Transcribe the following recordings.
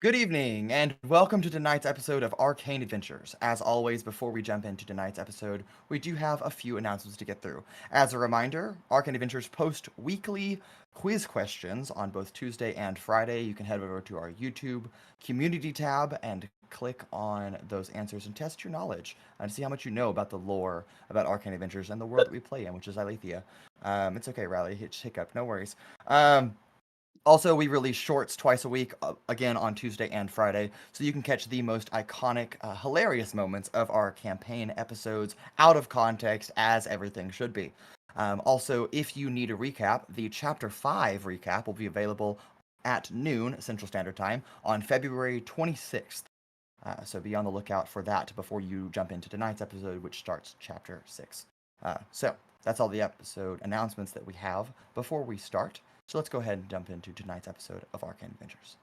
Good evening, and welcome to tonight's episode of Arcane Adventures. As always, before we jump into tonight's episode, we do have a few announcements to get through. As a reminder, Arcane Adventures post weekly quiz questions on both Tuesday and Friday. You can head over to our YouTube community tab and click on those answers and test your knowledge and see how much you know about the lore about Arcane Adventures and the world that we play in, which is Aletheia. It's okay, Riley. Hiccup, no worries. Also, we release shorts twice a week, again on Tuesday and Friday, so you can catch the most iconic, hilarious moments of our campaign episodes out of context, as everything should be. Also, if you need a recap, the Chapter 5 recap will be available at noon Central Standard Time on February 26th. So be on the lookout for that before you jump into tonight's episode, which starts Chapter 6. So that's all the episode announcements that we have before we start. So let's go ahead and jump into tonight's episode of Arcane Adventures.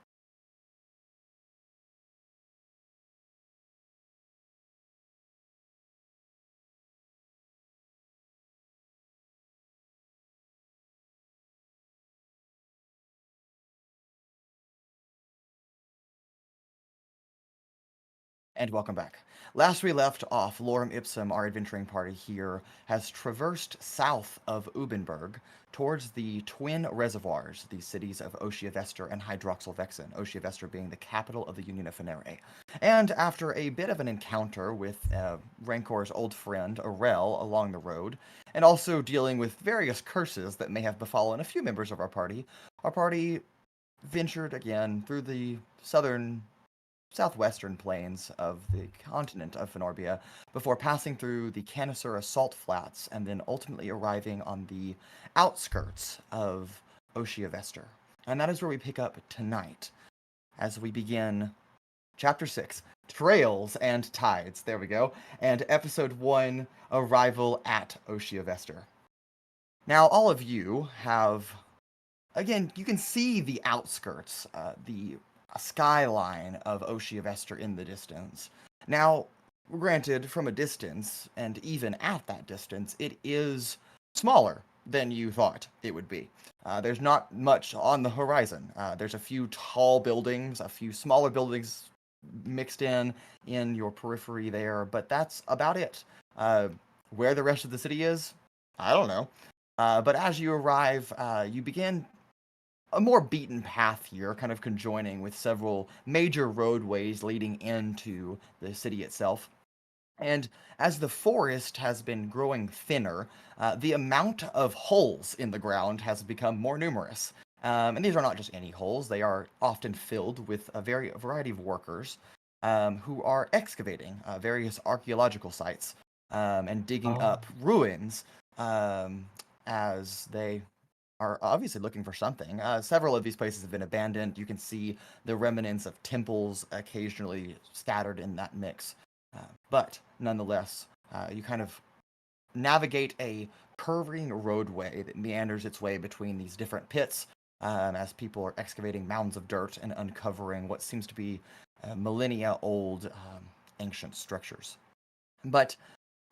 And welcome back. Last we left off, Lorem Ipsum, our adventuring party here, has traversed south of Ubenberg towards the Twin Reservoirs, the cities of Oceavester and Hydroxyl'vexen, Oceavester being the capital of the Union of Fenere. And after a bit of an encounter with Rancor's old friend, Arel, along the road, and also dealing with various curses that may have befallen a few members of our party ventured again through the southwestern plains of the continent of Fenorbia before passing through the Canisura salt flats and then ultimately arriving on the outskirts of Oceavester. And that is where we pick up tonight as we begin Chapter 6, Trails and Tides. There we go. And Episode 1, Arrival at Oceavester. Now, all of you have, again, you can see the outskirts, the skyline of Oceavester in the distance. Now, granted, from a distance, and even at that distance, it is smaller than you thought it would be. There's not much on the horizon. There's a few tall buildings, a few smaller buildings mixed in your periphery there, but that's about it. Where the rest of the city is, I don't know. But as you arrive, you begin a more beaten path here, kind of conjoining with several major roadways leading into the city itself. And as the forest has been growing thinner, the amount of holes in the ground has become more numerous. And these are not just any holes, they are often filled with a variety of workers who are excavating various archaeological sites and digging up ruins as they are obviously looking for something. Several of these places have been abandoned. You can see the remnants of temples occasionally scattered in that mix. But nonetheless, you kind of navigate a curving roadway that meanders its way between these different pits as people are excavating mounds of dirt and uncovering what seems to be millennia old ancient structures. But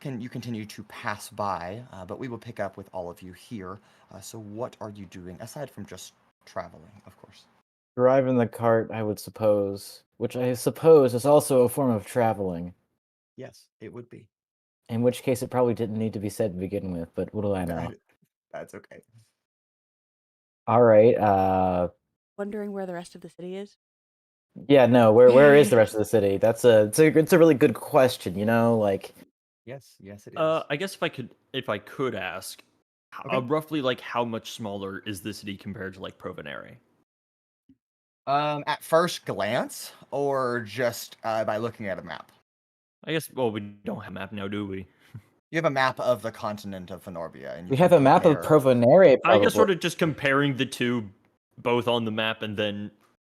you continue to pass by, but we will pick up with all of you here. So what are you doing, aside from just traveling, of course? Driving the cart, I would suppose, which I suppose is also a form of traveling. Yes, it would be. In which case, it probably didn't need to be said to begin with, but what do I know? That's okay. All right. Wondering where the rest of the city is? Yeah, no. Where is the rest of the city? It's a really good question. Like. Yes, it is. I guess if I could ask, Okay. roughly like how much smaller is the city compared to like Provenere? At first glance, or just by looking at a map? I guess. Well, we don't have a map now, do we? You have a map of the continent of Fenorbia, and We have a map of Provenere. I guess sort of just comparing the two, both on the map and then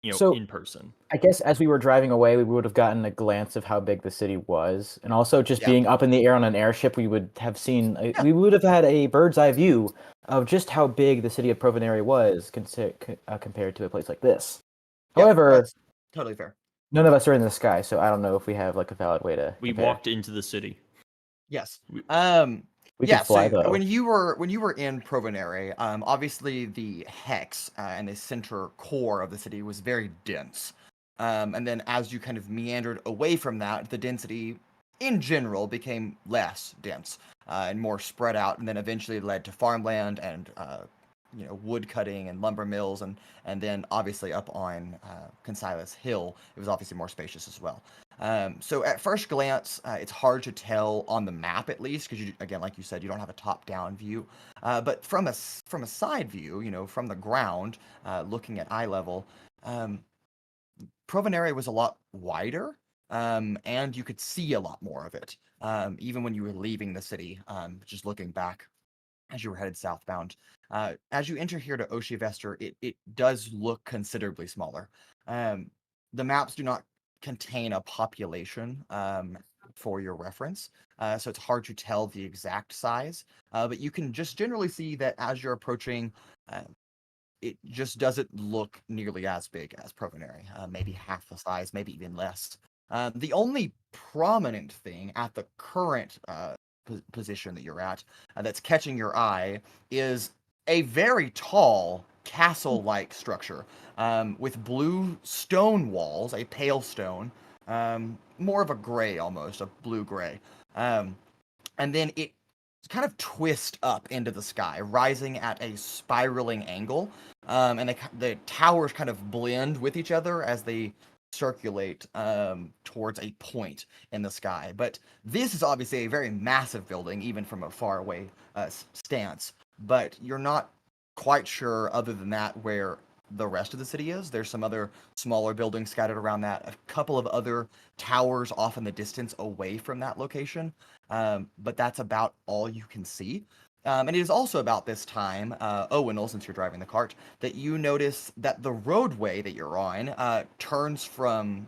in person. I guess as we were driving away, we would have gotten a glance of how big the city was, and also just being up in the air on an airship, we would have seen. We would have had a bird's eye view of just how big the city of Provenere was compared to a place like this. However, that's totally fair. None of us are in the sky, so I don't know if we have like a valid way to. We compare. walked into the city. Yes. We can fly, so though. when you were in Provenere, obviously the hex and the center core of the city was very dense. And then as you kind of meandered away from that, the density in general became less dense and more spread out, and then eventually led to farmland and wood cutting and lumber mills, and then obviously up on Consilas Hill, it was obviously more spacious as well. So at first glance, it's hard to tell on the map, at least, because again, like you said, you don't have a top-down view. But from a side view, from the ground, looking at eye level, Provenere was a lot wider, and you could see a lot more of it, even when you were leaving the city, just looking back as you were headed southbound. As you enter here to Oceavester, it does look considerably smaller. The maps do not contain a population for your reference, so it's hard to tell the exact size, but you can just generally see that as you're approaching, it just doesn't look nearly as big as Provenere, maybe half the size, maybe even less. The only prominent thing at the current position that you're at that's catching your eye is a very tall castle-like structure with blue stone walls, a pale stone, more of a gray almost, a blue-gray. And then it kind of twist up into the sky, rising at a spiraling angle, and the towers kind of blend with each other as they circulate towards a point in the sky. But this is obviously a very massive building, even from a far away stance. But you're not quite sure, other than that, where the rest of the city is. There's some other smaller buildings scattered around that, a couple of other towers off in the distance away from that location, but that's about all you can see. And it is also about this time, Owunul, since you're driving the cart, that you notice that the roadway that you're on turns from,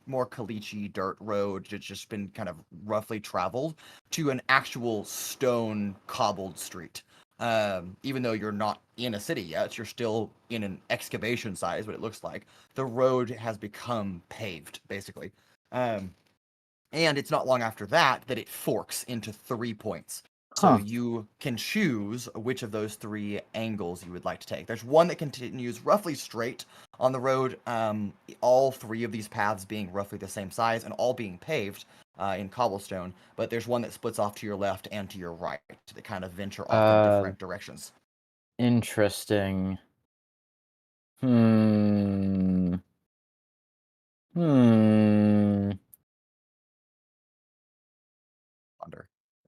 more caliche dirt road that's just been kind of roughly traveled to an actual stone cobbled street. Even though you're not in a city yet, you're still in an excavation site, is what it looks like. The road has become paved, basically. And it's not long after that it forks into 3 points. So you can choose which of those 3 angles you would like to take. There's one that continues roughly straight on the road, all 3 of these paths being roughly the same size and all being paved in cobblestone, but there's one that splits off to your left and to your right that kind of venture off in different directions. Interesting. Wonder.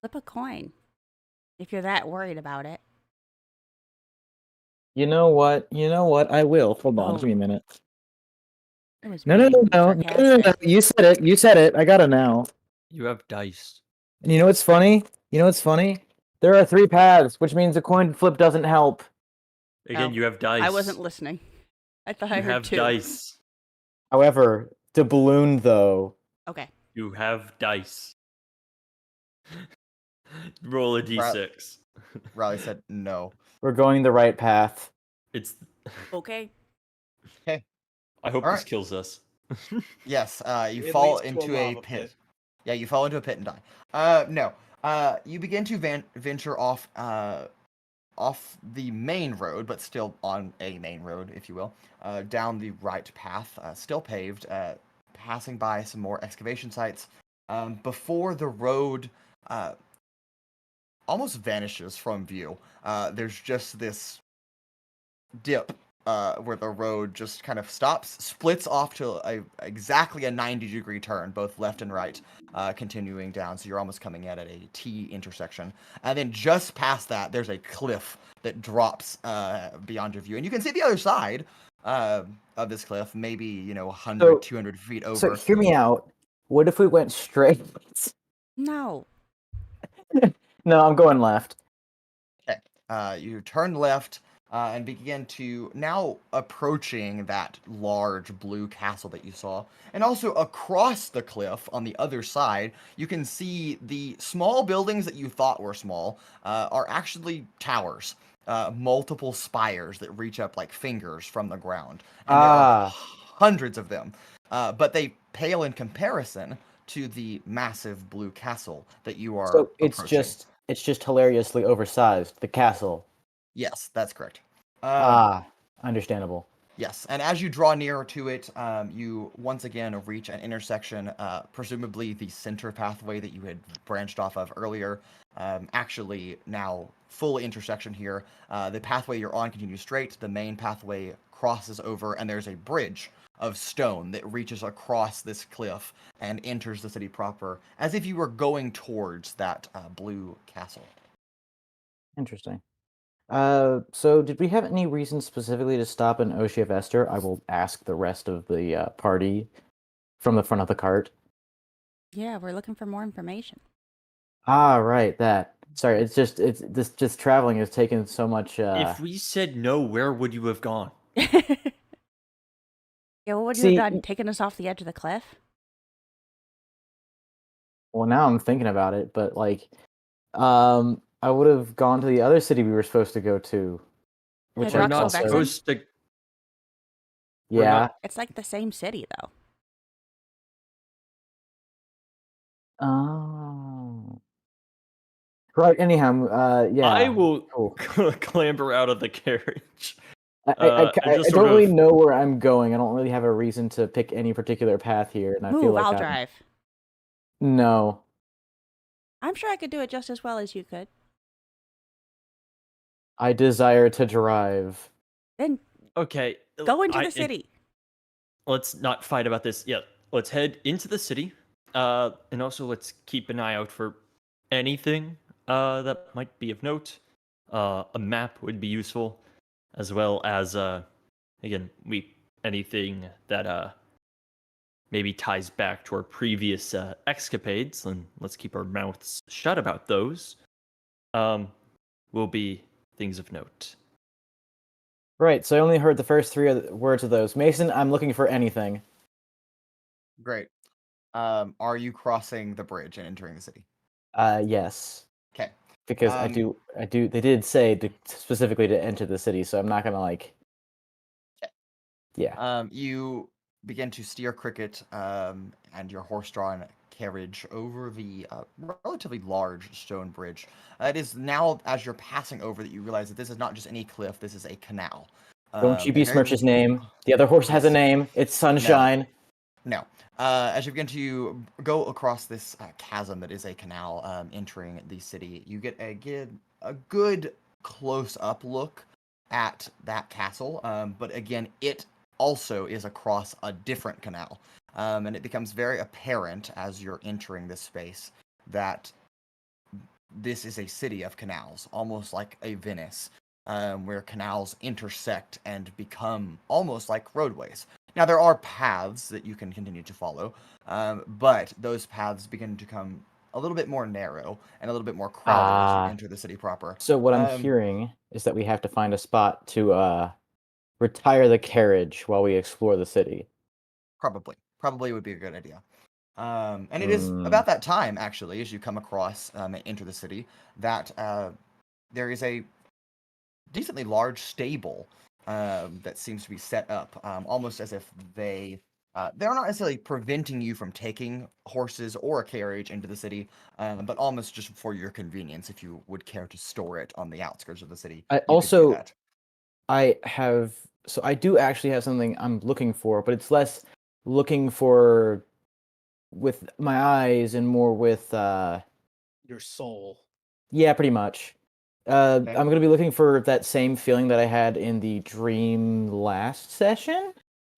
Flip a coin if you're that worried about it. You know what? I will. Hold on, Oh. give me a minute. It was No. sarcastic. You said it. I got it now. You have dice. And you know what's funny? There are 3 paths, which means a coin flip doesn't help. Again, Oh, you have dice. I wasn't listening. I thought I You heard have 2. dice. However, the balloon, though. Okay. You have dice. Roll a d6. Riley said no. We're going the right path. It's Okay. Okay. I hope All this right. kills us. Yes, you It fall leads to a into a lava pit. pit. Yeah, you fall into a pit and die. No. You begin to venture off the main road, but still on a main road, if you will, down the right path, still paved, passing by some more excavation sites. Before the road almost vanishes from view, there's just this dip where the road just kind of stops, splits off to exactly a 90-degree turn, both left and right, continuing down. So you're almost coming at a T intersection. And then just past that, there's a cliff that drops beyond your view. And you can see the other side of this cliff, maybe, 100, 200 feet over. So hear me out. What if we went straight? No. No, I'm going left. Okay. You turn left and begin to now approaching that large blue castle that you saw. And also across the cliff on the other side, you can see the small buildings that you thought were small are actually towers. Multiple spires that reach up like fingers from the ground. And there are hundreds of them. But they pale in comparison to the massive blue castle that you are approaching. It's just hilariously oversized, the castle. Yes, that's correct. Understandable. Yes, and as you draw nearer to it, you once again reach an intersection, presumably the center pathway that you had branched off of earlier. Actually, now full intersection here. The pathway you're on continues straight. The main pathway crosses over, and there's a bridge of stone that reaches across this cliff and enters the city proper, as if you were going towards that blue castle. Interesting. So did we have any reason specifically to stop in Oceavester? I will ask the rest of the party from the front of the cart. Yeah, we're looking for more information. Ah, right, that. Sorry, just traveling has taken so much. If we said no, where would you have gone? Yeah, what would you have done? Taken us off the edge of the cliff? Well, now I'm thinking about it, but like, I would have gone to the other city we were supposed to go to, which We're are not Hydroxyl'vexen? supposed to. Yeah. It's like the same city, though. Oh. Right. Anyhow, yeah. I will Cool. clamber out of the carriage. I and just don't sort really of- know where I'm going. I don't really have a reason to pick any particular path here, and I feel Move, like I'll I'm- drive. No. I'm sure I could do it just as well as you could. I desire to drive. Then Okay. go into the city. Let's not fight about this. Yeah, let's head into the city. And also let's keep an eye out for anything that might be of note. A map would be useful, as well as again, anything that maybe ties back to our previous escapades, and let's keep our mouths shut about those. Will be things of note. Right. So I only heard the first three words of those. Mason, I'm looking for anything. Great. Are you crossing the bridge and entering the city? Yes. Okay. Because I do. They did say specifically to enter the city, so I'm not gonna like. Okay. Yeah. You begin to steer Cricket and your horse-drawn carriage over the relatively large stone bridge. It is now, as you're passing over, that you realize that this is not just any cliff. This is a canal. Don't you a very- besmirch his name. The other horse has a name. It's Sunshine. No. As you begin to go across this chasm that is a canal entering the city, you get a good close-up look at that castle. But again, it also is across a different canal. And it becomes very apparent as you're entering this space that this is a city of canals, almost like a Venice, where canals intersect and become almost like roadways. Now, there are paths that you can continue to follow, but those paths begin to become a little bit more narrow and a little bit more crowded as you enter the city proper. So what I'm hearing is that we have to find a spot to retire the carriage while we explore the city. Probably would be a good idea. And it is about that time, actually, as you come across and enter the city, that there is a decently large stable that seems to be set up, almost as if they're not necessarily preventing you from taking horses or a carriage into the city, but almost just for your convenience, if you would care to store it on the outskirts of the city. I do actually have something I'm looking for, but it's less looking for with my eyes and more with your soul. Yeah, pretty much. I'm gonna be looking for that same feeling that I had in the dream last session.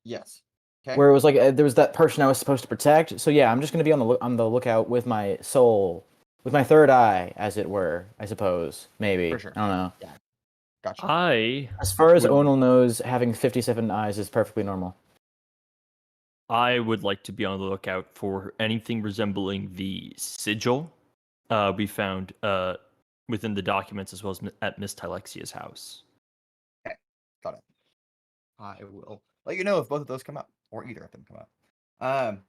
Yes. Okay. Where it was like there was that person I was supposed to protect. So yeah, I'm just gonna be on the lookout with my soul, with my third eye, as it were. I suppose maybe. For sure. I don't know. Yeah. Gotcha. As far as Owunul knows, having 57 eyes is perfectly normal. I would like to be on the lookout for anything resembling the sigil we found within the documents, as well as at Miss Tylexia's house. Okay, got it. I will let you know if both of those come up, or either of them come up.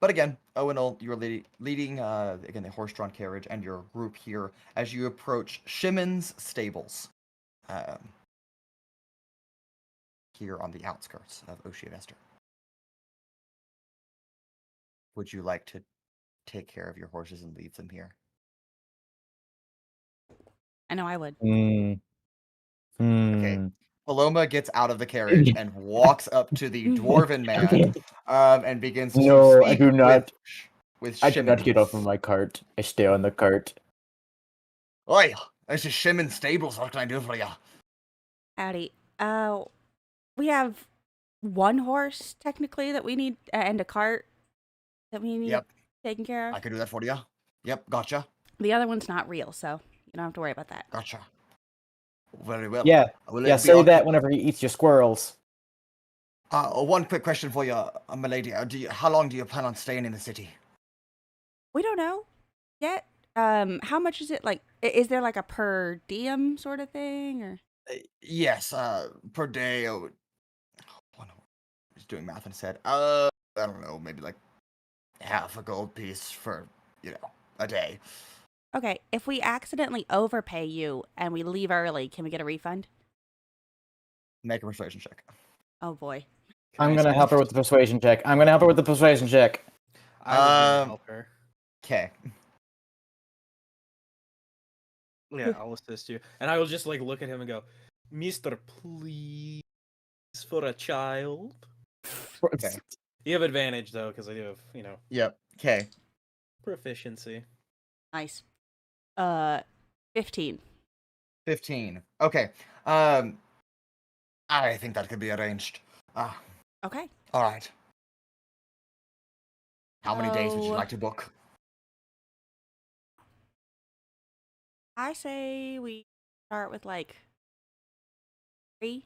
But again, Owunul, you're leading again the horse-drawn carriage and your group here as you approach Shimon's stables, here on the outskirts of Oceavester. Would you like to take care of your horses and leave them here? I know I would. Okay. Paloma gets out of the carriage and walks up to the dwarven man and begins to No, I speak do not. with I do not get off of Shimon. my cart. I stay on the cart. Oi, this is Shimon Stables. What can I do for you? Howdy. We have one horse technically that we need, and a cart that we need Yep, taken care I of. can do that for you. Yep, gotcha. The other one's not real, so you don't have to worry about that. Gotcha. Very well. Yeah, Will yeah. it be Say that whenever he eats your squirrels. One quick question for you, my lady. How long do you plan on staying in the city? We don't know yet. How much is it? Like, is there like a per diem sort of thing, or? Yes, per day. Oh, no, he's doing math in his head. I don't know, maybe like half a gold piece for, a day. Okay, if we accidentally overpay you and we leave early, can we get a refund? Make a persuasion check. Oh boy. I'm gonna help her with the persuasion check. I was gonna help her. Okay. Yeah, I'll assist you. And I will just like look at him and go, Mister, please, for a child. Okay. You have advantage though, because I do have, Yep. Okay. proficiency. Nice. 15. 15. Okay. I think that could be arranged. Okay. All right. How many days would you So- like to book? I say we start with like 3.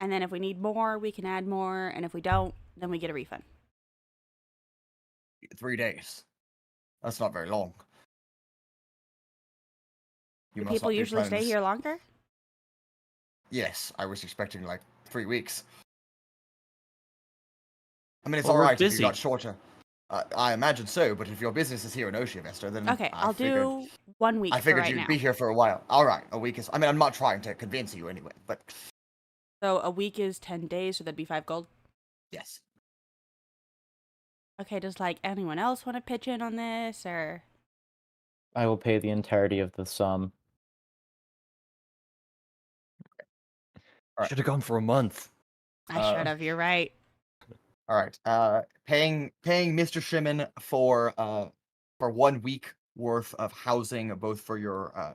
And then if we need more, we can add more. And if we don't, then we get a refund. 3 days. That's not very long. You Do must people not be usually stay planning this- here longer? Yes, I was expecting like 3 weeks. I mean, it's Well, all we're right if busy. you got shorter. I imagine so, but if your business is here in Oceavester, then Okay, I I'll figured, do 1 week I for figured right you'd now. be here for a while. All right, a week is. I mean, I'm not trying to convince you anyway, but So a week is 10 days, so that'd be 5 gold. yes. Okay, does like anyone else want to pitch in on this, or? I will pay the entirety of the sum. Alright. Should have gone for a month. I should have. You're right. All right. Paying Mr. Shimon for 1 week worth of housing, both for your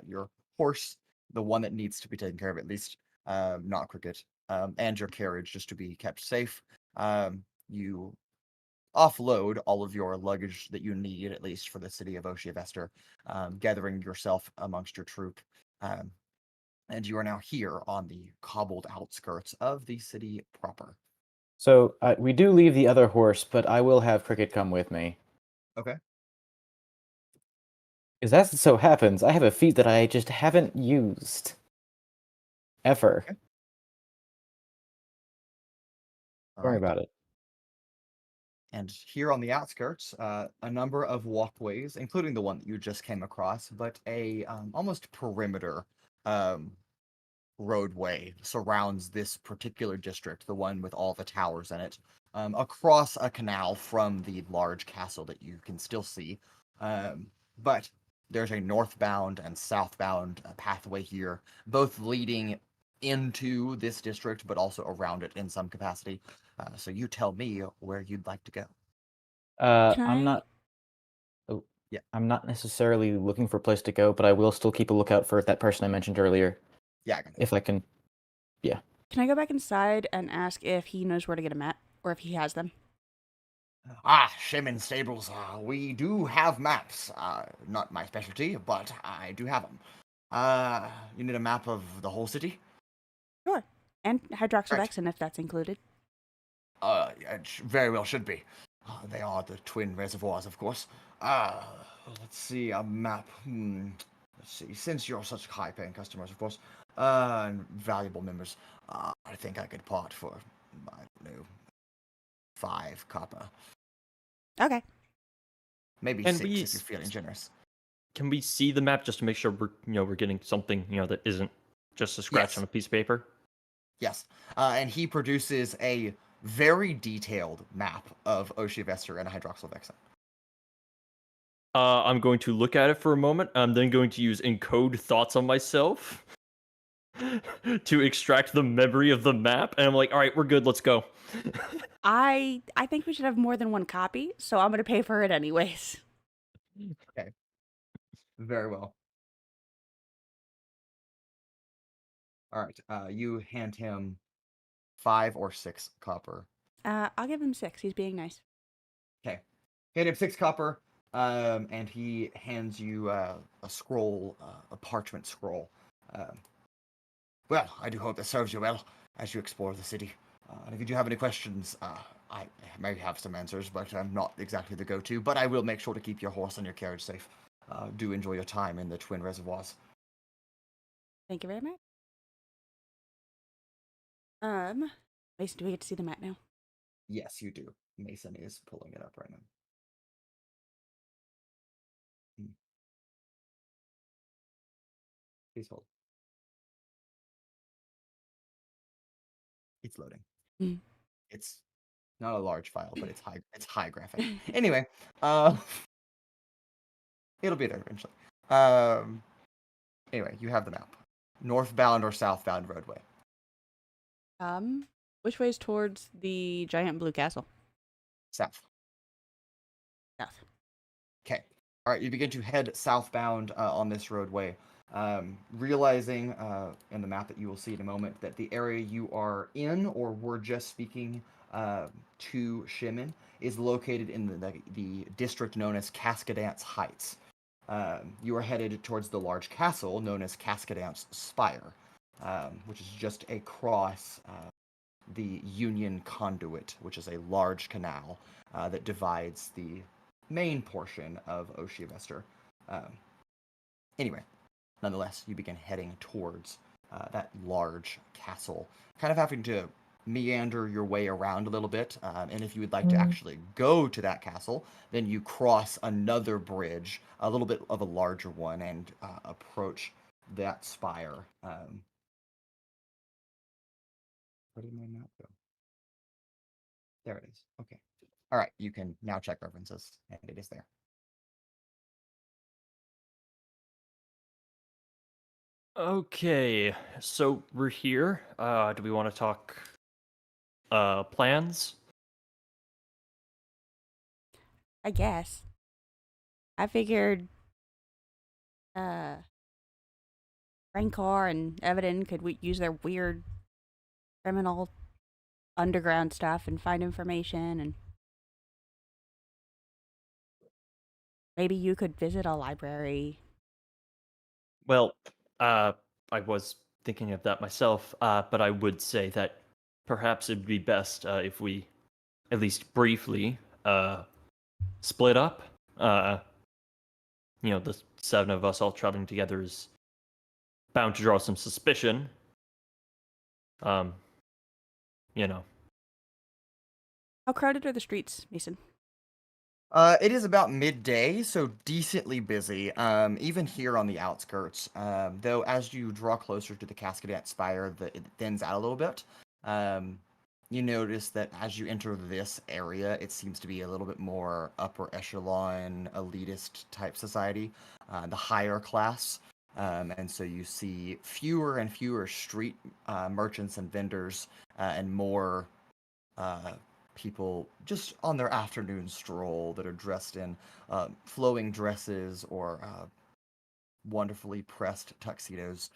horse, the one that needs to be taken care of at least, not Cricket, and your carriage just to be kept safe. You offload all of your luggage that you need, at least for the city of Oceavester, gathering yourself amongst your troop. And you are now here on the cobbled outskirts of the city proper. So we do leave the other horse, but I will have Cricket come with me. Okay. Because as it so happens, I have a feat that I just haven't used. Ever. Okay. Don't worry about it. And here on the outskirts, a number of walkways, including the one that you just came across, but a almost perimeter roadway surrounds this particular district, the one with all the towers in it, across a canal from the large castle that you can still see. But there's a northbound and southbound pathway here, both leading into this district, but also around it in some capacity. So you tell me where you'd like to go. Can I'm I- not. Oh, Yeah. I'm not necessarily looking for a place to go, but I will still keep a lookout for that person I mentioned earlier, Yeah, I can. if I can. Can I go back inside and ask if he knows where to get a map, or if he has them? Shimon Stables. We do have maps. Not my specialty, but I do have them. You need a map of the whole city? Sure. And Hydroxyl'vexen, if that's included. It very well should be. They are the Twin Reservoirs, of course. Let's see, a map. Let's see, since you're such high-paying customers, of course, and valuable members, I think I could part for, I don't know, 5 copper. Okay. Maybe And 6 we if you're feeling generous. Can we see the map just to make sure we're getting something that isn't just a scratch Yes. on a piece of paper? Yes. And he produces a very detailed map of Oceavester and Hydroxyl'vexen. I'm going to look at it for a moment. I'm then going to use encode thoughts on myself. to extract the memory of the map, and I'm like, all right, we're good, let's go. I think we should have more than one copy, so I'm gonna pay for it anyways. Okay. Very well. All right. You hand him 5 or 6 copper. I'll give him 6. He's being nice. Okay. Hand him 6 copper, and he hands you a scroll, a parchment scroll. Well, I do hope this serves you well as you explore the city. And if you do have any questions, I may have some answers, but I'm not exactly the go-to. But I will make sure to keep your horse and your carriage safe. Do enjoy your time in the Twin Reservoirs. Thank you very much. Mason, do we get to see the map now? Yes, you do. Mason is pulling it up right now. Please hold. It's loading. Mm. It's not a large file, but it's high graphic. Anyway, it'll be there eventually. Anyway, you have the map. Northbound or southbound roadway? Which way is towards the giant blue castle? South. South. Okay. All right, you begin to head southbound on this roadway, realizing in the map that you will see in a moment that the area you are in, or were just speaking to Shimin, is located in the district known as Cascadance Heights. You are headed towards the large castle known as Cascadance Spire, which is just across the Union Conduit, which is a large canal that divides the main portion of Oceavester. Anyway, nonetheless, you begin heading towards that large castle, kind of having to meander your way around a little bit. And if you would like to actually go to that castle, then you cross another bridge, a little bit of a larger one, and approach that spire. Where did my map go? There it is. Okay. All right. You can now check references, and it is there. Okay, so we're here. Do we want to talk plans? I guess. I figured Rancor and Evadin could use their weird criminal underground stuff and find information, and maybe you could visit a library. Well, I was thinking of that myself, but I would say that perhaps it'd be best if we, at least briefly, split up. The 7 of us all traveling together is bound to draw some suspicion. How crowded are the streets, Mason? It is about midday, so decently busy, even here on the outskirts. Though as you draw closer to the Cascadance Spire, it thins out a little bit. You notice that as you enter this area, it seems to be a little bit more upper echelon, elitist type society, the higher class. And so you see fewer and fewer street merchants and vendors, and more people just on their afternoon stroll that are dressed in flowing dresses or wonderfully pressed tuxedos.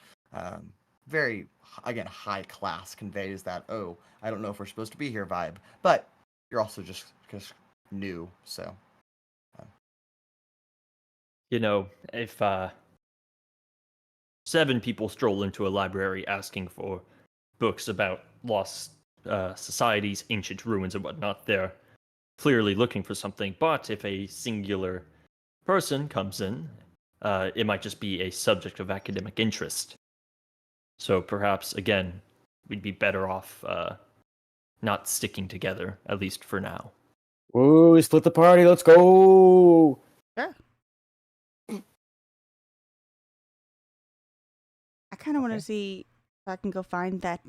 Very, again, high class, conveys that, oh, I don't know if we're supposed to be here vibe. But you're also just new, so. If 7 people stroll into a library asking for books about lost societies, ancient ruins, and whatnot, they're clearly looking for something. But if a singular person comes in, it might just be a subject of academic interest. So perhaps, again, we'd be better off not sticking together, at least for now. Whoa, we split the party, let's go! Sure. I kind of want to see if I can go find that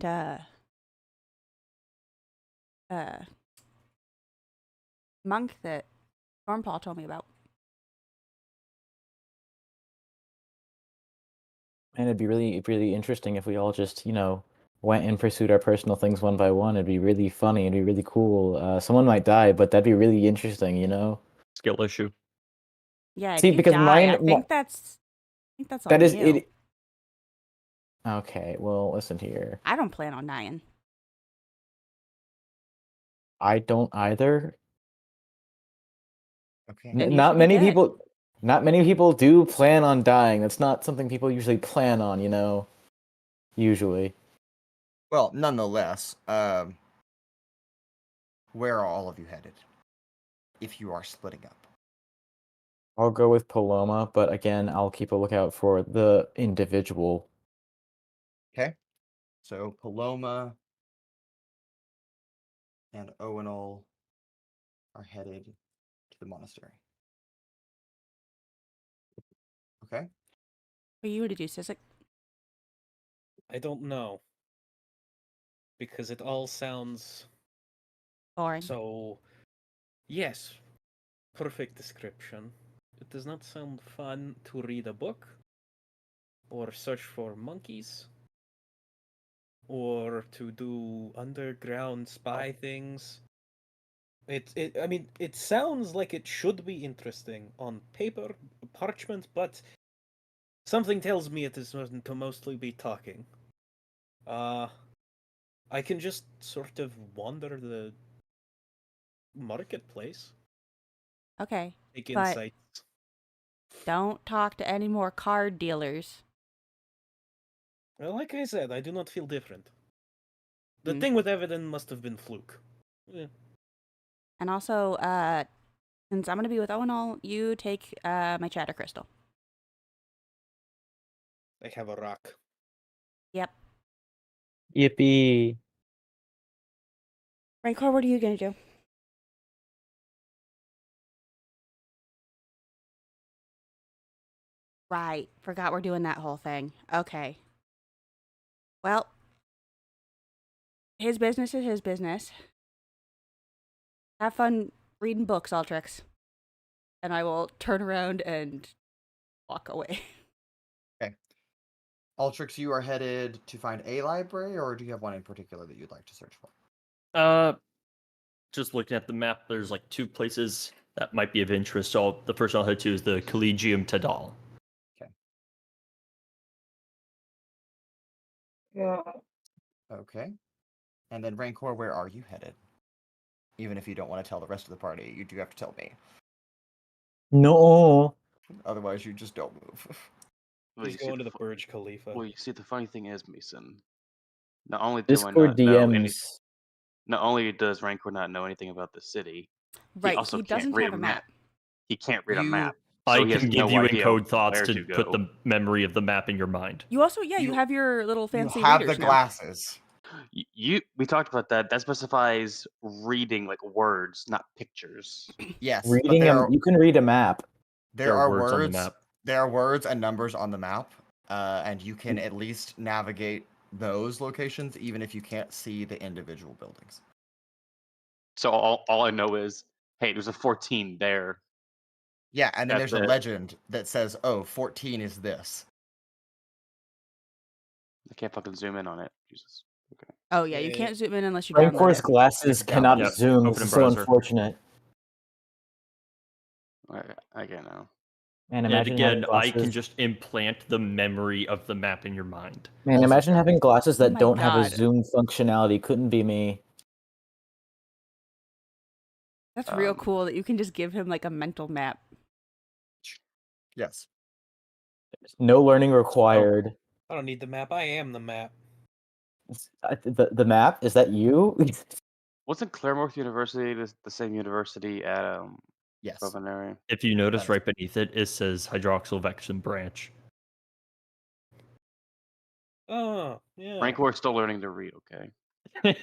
monk that Stormpaw told me about. And it'd be really interesting if we all just, went and pursued our personal things one by one. It'd be really funny. It'd be really cool. Someone might die, but that'd be really interesting, Skill issue. Yeah, if See, you because die, I mine- think that's all That is you. it. Okay, well, listen here. I don't plan on dying. I don't either. Okay. Then you Not should be many dead. people. Not many people do plan on dying. That's not something people usually plan on, Usually. Well, nonetheless, where are all of you headed? If you are splitting up. I'll go with Paloma, but again, I'll keep a lookout for the individual. Okay. So Paloma and Owunul are headed to the monastery. Okay. What are you to do, Sizik? I don't know. Because it all sounds Boring. so... Yes, perfect description. It does not sound fun to read a book, or search for monkeys, or to do underground spy things. I mean, it sounds like it should be interesting on paper, parchment, but something tells me it is going to mostly be talking. I can just sort of wander the marketplace. Okay. Take But- insights. Don't talk to any more card dealers. Well, like I said, I do not feel different. The Hmm. thing with Evadin must have been fluke. And also, since I'm gonna be with Owunul, you take my chatter crystal. I have a rock. Yep. Yippee. Rancor, what are you gonna do? Right. Forgot we're doing that whole thing. Okay. Well, his business is his business. Have fun reading books, Altrix. And I will turn around and walk away. Altrix, you are headed to find a library, or do you have one in particular that you'd like to search for? Just looking at the map, there's like 2 places that might be of interest. So the first I'll head to is the Collegium Tadal. Okay. And then Rancor, where are you headed? Even if you don't want to tell the rest of the party, you do have to tell me. No. Otherwise, you just don't move. Well, He's you see going to the fu- Burj Khalifa. Well, you see, the funny thing is, Mason. Not only do I Discord not know any, DMs. not only does Rancor not know anything about the city, Right. also He can't doesn't read have a a map. map. He can't read a You- map. I So he has can give no you idea encode thoughts where to to put go. the memory of the map in your mind. You also, you You- have your little fancy you have the readers now. glasses. We talked about that. That specifies reading like words, not pictures. Yes, but Reading you can read a map. there are words on the map. There are words and numbers on the map, and you can at least navigate those locations, even if you can't see the individual buildings. So all I know is, hey, there's a 14 there. Yeah, and then That's there's a it. legend that says, "Oh, 14 is this." I can't fucking zoom in on it. Jesus. Okay. Oh yeah, you Yeah. can't zoom in unless you download Rancor's it. glasses It's cannot Yep, zoom. open This in is so browser. unfortunate. I get now. Man, And imagine having again, I can glasses. just implant the memory of the map in your mind. Man, Also imagine fair. having glasses Oh that my don't have a God. zoom functionality. Couldn't be me. That's real Um, cool that you can just give him like a mental map. Yes. No learning required. I don't need the map. I am the map. The map, is that you? Wasn't Claremont University the same university at Yes. Provence? If you notice That's- right beneath it, it says Hydroxyl'vexen branch. Oh, yeah. Rancor is still learning to read. Okay, this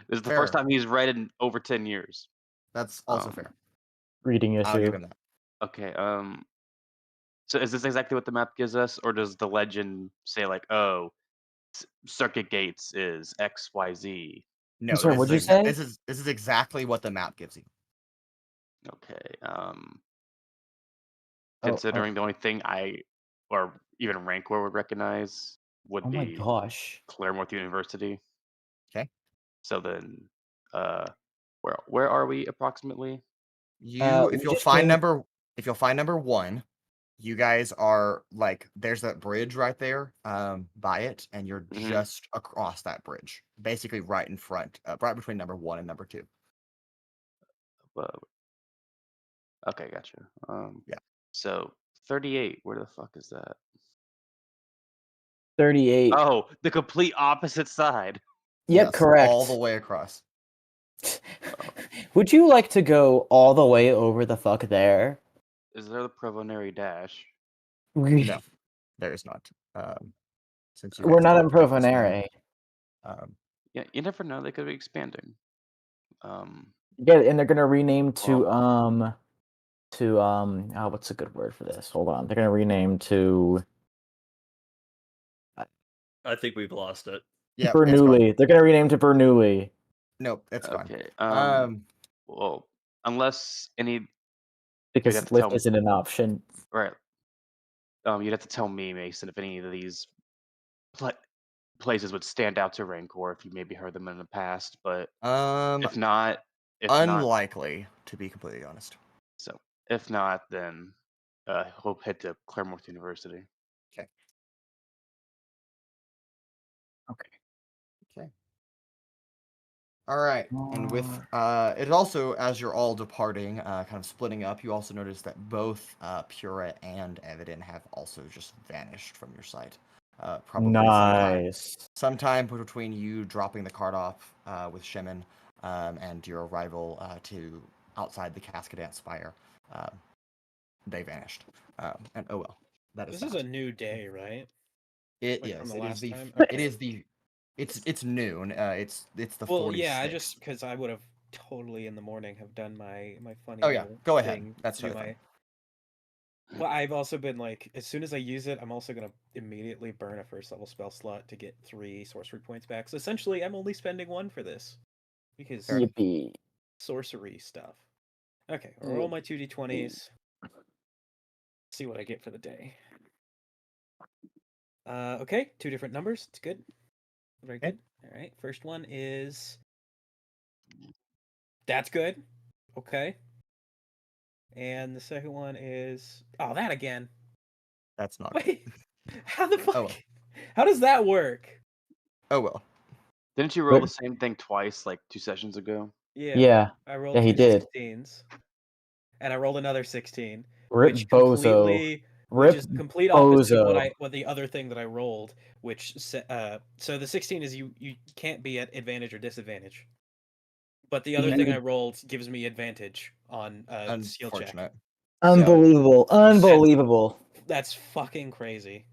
is the first Fair. time he's read in over 10 years. That's also Um, fair. Reading I'll give issue. him that. Okay. So is this exactly what the map gives us, or does the legend say like, oh, circuit gates is X Y Z? No, sorry, this what'd is you say? This is exactly what the map gives you. Okay. Oh, Considering the only thing or even Rancor would recognize would Oh my be gosh. Claremont University. Okay. So then, where are we approximately? You, We just came. if you'll find number 1, you guys are like, there's that bridge right there, by it, and you're Mhm. just across that bridge, basically right in front, right between number 1 and number 2. Okay, gotcha. Yeah. So 38, where the fuck is that? 38. Oh, the complete opposite side. Yep, Yes, correct. all the way across. Would you like to go all the way over the fuck there? Is there the Provonary Dash? No, there is not. Since you We're guys not don't in have this one, Provanere. Yeah, you never know. They could be expanding. Yeah, and they're gonna rename to what's a good word for this? Hold on. They're gonna rename to I think we've lost it. yeah, it's gone. Bernoulli. They're gonna rename to Bernoulli. Nope, it's gone. Okay. Um, Well, unless any, have Because to lift tell- isn't an option. right? You'd have to tell me, Mason, if any of these places would stand out to Rancor if you maybe heard them in the past. But if not, unlikely, to be completely honest. so if not, then hope head to Claremont University. Okay. All right, and with it also, as you're all departing, kind of splitting up, you also notice that both Pura and Evadin have also just vanished from your sight. Probably Nice. sometime between you dropping the cart off with Shemin and your arrival to outside the Cascadant Spire, they vanished. And oh well, that is This is a new day, right? It Like is. from the It is last the. time? It is the. It's noon. It's the. Well, 46th. yeah, I just because I would have totally in the morning have done my funny. Oh yeah, little go ahead. thing That's to do totally fine. Well, I've also been like, as soon as I use it, I'm also gonna immediately burn a first level spell slot to get 3 sorcery points back. So essentially, I'm only spending 1 for this because Yippee. sorcery stuff. Okay, I'll roll my 2d20s. See what I get for the day. Okay, 2 different numbers. It's good. Very good. All right, first one is. That's good. Okay. And the second one is. Oh, that again. That's not. Wait. How the fuck? Oh well. How does that work? Oh well. Didn't you roll the same thing twice, like 2 sessions ago? Yeah. I rolled Yeah, he 2 did. 16s, and I rolled another 16, Rip which bozo. which is complete opposite bozo. what the other thing that I rolled, which so the 16 is you can't be at advantage or disadvantage, but the other thing I rolled gives me advantage on seal check. Unfortunate. Unbelievable. Unbelievable. That's fucking crazy.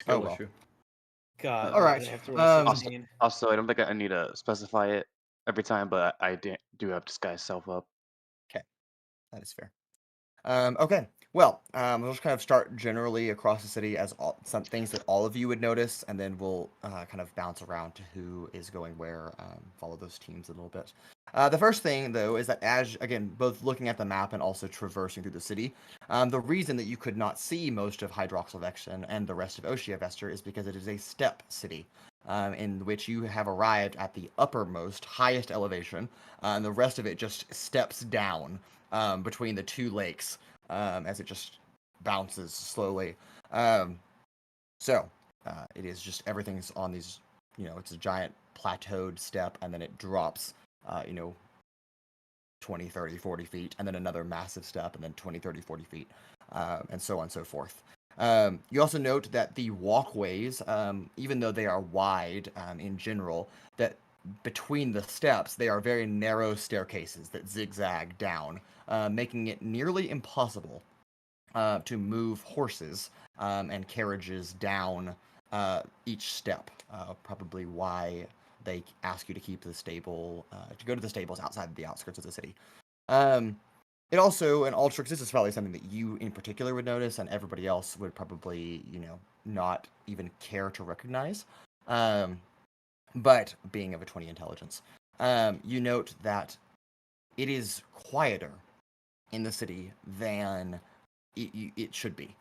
Oh well. God. All right. I have to roll 16. Also, I don't think I need to specify it every time, but I do have disguise self up. Okay, that is fair. Okay. Well, we'll just kind of start generally across the city as some things that all of you would notice, and then we'll kind of bounce around to who is going where, follow those teams a little bit. The first thing, though, is that as, again, both looking at the map and also traversing through the city, the reason that you could not see most of Hydroxyl'vexen and the rest of Oceavester is because it is a steppe city, in which you have arrived at the uppermost, highest elevation, and the rest of it just steps down between the 2 lakes as it just bounces slowly. So it is just everything's on these, it's a giant plateaued step, and then it drops, 20, 30, 40 feet, and then another massive step, and then 20, 30, 40 feet, and so on and so forth. You also note that the walkways, even though they are wide in general, that between the steps, they are very narrow staircases that zigzag down, making it nearly impossible to move horses and carriages down each step. Probably why they ask you to keep the stable, to go to the stables outside of the outskirts of the city. It also, and Altrix, this is probably something that you in particular would notice, and everybody else would probably, not even care to recognize. But being of a 20 intelligence, you note that it is quieter in the city than it should be.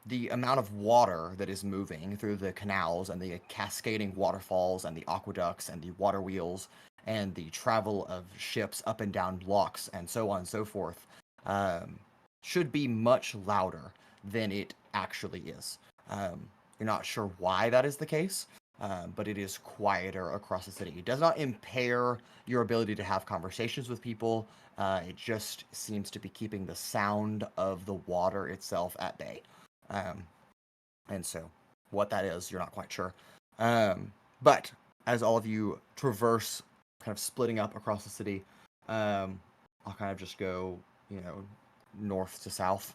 the amount of water that is moving through the canals and the cascading waterfalls and the aqueducts and the water wheels and the travel of ships up and down locks and so on and so forth should be much louder than it actually is. You're not sure why that is the case, but it is quieter across the city. It does not impair your ability to have conversations with people. It just seems to be keeping the sound of the water itself at bay. And so what that is, you're not quite sure. But as all of you traverse, kind of splitting up across the city, I'll kind of just go, north to south.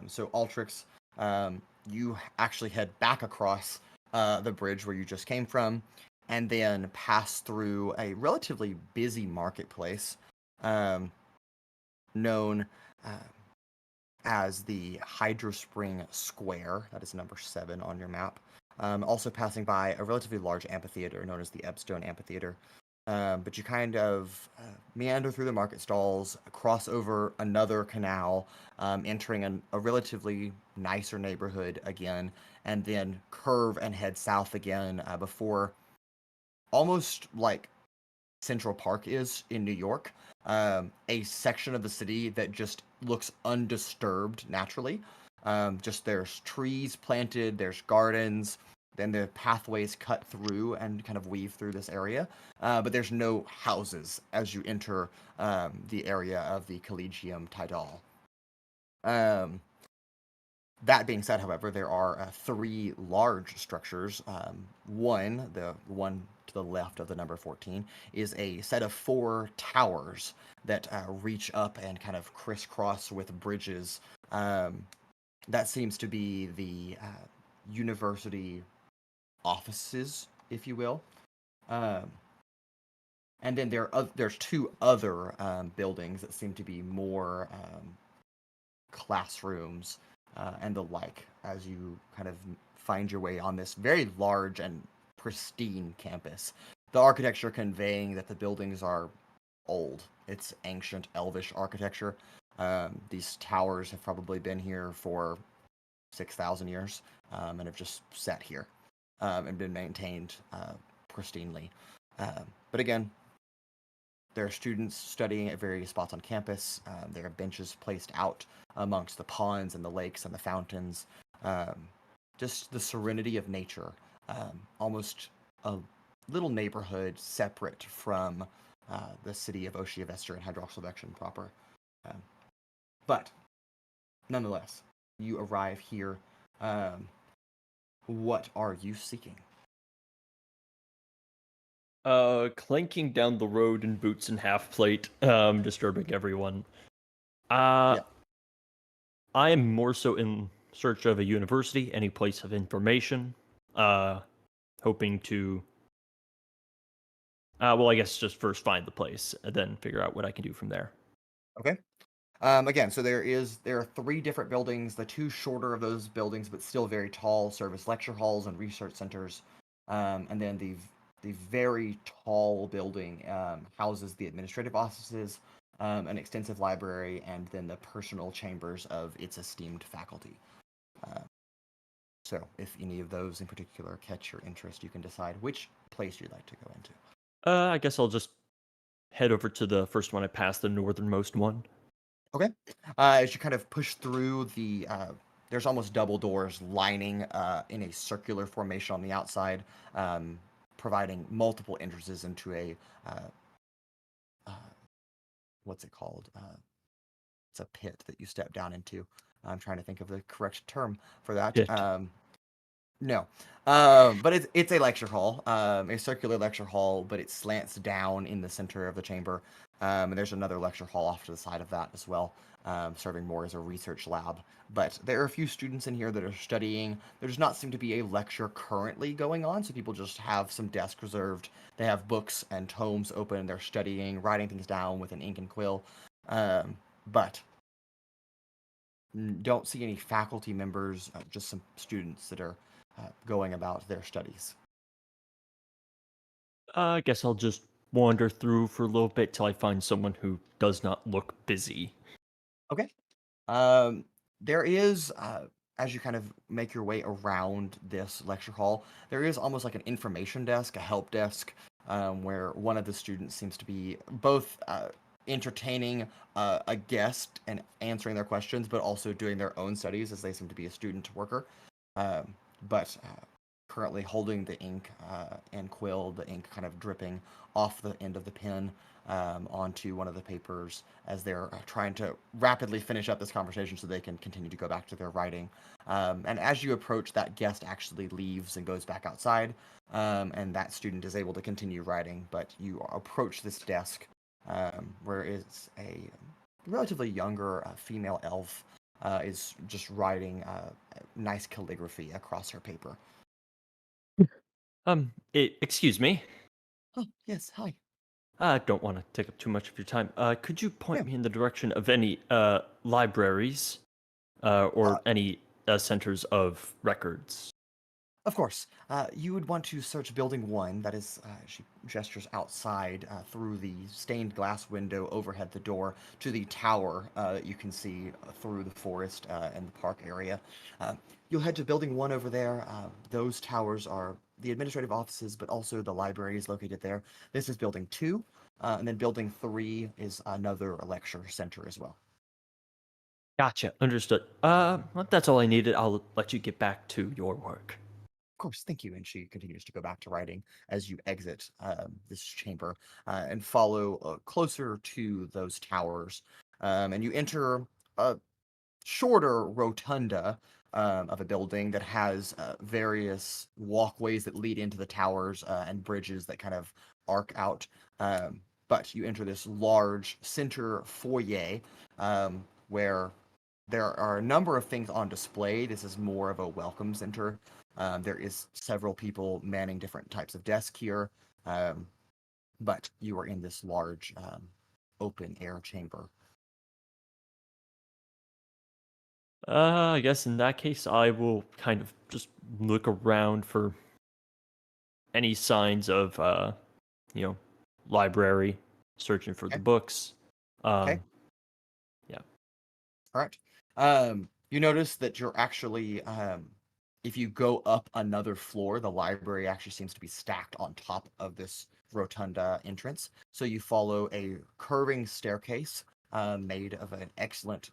So Altrix, you actually head back across the bridge where you just came from, and then pass through a relatively busy marketplace known as the Hydrospring Square. That is number 7 on your map. Also passing by a relatively large amphitheater known as the Ebstone Amphitheater. But you kind of meander through the market stalls, cross over another canal, entering a relatively nicer neighborhood again, and then curve and head south again before almost like Central Park is in New York, a section of the city that just looks undisturbed naturally. Just there's trees planted, there's gardens, then the pathways cut through and kind of weave through this area, but there's no houses as you enter the area of the Collegium Tidal. That being said, however, there are 3 large structures. One, the one to the left of the number 14, is a set of 4 towers that reach up and kind of crisscross with bridges. That seems to be the university offices, if you will. And then there's 2 other buildings that seem to be more classrooms and the like, as you kind of find your way on this very large and pristine campus. The architecture conveying that the buildings are old. It's ancient elvish architecture. These towers have probably been here for 6,000 years and have just sat here and been maintained pristinely. But again, there are students studying at various spots on campus. There are benches placed out amongst the ponds and the lakes and the fountains. Just the serenity of nature. Almost a little neighborhood separate from the city of Oceavester and Hydroxyl'vexen proper. But nonetheless, you arrive here. What are you seeking? Clanking down the road in boots and half plate, disturbing everyone. Yeah. I am more so in search of a university, any place of information, hoping to, I guess just first find the place, and then figure out what I can do from there. Okay. Again, so there are 3 different buildings. The 2 shorter of those buildings, but still very tall, serve as lecture halls and research centers. And then the very tall building houses the administrative offices, an extensive library, and then the personal chambers of its esteemed faculty. So if any of those in particular catch your interest, you can decide which place you'd like to go into. I guess I'll just head over to the first one I passed, the northernmost one. Okay. As you kind of push through there's almost double doors lining in a circular formation on the outside, providing multiple entrances into a what's it called? It's a pit that you step down into. I'm trying to think of the correct term for that. Pit. No, but it's a lecture hall, a circular lecture hall, but it slants down in the center of the chamber. And there's another lecture hall off to the side of that as well, serving more as a research lab. But there are a few students in here that are studying. There does not seem to be a lecture currently going on, so people just have some desks reserved. They have books and tomes open. They're studying, writing things down with an ink and quill. But don't see any faculty members, just some students that are going about their studies. I guess I'll just wander through for a little bit till I find someone who does not look busy. Okay. There is as you kind of make your way around this lecture hall, there is almost like an information desk, a help desk, where one of the students seems to be both entertaining a guest and answering their questions, but also doing their own studies as they seem to be a student worker. But currently holding the ink and quill, the ink kind of dripping off the end of the pen onto one of the papers as they're trying to rapidly finish up this conversation so they can continue to go back to their writing. And as you approach, that guest actually leaves and goes back outside, and that student is able to continue writing, but you approach this desk where it's a relatively younger female elf is just writing nice calligraphy across her paper. Excuse me. Oh, yes, hi. I don't want to take up too much of your time. Could you point Yeah. me in the direction of any libraries or any centers of records? Of course. You would want to search Building 1, that is, she gestures outside through the stained glass window overhead the door to the tower that you can see through the forest and the park area. You'll head to Building 1 over there. Those towers are the administrative offices, but also the library is located there. This is Building 2, and then Building 3 is another lecture center as well. Gotcha. Understood. Well, that's all I needed. I'll let you get back to your work. Of course, thank you. And she continues to go back to writing as you exit this chamber and follow closer to those towers. And you enter a shorter rotunda of a building that has various walkways that lead into the towers and bridges that kind of arc out. But you enter this large center foyer where there are a number of things on display. This is more of a welcome center. There is several people manning different types of desks here, but you are in this large open air chamber. I guess in that case, I will kind of just look around for any signs of, library, searching for the books. Okay. Yeah. All right. You notice that you're actually, if you go up another floor, the library actually seems to be stacked on top of this rotunda entrance. So you follow a curving staircase made of an excellent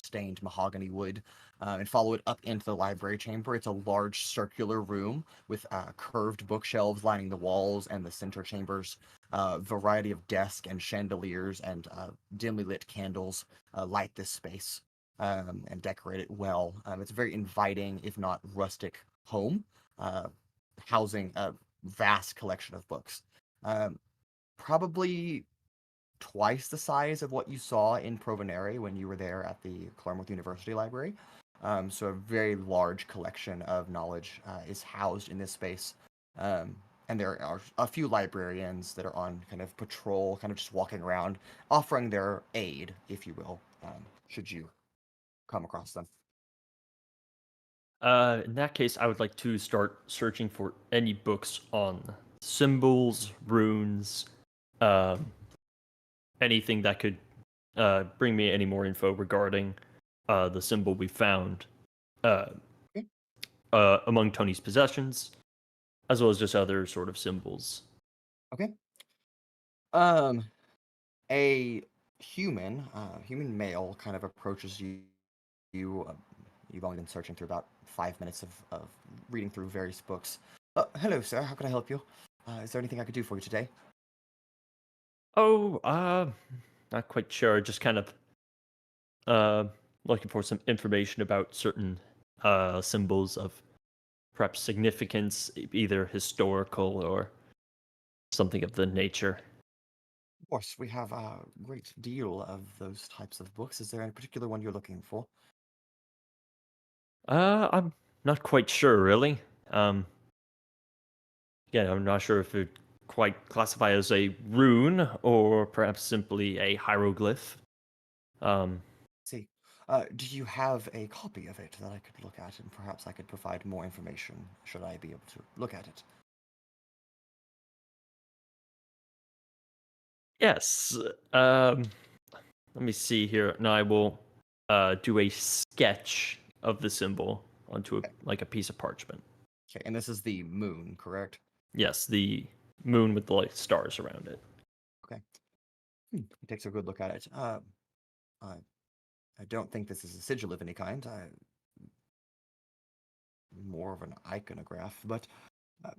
stained mahogany wood and follow it up into the library chamber. It's a large circular room with curved bookshelves lining the walls and the center chambers. Variety of desks and chandeliers and dimly lit candles light this space and decorate it well. It's a very inviting, if not rustic, home, housing a vast collection of books. Probably twice the size of what you saw in Provenere when you were there at the Claremont University Library. So a very large collection of knowledge is housed in this space. And there are a few librarians that are on kind of patrol, kind of just walking around, offering their aid, if you will, should you come across them. In that case, I would like to start searching for any books on symbols, runes, anything that could bring me any more info regarding the symbol we found among Tony's possessions, as well as just other sort of symbols. Okay. A human male kind of approaches you. You've only been searching through about 5 minutes of reading through various books. Hello, sir. How can I help you? Is there anything I could do for you today? Oh, not quite sure. Just kind of looking for some information about certain symbols of perhaps significance, either historical or something of the nature. Of course, we have a great deal of those types of books. Is there any particular one you're looking for? I'm not quite sure, really. Again, I'm not sure if it quite classify as a rune or perhaps simply a hieroglyph. See, do you have a copy of it that I could look at, and perhaps I could provide more information should I be able to look at it? Yes. Let me see here, and I will do a sketch of the symbol onto a piece of parchment. Okay, and this is the moon, correct? Yes, the moon with the stars around it. Okay. He takes a good look at it. I don't think this is a sigil of any kind. More of an iconograph, but I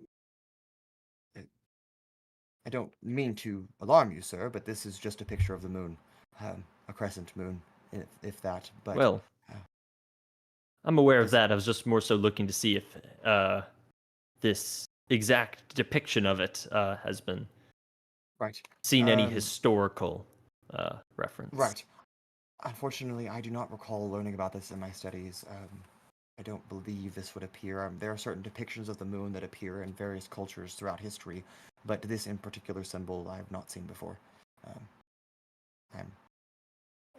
don't mean to alarm you, sir, but this is just a picture of the moon, a crescent moon, if that. But well, I'm aware of that. I was just more so looking to see if this exact depiction of it has been seen any historical reference. Right. Unfortunately, I do not recall learning about this in my studies. I don't believe this would appear. There are certain depictions of the moon that appear in various cultures throughout history, but this in particular symbol I have not seen before.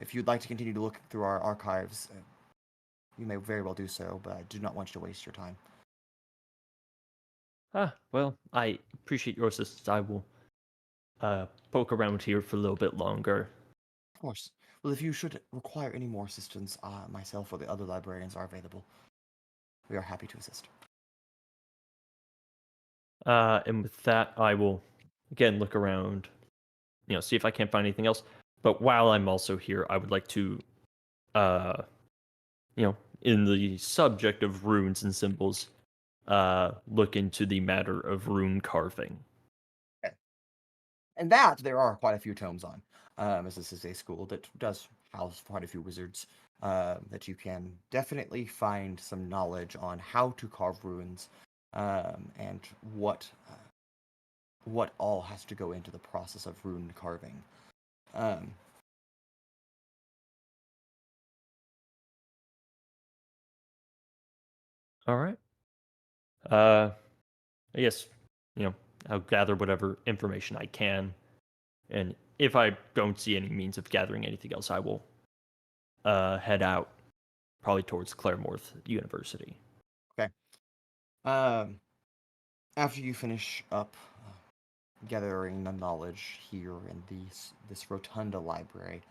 If you'd like to continue to look through our archives, you may very well do so, but I do not want you to waste your time. Well, I appreciate your assistance. I will poke around here for a little bit longer. Of course. Well, if you should require any more assistance, myself or the other librarians are available. We are happy to assist. And with that, I will again look around, see if I can't find anything else. But while I'm also here, I would like to, in the subject of runes and symbols, look into the matter of rune carving. Okay. And that there are quite a few tomes on, as this is a school that does house quite a few wizards, that you can definitely find some knowledge on how to carve runes, and what all has to go into the process of rune carving. All right. I guess, I'll gather whatever information I can. And if I don't see any means of gathering anything else, I will head out probably towards Claremorth University. Okay. After you finish up gathering the knowledge here in this rotunda library,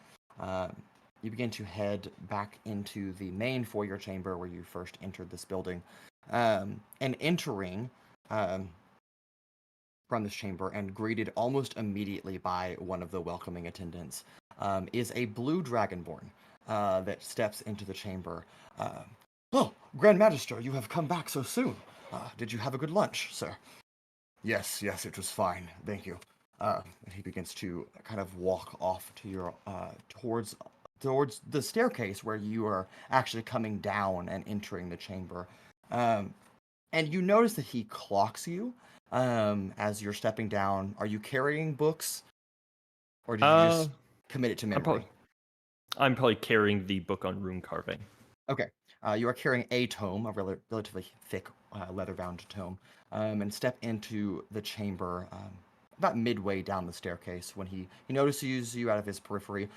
you begin to head back into the main foyer chamber where you first entered this building. And entering from this chamber and greeted almost immediately by one of the welcoming attendants is a blue dragonborn that steps into the chamber. Oh, Grand Magister, you have come back so soon. Did you have a good lunch, sir? Yes, it was fine. Thank you. And he begins to kind of walk off to your towards the staircase where you are actually coming down and entering the chamber. And you notice that he clocks you as you're stepping down. Are you carrying books, or did you just commit it to memory? I'm probably carrying the book on rune carving. Okay. You are carrying a tome, a relatively thick leather-bound tome, and step into the chamber about midway down the staircase. When he notices you out of his periphery,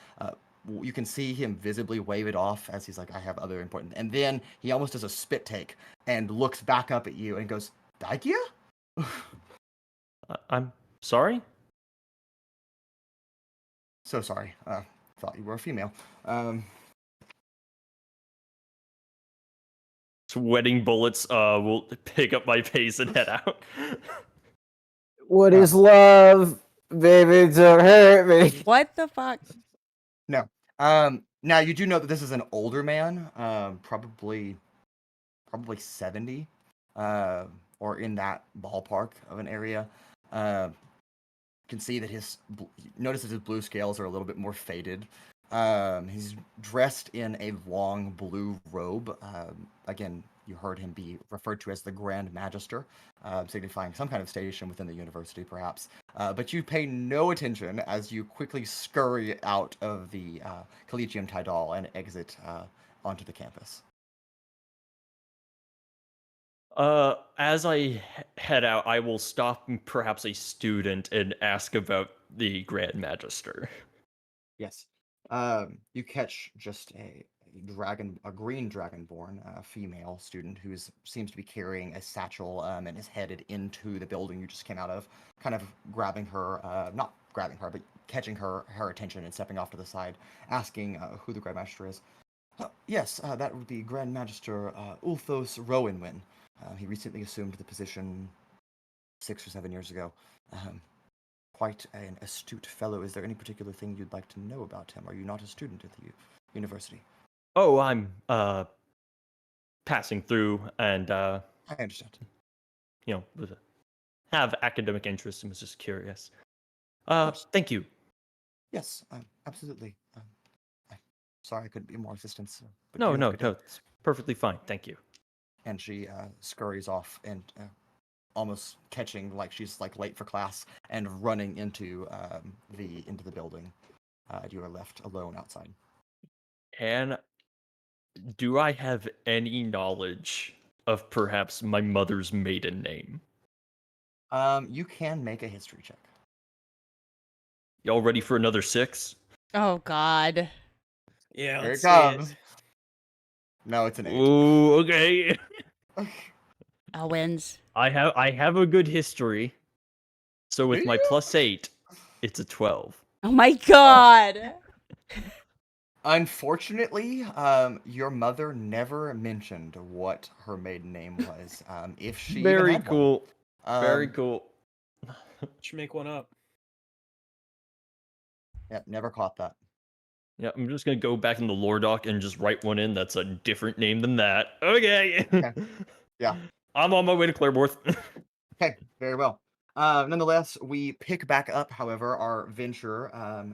you can see him visibly wave it off as he's like, I have other important... And then he almost does a spit take and looks back up at you and goes, Daikia? I'm sorry? So sorry. Thought you were a female. Sweating bullets will pick up my pace and head out. What is love? Baby, don't hurt me. What the fuck? No. Now you do know that this is an older man, probably 70, or in that ballpark of an area. You can see that notice that his blue scales are a little bit more faded. He's dressed in a long blue robe. Again, you heard him be referred to as the Grand Magister, signifying some kind of station within the university, perhaps. But you pay no attention as you quickly scurry out of the Collegium Tidal and exit onto the campus. As I head out, I will stop perhaps a student and ask about the Grand Magister. Yes. You catch just a green dragonborn, female student who seems to be carrying a satchel and is headed into the building you just came out of, kind of grabbing her, not grabbing her, but catching her attention and stepping off to the side, asking who the Grand Master is. Yes, that would be Grand Magister Ulthos Rowanwin. He recently assumed the position 6 or 7 years ago. Um, Quite an astute fellow. Is there any particular thing you'd like to know about him? Are you not a student at the university? Oh, I'm passing through, and I understand. Have academic interests and was just curious. course. Thank you. Yes, absolutely. I'm sorry I couldn't be more assistance. But No, you have a no, good no, day. it's perfectly fine. Thank you. And she scurries off and almost catching like she's like late for class and running into the building. You are left alone outside. And do I have any knowledge of perhaps my mother's maiden name? You can make a history check. Y'all ready for another 6? Oh God. Yeah, Here let's it see comes. it. No, it's an 8. Ooh, okay. Owens. I have a good history. So with Do my you? +8, it's a 12. Oh my God. Unfortunately, your mother never mentioned what her maiden name was, if she even Very had cool. one. Very cool. Should make one up. Yeah, never caught that. Yeah, I'm just gonna go back in the lore doc and just write one in that's a different name than that. Okay. Okay. Yeah. I'm on my way to Claremorth. Okay, very well. Nonetheless, we pick back up, however, our venture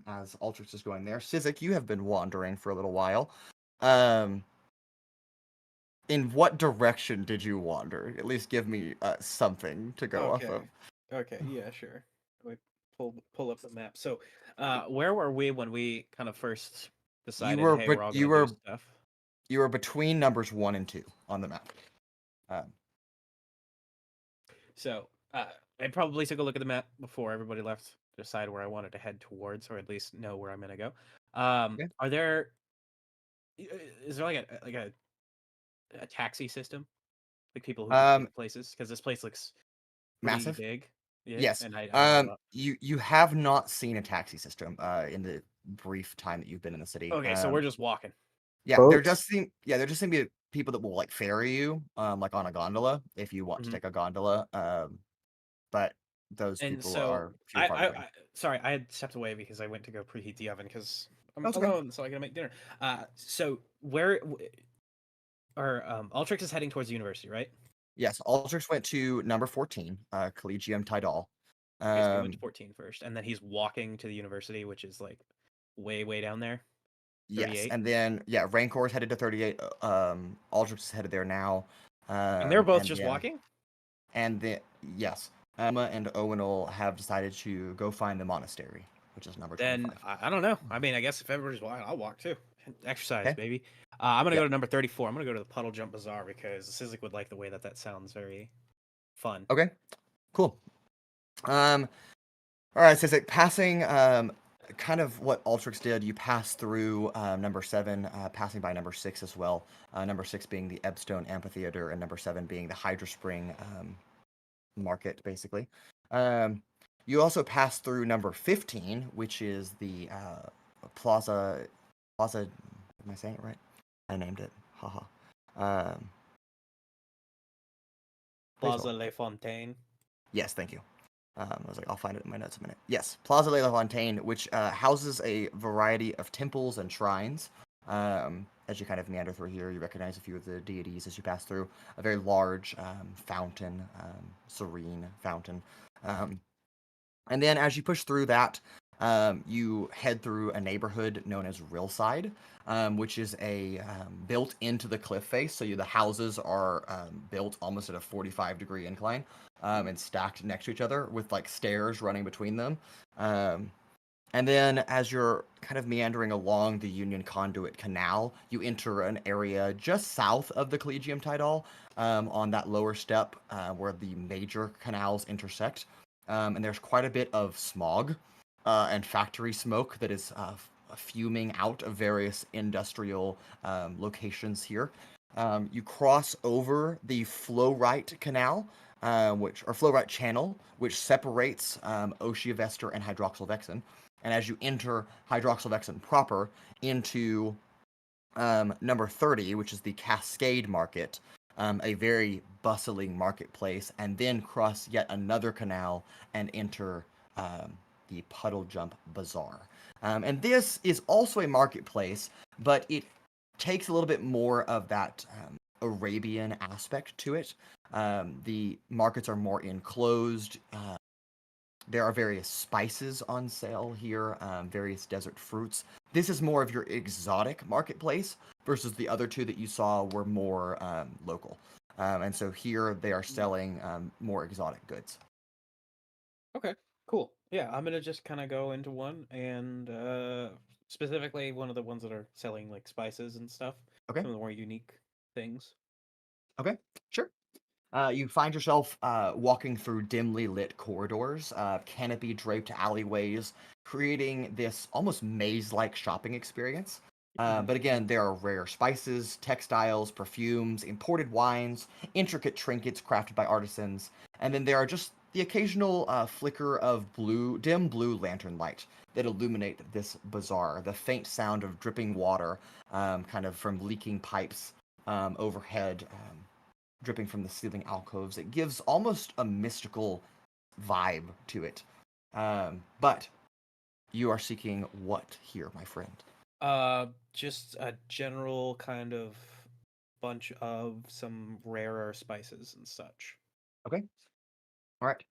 as Altrix is going there. Sizik, you have been wandering for a little while. In what direction did you wander? At least give me something to go off of. Okay, yeah, sure. Wait, pull up the map. So, where were we when we kind of first decided, were hey, but we're all you gonna were do stuff? You were between numbers 1 and 2 on the map. So, I probably took a look at the map before everybody left to decide where I wanted to head towards, or at least know where I'm gonna go. Yeah. Are there? Is there like a taxi system, like people who can take places? Because this place looks pretty Massive. big. Yeah, Yes. and I have a lot. You have not seen a taxi system in the brief time that you've been in the city. Okay, so we're just walking. Yeah, Boats? there just seem to be people that will like ferry you, like on a gondola if you want to take a gondola. But those And people so are few and far between. sorry, I had stepped away because I went to go preheat the oven because I'm That's okay. alone, so I gotta make dinner. So where or Altrix is heading towards the university, right? Yes, Altrix went to number 14, Collegium Tidal. Okay, so he went to 14 first, and then he's walking to the university, which is like way down there. Yes, 38. and then Rancor is headed to 38. Altrix is headed there now. And they're both just then, walking? And then yes, Emma and Owunul have decided to go find the monastery, which is number 25. Then I don't know. I mean, I guess if everybody's walking, I'll walk too. Exercise, Okay. baby. I'm gonna Yeah. go to number 34. I'm gonna go to the Puddle Jump Bazaar because Sizik would like the way that sounds very fun. Okay, cool. All right, so it's like passing kind of what Altrix did. You pass through number 7, passing by number 6 as well. Number 6 being the Ebstone Amphitheater, and number 7 being the Hydra Spring market, basically. You also pass through number 15, which is the Plaza. Am I saying it right? I named it. Haha. Plaza Le Fontaine. Yes, thank you. I was like, I'll find it in my notes in a minute. Yes, Plaza Le Fontaine, which houses a variety of temples and shrines. As you kind of meander through here, you recognize a few of the deities as you pass through. A very large fountain, serene fountain. And then as you push through that, you head through a neighborhood known as Rillside, which is a built into the cliff face. So the houses are built almost at a 45-degree incline and stacked next to each other with like stairs running between them. And then as you're kind of meandering along the Union Conduit Canal, you enter an area just south of the Collegium Tidal on that lower step where the major canals intersect. And there's quite a bit of smog and factory smoke that is fuming out of various industrial locations here. You cross over the Flow-Right Canal, Flow-Right Channel, which separates Oceavester and Hydroxyl'vexen. And as you enter Hydroxyl'vexen proper into Number 30, which is the Cascade Market, a very bustling marketplace, and then cross yet another canal and enter the Puddle Jump Bazaar. And this is also a marketplace, but it takes a little bit more of that Arabian aspect to it. The markets are more enclosed. There are various spices on sale here, various desert fruits. This is more of your exotic marketplace versus the other two that you saw were more local. And so here they are selling more exotic goods. Okay, cool. Yeah, I'm gonna just kind of go into one, and specifically one of the ones that are selling like spices and stuff. Okay. Some of the more unique things. Okay, sure. You find yourself walking through dimly lit corridors, canopy draped alleyways, creating this almost maze like shopping experience. But again, there are rare spices, textiles, perfumes, imported wines, intricate trinkets crafted by artisans, and then there are just the occasional flicker of dim blue lantern light that illuminate this bazaar. The faint sound of dripping water, kind of from leaking pipes overhead. Dripping from the ceiling alcoves. It gives almost a mystical vibe to it. But you are seeking what here, my friend? Just a general kind of bunch of some rarer spices and such. Okay. All right.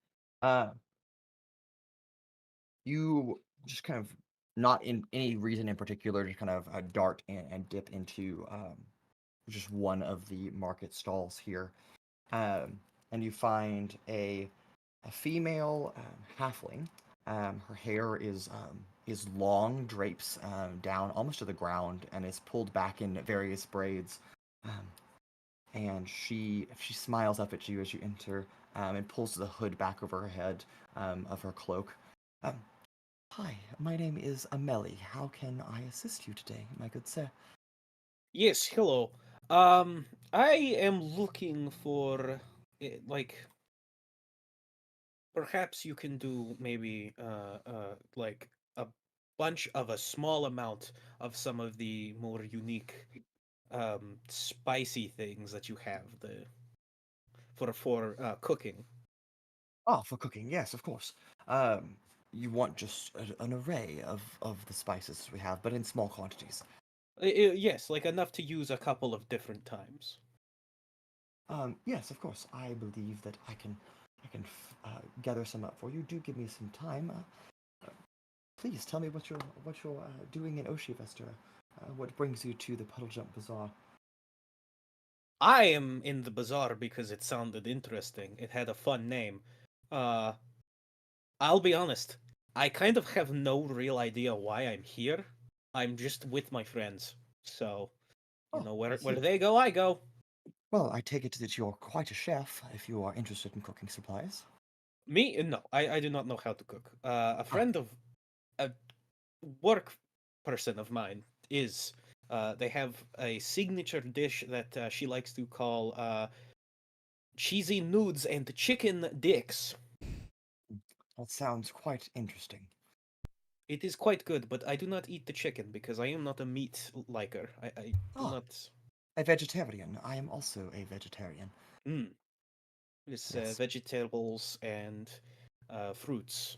You just kind of, not in any reason in particular, just kind of dart and dip into just one of the market stalls here. And you find a female halfling. Her hair is long, drapes down almost to the ground, and is pulled back in various braids. And she smiles up at you as you enter, and pulls the hood back over her head of her cloak. Hi, my name is Amelie. How can I assist you today, my good sir? Yes, hello. I am looking for like perhaps you can do maybe like a bunch of a small amount of some of the more unique spicy things that you have for cooking. Oh, for cooking, yes, of course. You want just an array of the spices we have, but in small quantities. Yes, like enough to use a couple of different times. Yes, of course. I believe that I can gather some up for you. Do give me some time. Please tell me what you're doing in Oceavester. What brings you to the Puddle Jump Bazaar? I am in the bazaar because it sounded interesting. It had a fun name. I'll be honest. I kind of have no real idea why I'm here. I'm just with my friends. So, you know, where they go, I go. Well, I take it that you're quite a chef if you are interested in cooking supplies. Me? No, I do not know how to cook. A friend of a work person of mine is. They have a signature dish that she likes to call cheesy nudes and chicken dicks. That sounds quite interesting. It is quite good, but I do not eat the chicken because I am not a meat liker. I do not. A vegetarian. I am also a vegetarian. It's Yes. vegetables and fruits.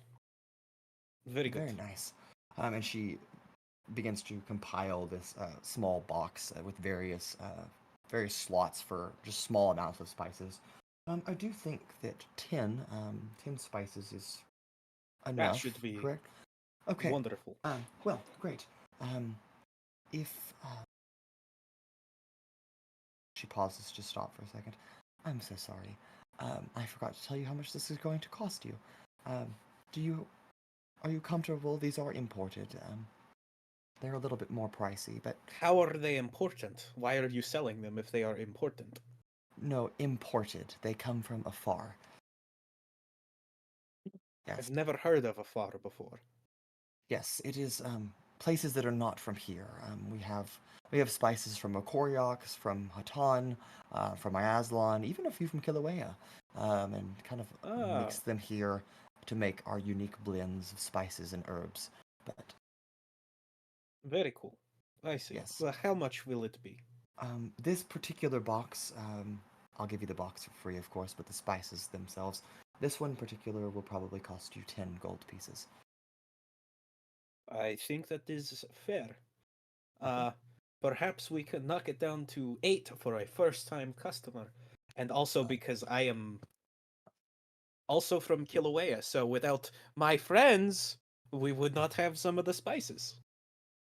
Very good. Very nice. And she begins to compile this small box with various slots for just small amounts of spices. I do think that 10 spices is enough. That should be correct. Okay. Wonderful. Well, great. If she pauses to stop for a second. I'm so sorry. I forgot to tell you how much this is going to cost you. Are you comfortable? These are imported. They're a little bit more pricey, but... How are they important? Why are you selling them if they are important? No, imported. They come from afar. Yes. I've never heard of afar before. Yes, it is places that are not from here. We have spices from Okoriox, from Hatan, from Iazlan, even a few from Kilauea, and kind of mix them here to make our unique blends of spices and herbs. But very cool. I see. Yes. Well, how much will it be? This particular box, I'll give you the box for free, of course, but the spices themselves, this one in particular will probably cost you 10 gold pieces. I think that is fair. Perhaps we can knock it down to 8 for a first-time customer. And also because I am also from Kilauea, so without my friends, we would not have some of the spices.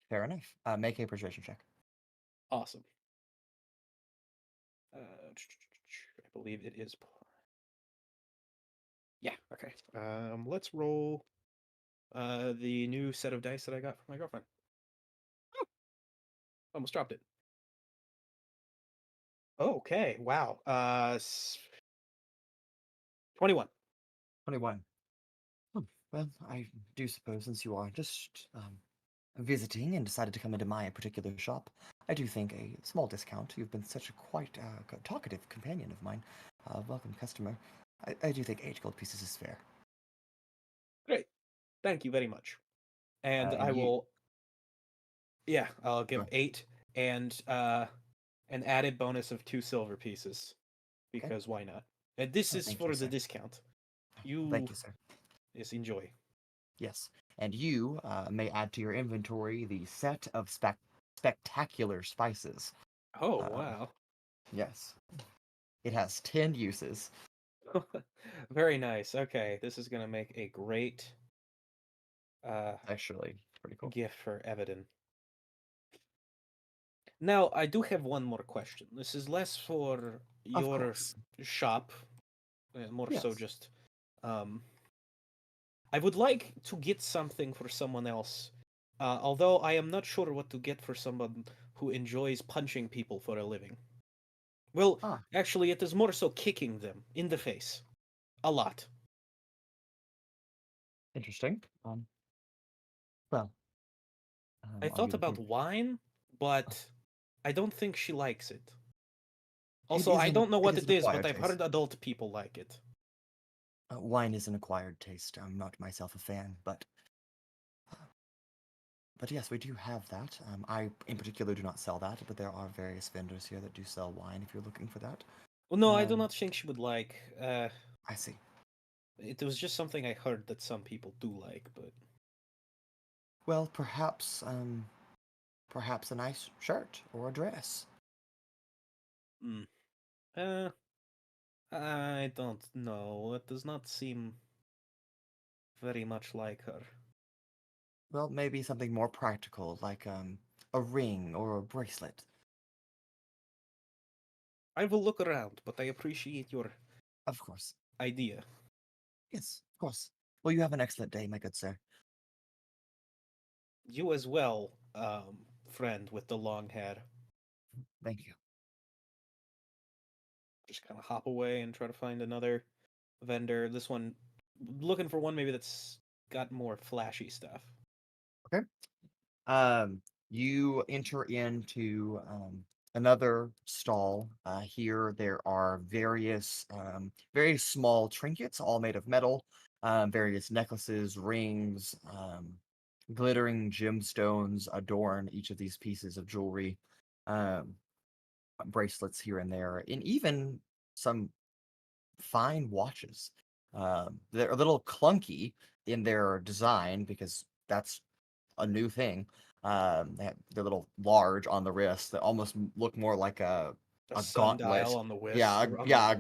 Fair enough. Make a persuasion check. Awesome. I believe it is. Yeah, okay. Let's roll the new set of dice that I got from my girlfriend. Oh, almost dropped it. Okay, wow. 21. 21. Well, I do suppose since you are just visiting and decided to come into my particular shop, I do think a small discount. You've been such a quite talkative companion of mine. Welcome customer. I do think 8 gold pieces is fair. Great. Thank you very much. And I will... Yeah, I'll give 8 and an added bonus of 2 silver pieces. Because why not? And this is for the discount. Thank you, sir. Yes, enjoy. Yes. And you may add to your inventory the set of spectacular spices. Oh, wow. Yes. It has 10 uses. Very nice. Okay, this is going to make a great Actually, pretty cool. gift for Evadin. Now, I do have one more question. This is less for your shop, more so just... I would like to get something for someone else, although I am not sure what to get for someone who enjoys punching people for a living. Well, actually, it is more so kicking them in the face. A lot. Interesting. Well, I thought about wine, but I don't think she likes it. Also, I don't know what it is, but I've heard adult people like it. Wine is an acquired taste. I'm not myself a fan, but yes, we do have that. I, in particular, do not sell that, but there are various vendors here that do sell wine if you're looking for that. Well, no, I do not think she would like. I see. It was just something I heard that some people do like, but... Well, perhaps a nice shirt or a dress. I don't know. It does not seem very much like her. Well, maybe something more practical, like a ring or a bracelet. I will look around, but I appreciate your... Of course. ...idea. Yes, of course. Well, you have an excellent day, my good sir. You as well, friend with the long hair. Thank you. Just kind of hop away and try to find another vendor. This one, looking for one maybe that's got more flashy stuff. Okay. You enter into another stall. Here there are various very small trinkets, all made of metal. Various necklaces, rings, glittering gemstones adorn each of these pieces of jewelry. Bracelets here and there, and even some fine watches. They're a little clunky in their design because that's a new thing. They're little large on the wrist that almost look more like a gauntlet on the wrist. Yeah,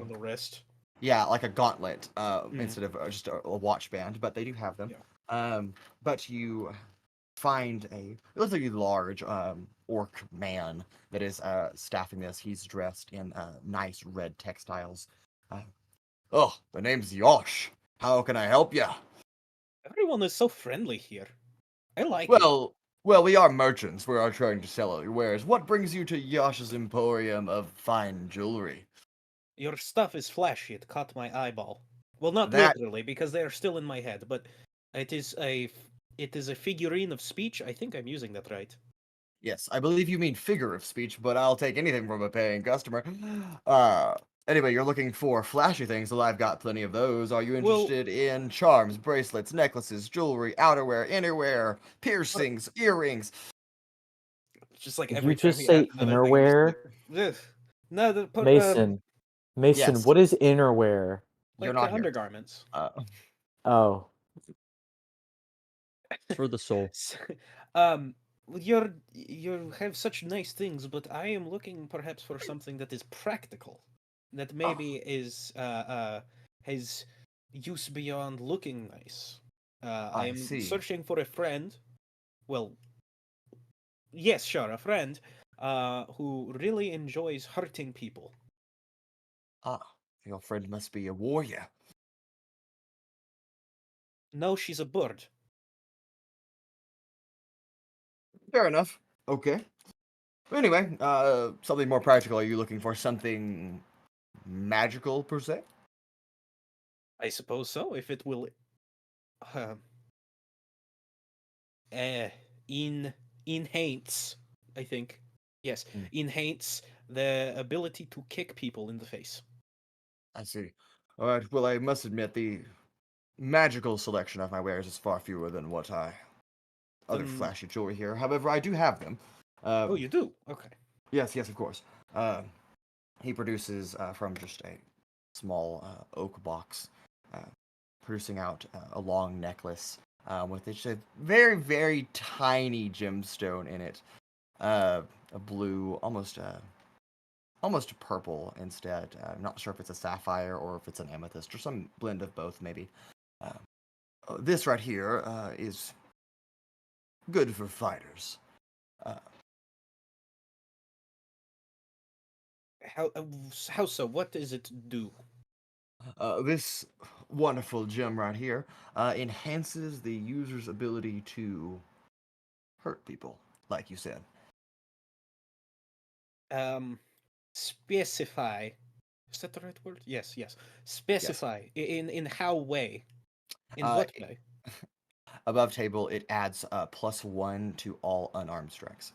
on the wrist. Yeah, like a gauntlet instead of just a watch band, but they do have them. Yeah. But you find a relatively large orc man that is staffing this. He's dressed in nice red textiles. The name's Yosh. How can I help you? Everyone is so friendly here. I like it. Well, we are merchants. We are trying to sell your wares. What brings you to Yosh's Emporium of fine jewelry? Your stuff is flashy. It caught my eyeball. Well, not literally, because they are still in my head, but it is a figurine of speech. I think I'm using that right. Yes, I believe you mean figure of speech, but I'll take anything from a paying customer. Anyway, you're looking for flashy things, well, I've got plenty of those. Are you interested in charms, bracelets, necklaces, jewelry, outerwear, innerwear, piercings, earrings? Just like Did every you time just he say adds another thing, I'm just innerwear? like, "Ugh." No, Mason, Yes. what is innerwear? You're like not here. undergarments. Oh, For the soul. Um, you have such nice things, but I am looking perhaps for something that is practical, that maybe is has use beyond looking nice. I I am see. searching for a friend. Well, yes, sure, a friend. Who really enjoys hurting people. Your friend must be a warrior. No, she's a bird. Fair enough. Okay. Anyway, something more practical. Are you looking for something magical per se? I suppose so. If it will, uh, enhance, I think. Yes, enhance the ability to kick people in the face. I see. All right. Well, I must admit the magical selection of my wares is far fewer than what other flashy jewelry here. However, I do have them. Oh, you do? Okay. Yes, of course. He produces from just a small oak box, producing out a long necklace with just a very, very tiny gemstone in it. A blue, almost purple instead. I'm not sure if it's a sapphire or if it's an amethyst or some blend of both, maybe. This right here is good for fighters. How so? What does it do? This wonderful gem right here enhances the user's ability to hurt people, like you said. Specify. Is that the right word? Yes. Specify. Yes. In how way? In what way? Above table, it adds +1 to all unarmed strikes.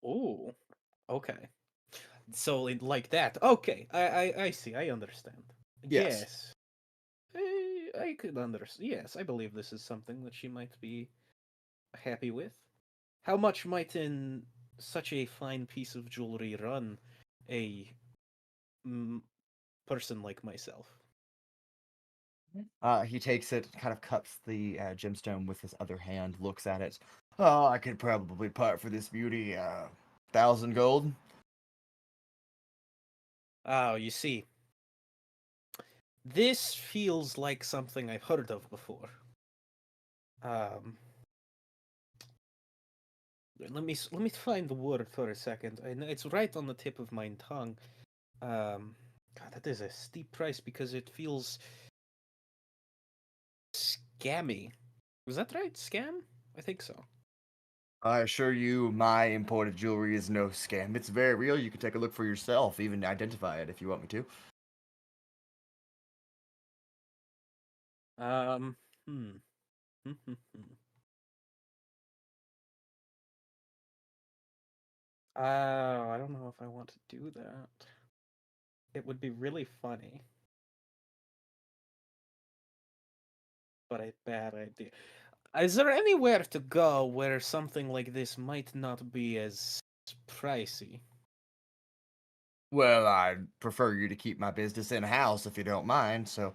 Oh, okay. So like that. Okay, I see. I understand. Yes. I could understand. Yes, I believe this is something that she might be happy with. How much might in such a fine piece of jewelry run a person like myself? He takes it, kind of cups the gemstone with his other hand, looks at it. Oh, I could probably part for this beauty 1,000 gold. Oh, you see. This feels like something I've heard of before. Let me find the word for a second. I know it's right on the tip of my tongue. God, that is a steep price because it feels scammy. Was that right? Scam? I think so. I assure you, my imported jewelry is no scam. It's very real. You can take a look for yourself, even identify it if you want me to. I don't know if I want to do that. It would be really funny, but a bad idea. Is there anywhere to go where something like this might not be as pricey? Well, I'd prefer you to keep my business in-house if you don't mind, so...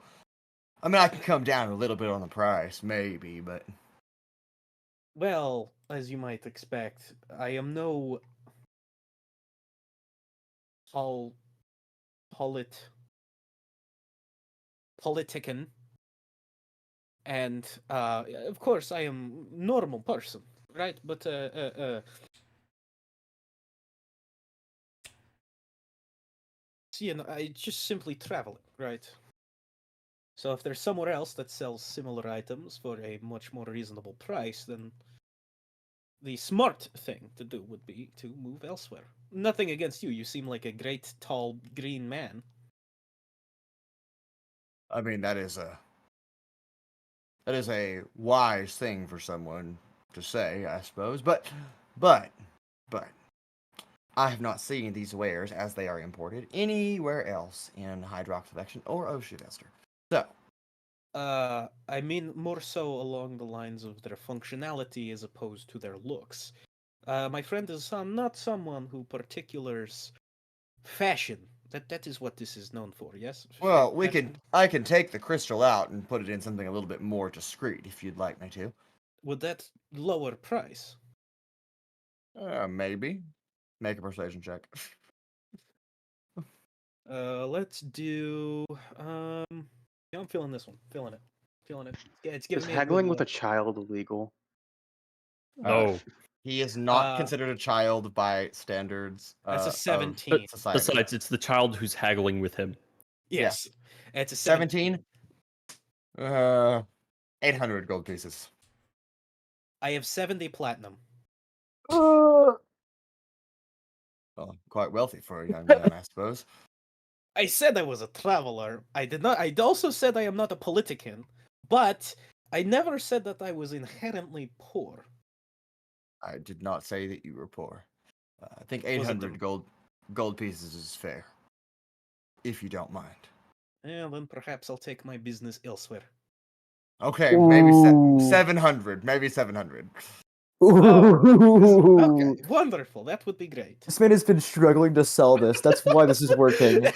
I mean, I can come down a little bit on the price, maybe, but... Well, as you might expect, I am no... politician, and of course I am normal person, right? But you know, I just simply travel, right? So if there's somewhere else that sells similar items for a much more reasonable price, then the smart thing to do would be to move elsewhere. Nothing against you. You seem like a great, tall, green man. I mean, that is a wise thing for someone to say, I suppose. But I have not seen these wares as they are imported anywhere else in Hydroxyl'vexen or Oceavester. So, I mean more so along the lines of their functionality as opposed to their looks. My friend is not someone who particulars fashion. That is what this is known for. Yes. Well, Fashion? I can take the crystal out and put it in something a little bit more discreet if you'd like me to. Would that lower price? Maybe. Make a persuasion check. Let's do. Yeah, I'm feeling this one. Feeling it. Feeling it. Yeah, it's Is giving me a haggling good with a look. child illegal? No. He is not Uh, considered a child by standards That's a of 17. society. Besides, it's the child who's haggling with him. Yes. It's a 17? 800 gold pieces. I have 70 platinum. Well, quite wealthy for a young man, I suppose. I said I was a traveler. I did not. I also said I am not a politician, but I never said that I was inherently poor. I did not say that you were poor. I think Was it 800 the- gold pieces is fair, if you don't mind. Yeah, then perhaps I'll take my business elsewhere. Okay, maybe Ooh. 700. Maybe 700. Okay, wonderful. That would be great. This man has been struggling to sell this. That's why this is working.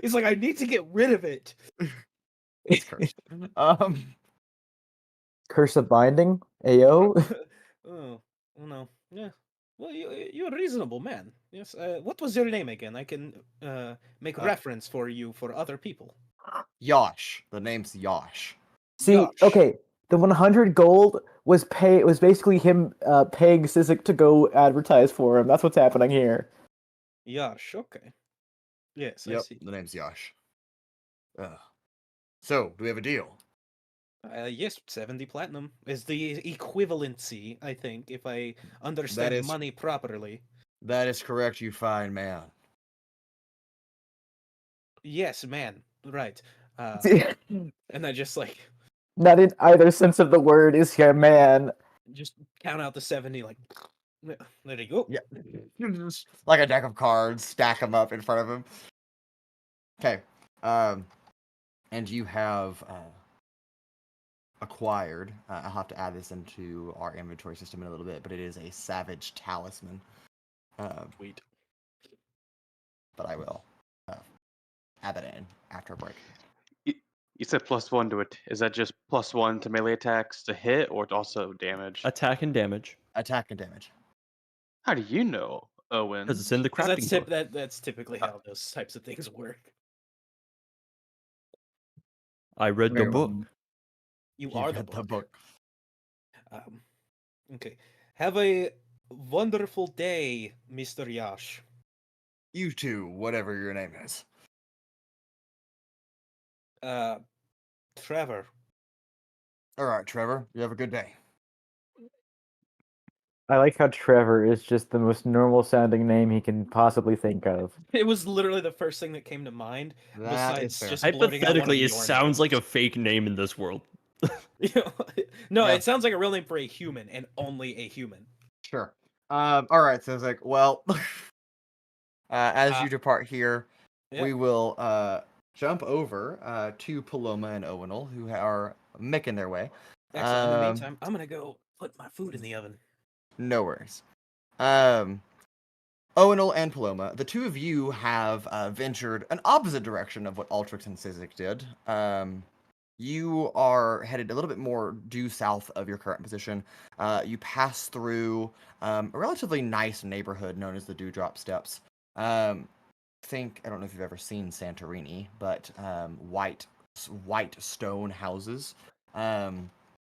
He's like, I need to get rid of it. It's cursed. Curse of binding? Ayo? Oh no. Yeah. Well, you're a reasonable man. Yes. What was your name again? I can make reference for you for other people. Yosh. The name's Yosh. See, Yosh. okay, the 100 gold was basically him paying Sizik to go advertise for him. That's what's happening here. Yosh. Okay. Yes, I Yep, see. the name's Yosh. So, do we have a deal? Yes, 70 platinum is the equivalency, I think, if I understand is- money properly. That is correct, you fine man. Yes, man. Right. And I just like Not in either sense of the word is he a man. just count out the 70 like there you go. Yeah. Just like a deck of cards, stack them up in front of him. Okay. And you have acquired, I'll have to add this into our inventory system in a little bit, but it is a savage talisman. Sweet. But I will add that in after a break. You said +1 to it. Is that just +1 to melee attacks to hit, or also damage? Attack and damage. Attack and damage. How do you know, Owen? Because it's in the crafting book. That's typically how those types of things work. I read the Very well. book. You are the read the book. book. Okay. Have a wonderful day, Mr. Yash. You too, whatever your name is. Trevor. All right, Trevor. You have a good day. I like how Trevor is just the most normal sounding name he can possibly think of. It was literally the first thing that came to mind. That besides is fair. just blurting out one of Hypothetically, it your sounds like a names. fake name in this world. No, Yeah. it sounds like a real name for a human, and only a human. Sure. All right. So it's like, well, as you depart here, Yeah. we will jump over to Paloma and Owunul, who are making their way. Excellent. In the meantime, I'm gonna go put my food in the oven. No worries. Owunul and Paloma, the two of you have ventured an opposite direction of what Altrix and Sizik did. You are headed a little bit more due south of your current position. You pass through a relatively nice neighborhood known as the Dewdrop Steps. I don't know if you've ever seen Santorini, but white stone houses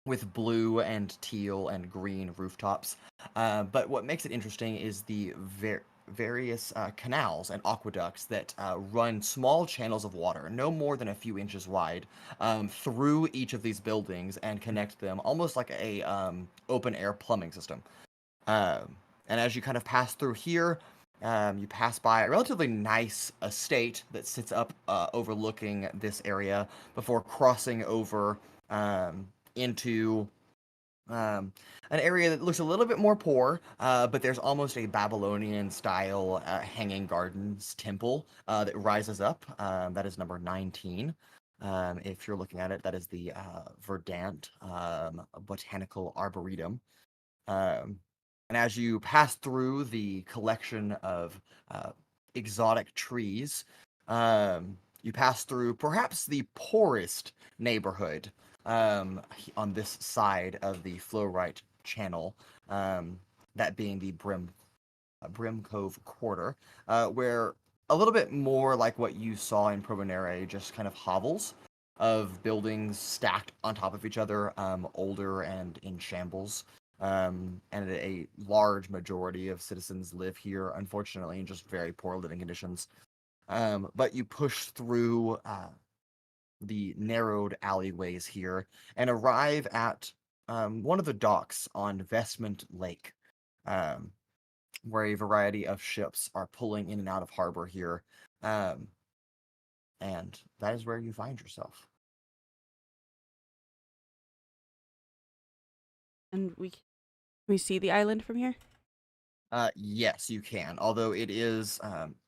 with blue and teal and green rooftops. But what makes it interesting is the various canals and aqueducts that run small channels of water, no more than a few inches wide, through each of these buildings and connect them almost like a open air plumbing system. And as you kind of pass through here, you pass by a relatively nice estate that sits up overlooking this area before crossing over into an area that looks a little bit more poor, but there's almost a Babylonian-style hanging gardens temple that rises up. That is number 19. If you're looking at it, that is the Verdant Botanical Arboretum. And as you pass through the collection of exotic trees, you pass through perhaps the poorest neighborhood on this side of the Flowright Channel, that being the Brim Cove Quarter, where a little bit more like what you saw in Provenere, just kind of hovels of buildings stacked on top of each other, older and in shambles. And a large majority of citizens live here, unfortunately, in just very poor living conditions. But you push through the narrowed alleyways here and arrive at one of the docks on Vestment Lake, where a variety of ships are pulling in and out of harbor here. And that is where you find yourself. And we see the island from here? Yes, you can. Although it is,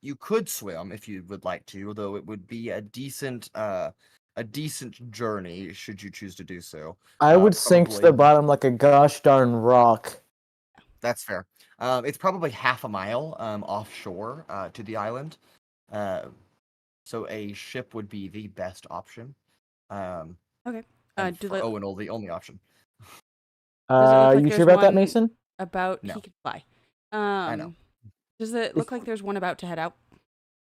you could swim if you would like to, although it would be a decent journey should you choose to do so. I would sink to the bottom like a gosh darn rock. That's fair. It's probably half a mile offshore to the island. So a ship would be the best option. Okay. For Owunul, the only option. Like you sure about that, Mason? No. He can fly. I know. Does it look like there's one about to head out?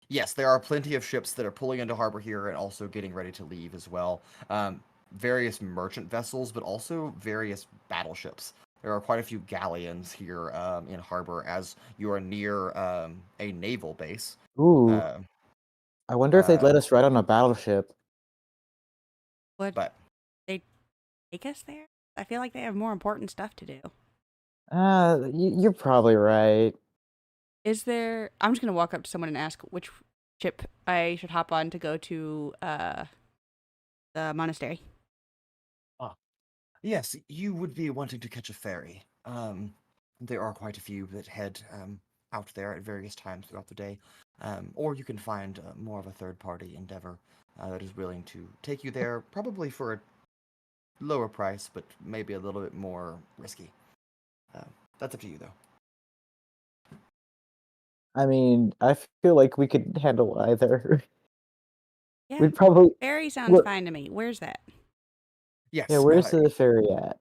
Yes, there are plenty of ships that are pulling into harbor here and also getting ready to leave as well. Various merchant vessels, but also various battleships. There are quite a few galleons here in harbor as you are near a naval base. Ooh. I wonder if they'd let us ride on a battleship. But they take us there? I feel like they have more important stuff to do. You're probably right. Is there... I'm just going to walk up to someone and ask which ship I should hop on to go to the monastery. Yes, you would be wanting to catch a ferry. There are quite a few that head out there at various times throughout the day. Or you can find more of a third-party endeavor that is willing to take you there, probably for a lower price, but maybe a little bit more risky. That's up to you, though. I mean, I feel like we could handle either. Yeah, we'd probably... ferry sounds fine to me. Where's that? Yes. Yeah, where's the ferry at?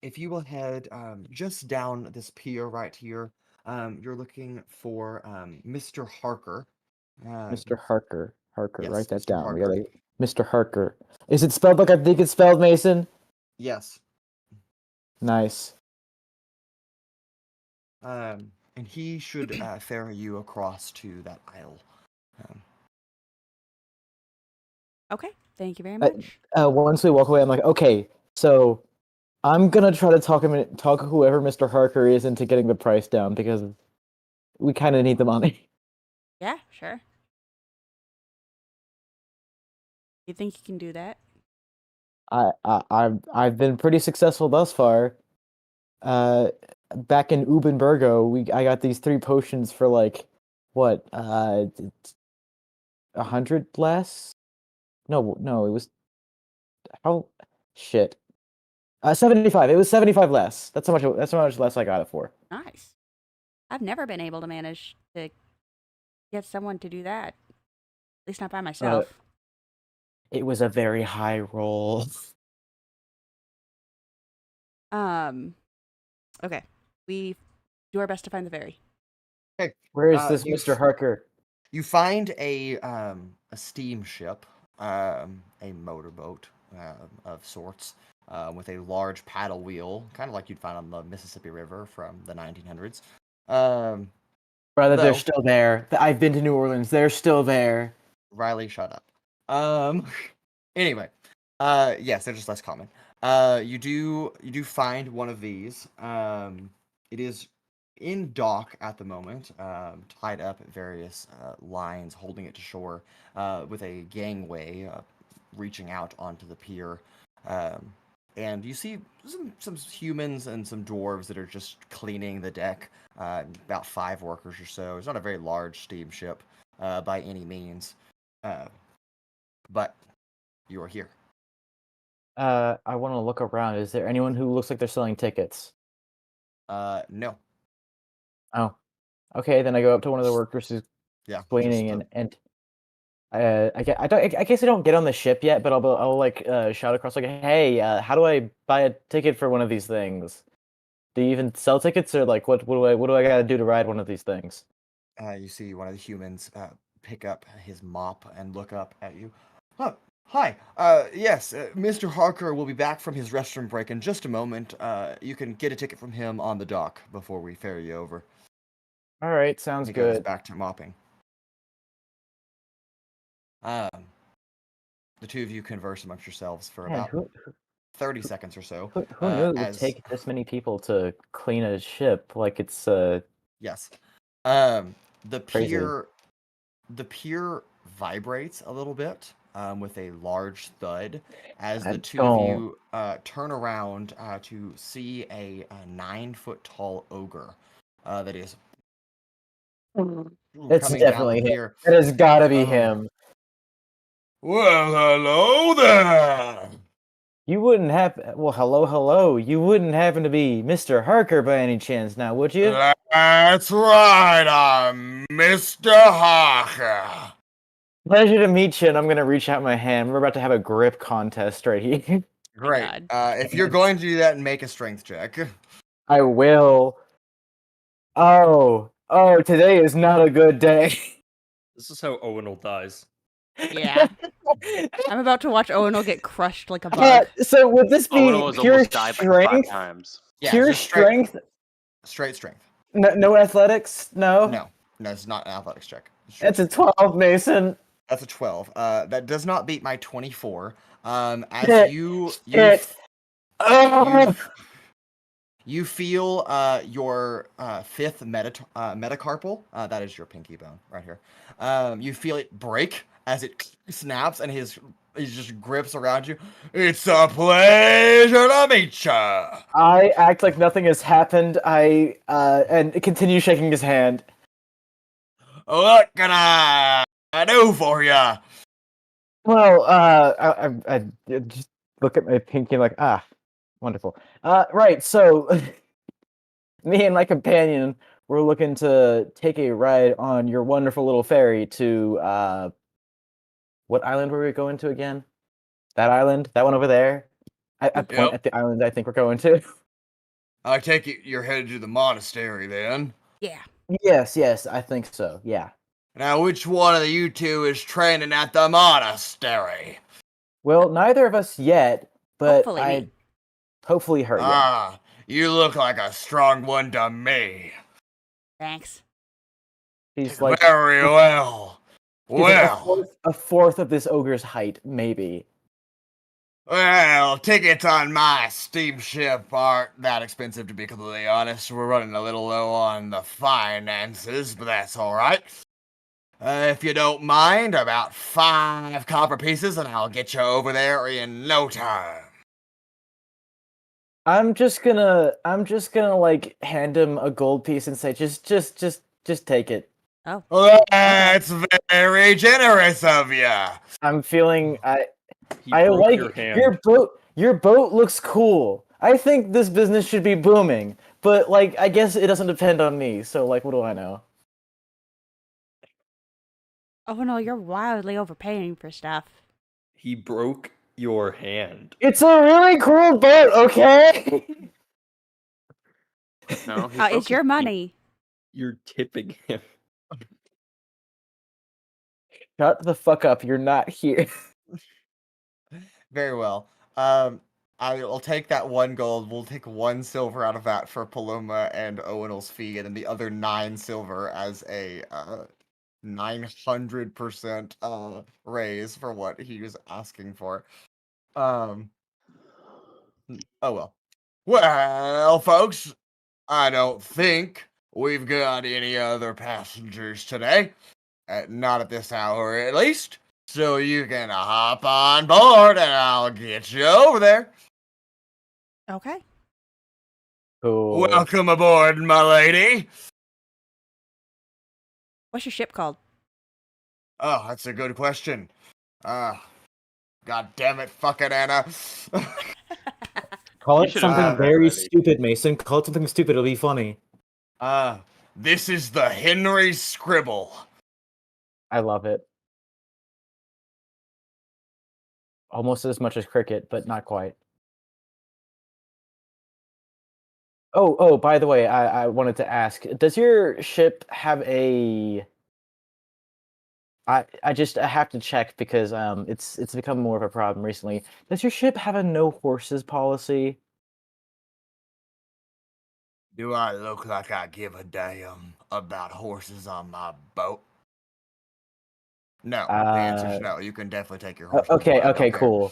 If you will head just down this pier right here, you're looking for Mr. Harker. Mr. Harker. Harker, yes, write that Mr. down. Harker. We gotta... Mr. Harker. Is it spelled like I think it's spelled, Mason? Yes. Nice. And he should ferry you across to that isle. Okay, thank you very much. Once we walk away, I'm like, okay, so I'm gonna try to talk whoever Mr. Harker is into getting the price down because we kind of need the money. Yeah, sure. You think you can do that? I've been pretty successful thus far. Back in Ubenbergo, I got these 3 potions for like what 100 less. No, it was how shit. 75. It was 75 less. That's how much less I got it for. Nice. I've never been able to manage to get someone to do that. At least not by myself. It was a very high roll. Okay. We do our best to find the ferry. Okay. Where is this Mr. Harker? You find a steamship, a motorboat of sorts, with a large paddle wheel, kind of like you'd find on the Mississippi River from the 1900s. Brother, they're still there. I've been to New Orleans. They're still there. Riley, shut up. Anyway, yes, they're just less common. You do find one of these. It is in dock at the moment, tied up at various lines, holding it to shore, with a gangway reaching out onto the pier. And you see some humans and some dwarves that are just cleaning the deck. About 5 workers or so. It's not a very large steamship by any means, but you are here. I want to look around. Is there anyone who looks like they're selling tickets? No. Oh, okay. Then I go up to one of the workers who's just cleaning, and I guess I don't get on the ship yet, but I'll like shout across like, hey, how do I buy a ticket for one of these things? Do you even sell tickets, or like what do I gotta do to ride one of these things? You see one of the humans pick up his mop and look up at you. Oh, hi. Yes, Mr. Harker will be back from his restroom break in just a moment. You can get a ticket from him on the dock before we ferry you over. All right, sounds He goes good. back to mopping. The two of you converse amongst yourselves for Man, about 30 seconds or so. who knew it would take this many people to clean a ship? Like it's Yes. Crazy. The pier vibrates a little bit with a large thud as the two of you turn around to see a 9-foot tall ogre that is It's coming down definitely the him. pier. It has got to be him. Well, hello there. You wouldn't have. Well, hello. You wouldn't happen to be Mr. Harker by any chance, now, would you? That's right. I'm Mr. Harker. Pleasure to meet you, and I'm gonna reach out my hand. We're about to have a grip contest right here. Great. God. If you're going to do that, make a strength check. I will. Oh, today is not a good day. This is how Owunul dies. Yeah. I'm about to watch Owunul get crushed like a bug. So would this be Owunul has pure almost died like 5 strength? times. Yeah, Pure just strength? Straight strength. No athletics? No? No, it's not an athletics check. It's a 12, Mason. That's a 12. That does not beat my 24. As Shit. you Oh! you feel your fifth metacarpal. That is your pinky bone right here. You feel it break as it snaps, and he just grips around you. It's a pleasure to meet you. I act like nothing has happened. And continue shaking his hand. What can I do for you? Well, I just look at my pinky like, wonderful. Right, so me and my companion were looking to take a ride on your wonderful little ferry to what island were we going to again? That island? That one over there? I point at the island I think we're going to. I take it you're headed to the monastery then. Yeah. Yes, I think so. Yeah. Now, which one of you two is training at the monastery? Well, neither of us yet, but Hopefully me. hopefully her. Yeah. You look like a strong one to me. Thanks. She's like very well. she's like a fourth of this ogre's height, maybe. Well, tickets on my steamship aren't that expensive, to be completely honest. We're running a little low on the finances, but that's all right. If you don't mind, about 5 copper pieces, and I'll get you over there in no time. I'm just gonna like hand him a gold piece and say, just take it. Oh. That's very generous of you. I'm feeling He I broke like your hand. your boat looks cool. I think this business should be booming, but like I guess it doesn't depend on me. So like, what do I know? Oh no, you're wildly overpaying for stuff. He broke your hand. It's a really cool boat, okay? No, It's your money. You're tipping him. Shut the fuck up! You're not here. Very well. I'll take that 1 gold. We'll take 1 silver out of that for Paloma and Owunul's fee, and then the other 9 silver as a 900% raise for what he was asking for. Oh well. Well, folks, I don't think we've got any other passengers today. Not at this hour, at least. So you can hop on board, and I'll get you over there. Okay. Cool. Welcome aboard, my lady. What's your ship called? Oh, that's a good question. God damn it, fucking Anna. Call You it should have something had that very ready. stupid, Mason. Call it something stupid. It'll be funny. This is the Henry Scribble. I love it. Almost as much as cricket, but not quite. Oh, by the way, I wanted to ask, does your ship have a... I have to check because it's become more of a problem recently. Does your ship have a no horses policy? Do I look like I give a damn about horses on my boat? No. The answer's no. You can definitely take your horse. Okay, cool.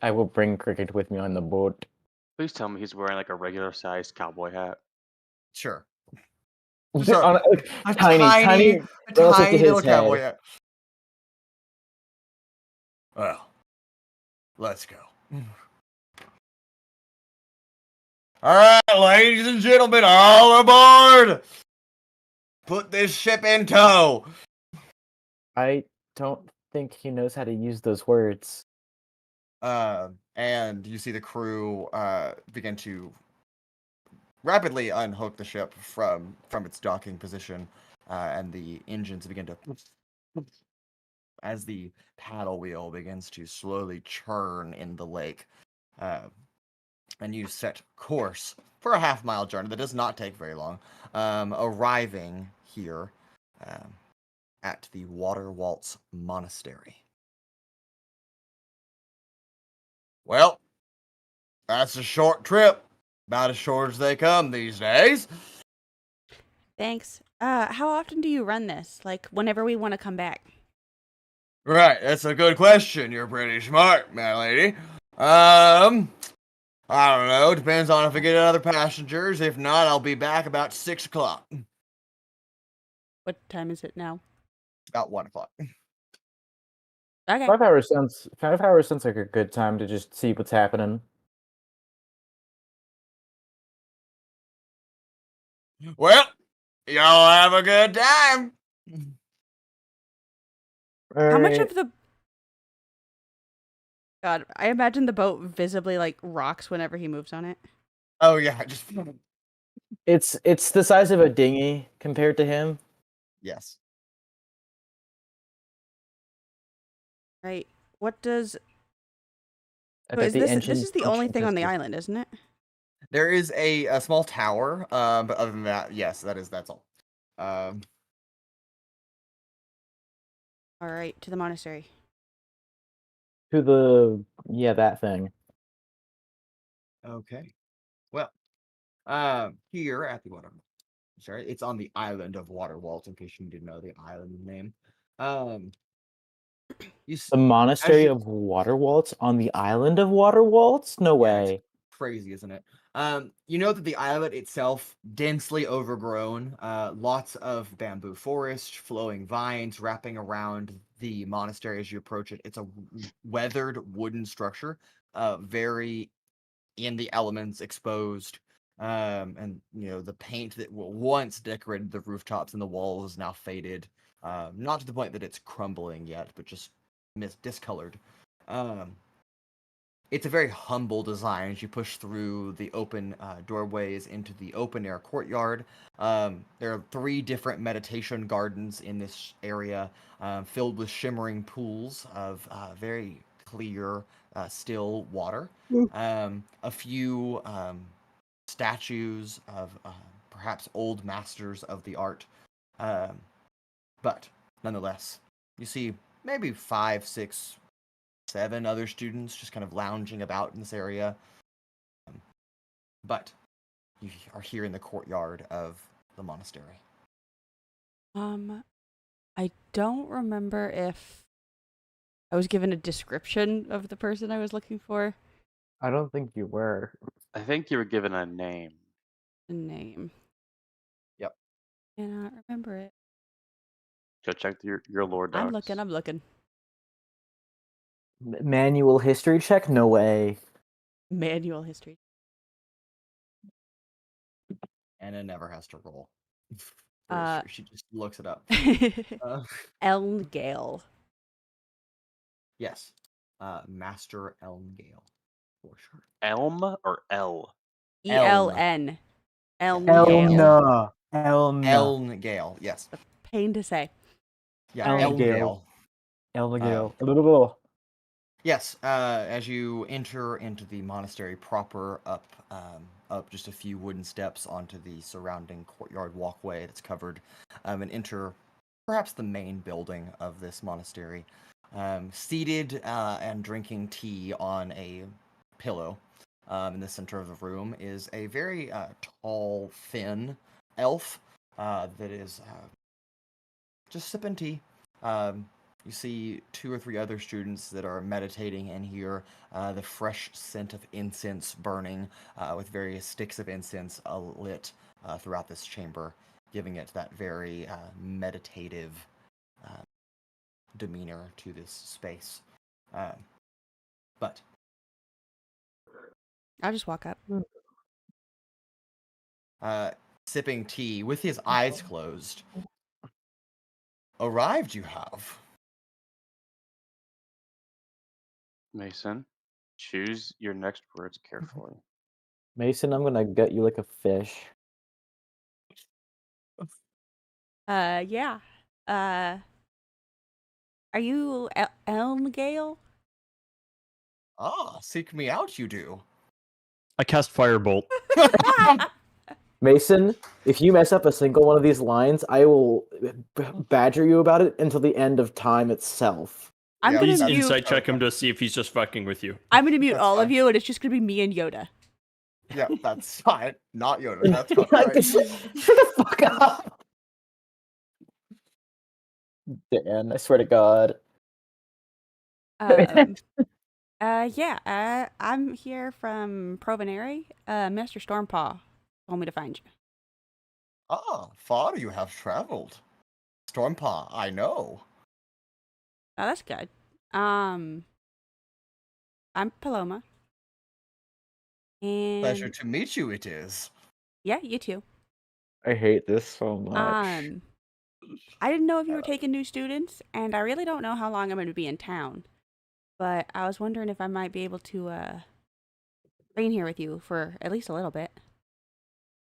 I will bring Cricket with me on the boat. Please tell me he's wearing like a regular sized cowboy hat. Sure. On a tiny relative to his little head. cowboy hat. Well, let's go. All right, ladies and gentlemen, all aboard! Put this ship in tow. I don't think he knows how to use those words. And you see the crew begin to rapidly unhook the ship from its docking position, and the engines begin to, as the paddle wheel begins to slowly churn in the lake. And you set course for a half-mile journey that does not take very long, arriving here at the Water Waltz Monastery. Well, that's a short trip. About as short as they come these days. Thanks. How often do you run this? Like, whenever we want to come back? Right, that's a good question. You're pretty smart, my lady. I don't know. Depends on if I get other passengers. If not, I'll be back about 6 o'clock. What time is it now? About 1 o'clock. Okay. 5 hours sounds like a good time to just see what's happening. Well, y'all have a good time. How much of the... God, I imagine the boat visibly, like, rocks whenever he moves on it. Oh, yeah, just... It's the size of a dinghy compared to him. Yes. Right. What does... I So bet is the this engine is the only function thing on the is- island, isn't it? There is a small tower, but other than that, yes, that's all. All right, to the monastery. To the... Yeah, that thing. Okay. Well, here at the water... Sorry, it's on the island of Waterwalt, in case you didn't know the island name. The monastery you- of Waterwaltz on the island of Waterwaltz? No way. Crazy, isn't it? You know that the islet itself, densely overgrown, lots of bamboo forest, flowing vines wrapping around the monastery as you approach it. It's a weathered wooden structure, very in the elements, exposed. And you know, the paint that once decorated the rooftops and the walls is now faded. Not to the point that it's crumbling yet, but just discolored. It's a very humble design as you push through the open doorways into the open air courtyard. There are 3 different meditation gardens in this area, filled with shimmering pools of very clear, still water. A few statues of perhaps old masters of the art. But nonetheless, you see maybe 5, 6, 7 other students just kind of lounging about in this area. But you are here in the courtyard of the monastery. I don't remember if I was given a description of the person I was looking for. I don't think you were. I think you were given a name. A name. Yep. Cannot remember it. Go check your lore docs. I'm looking. Manual history check? No way. Manual history. Anna never has to roll. She just looks it up. Elmgale. Yes. Master Elmgale, for sure. Elm or L? ELN. Elna. Elngale, yes. Pain to say. Yeah, Elngale. Elngale. Elngale. Yes, as you enter into the monastery proper, up just a few wooden steps onto the surrounding courtyard walkway that's covered, and enter perhaps the main building of this monastery. Seated and drinking tea on a pillow in the center of the room is a very tall, thin elf that is just sipping tea. You see 2 or 3 other students that are meditating in here, the fresh scent of incense burning with various sticks of incense lit throughout this chamber, giving it that very meditative demeanor to this space. But I'll just walk up. sipping tea with his eyes closed. Arrived you have. Mason, choose your next words carefully. Mason, I'm gonna gut you like a fish. Yeah. Are you Elngale? Ah, seek me out, you do. I cast Firebolt. Mason, if you mess up a single one of these lines, I will badger you about it until the end of time itself. I'm Yeah, gonna Please mute. insight check him to see if he's just fucking with you. I'm gonna mute That's all of fine. you, and it's just gonna be me and Yoda. Yeah, that's fine. Not Yoda. That's fine. Shut the fuck up! Dan, I swear to God. Yeah. I'm here from Provenary. Mr. Stormpaw told me to find you. Ah, far you have traveled. Stormpaw, I know. Oh, that's good. I'm Paloma. And Pleasure to meet you, it is. yeah, you too. I hate this so much. I didn't know if you were taking new students, and I really don't know how long I'm going to be in town. But I was wondering if I might be able to train here with you for at least a little bit.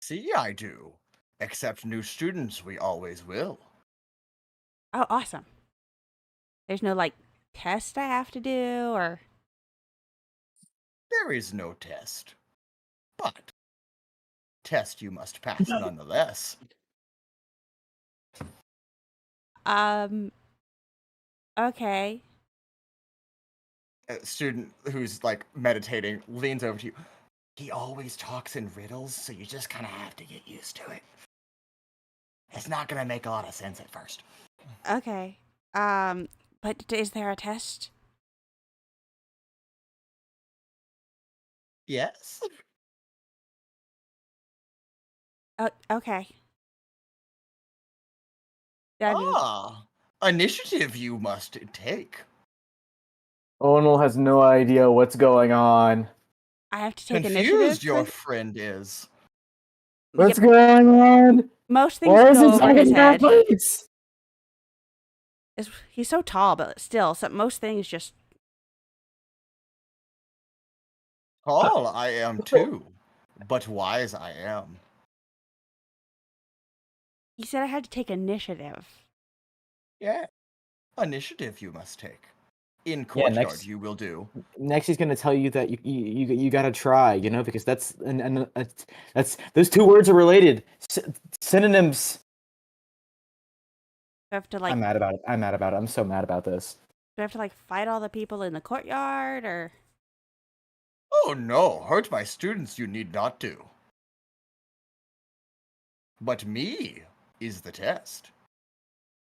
See, I do. Accept new students, we always will. Oh, awesome. There's no, test I have to do, or... There is no test. But test you must pass nonetheless. Okay. A student who's, meditating leans over to you. He always talks in riddles, so you just kind of have to get used to it. It's not going to make a lot of sense at first. Okay. But is there a test? Yes. Oh, okay. Then Initiative you must take. Owunul has no idea what's going on. I have to take Confused initiative. your friend is. What's going on? Most things Why is go it over his talking head. that place? He's so tall, but still, most things just... Tall I am too, but wise I am. He said I had to take initiative. Yeah. Initiative you must take. In courtyard next- you will do. Next, he's gonna tell you that you gotta try, because that's those 2 words are related. Synonyms. Do I have to I'm mad about it. I'm so mad about this. Do I have to fight all the people in the courtyard, or? Oh no, hurt my students you need not do. But me is the test.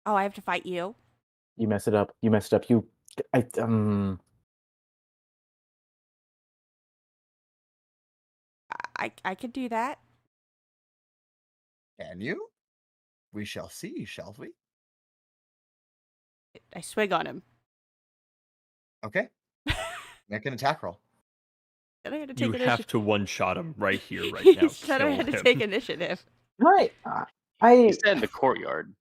Oh, I have to fight you. You messed it up. I could do that. Can you? We shall see, shall we? I swig on him. Okay. Make an attack roll. Then I had to take You initiative. have to one-shot him right here, right now. He said I Kill had to him. take initiative. Right. He said in the courtyard.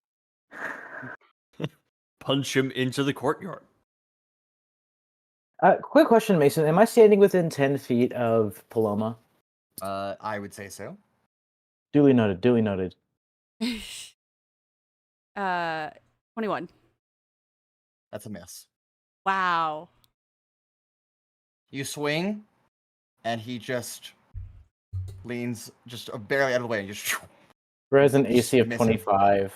Punch him into the courtyard. Quick question, Mason. Am I standing within 10 feet of Paloma? I would say so. Duly noted. Duly noted. 21. That's a miss. Wow. You swing, and he just leans just barely out of the way and just. Whereas an Just AC of miss him. 25.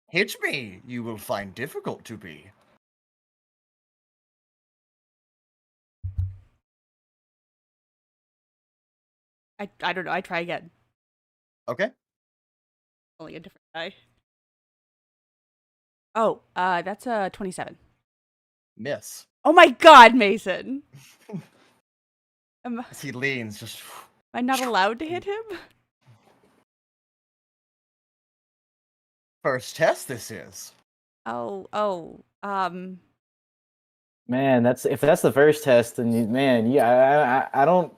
Hit me, you will find difficult to be. I don't know. I try again. Okay. Only a different die. Oh, that's a 27. Miss. Oh my God, Mason! Am As he leans, just. I not allowed to hit him? First test this is. Man, if that's the first test, then I don't.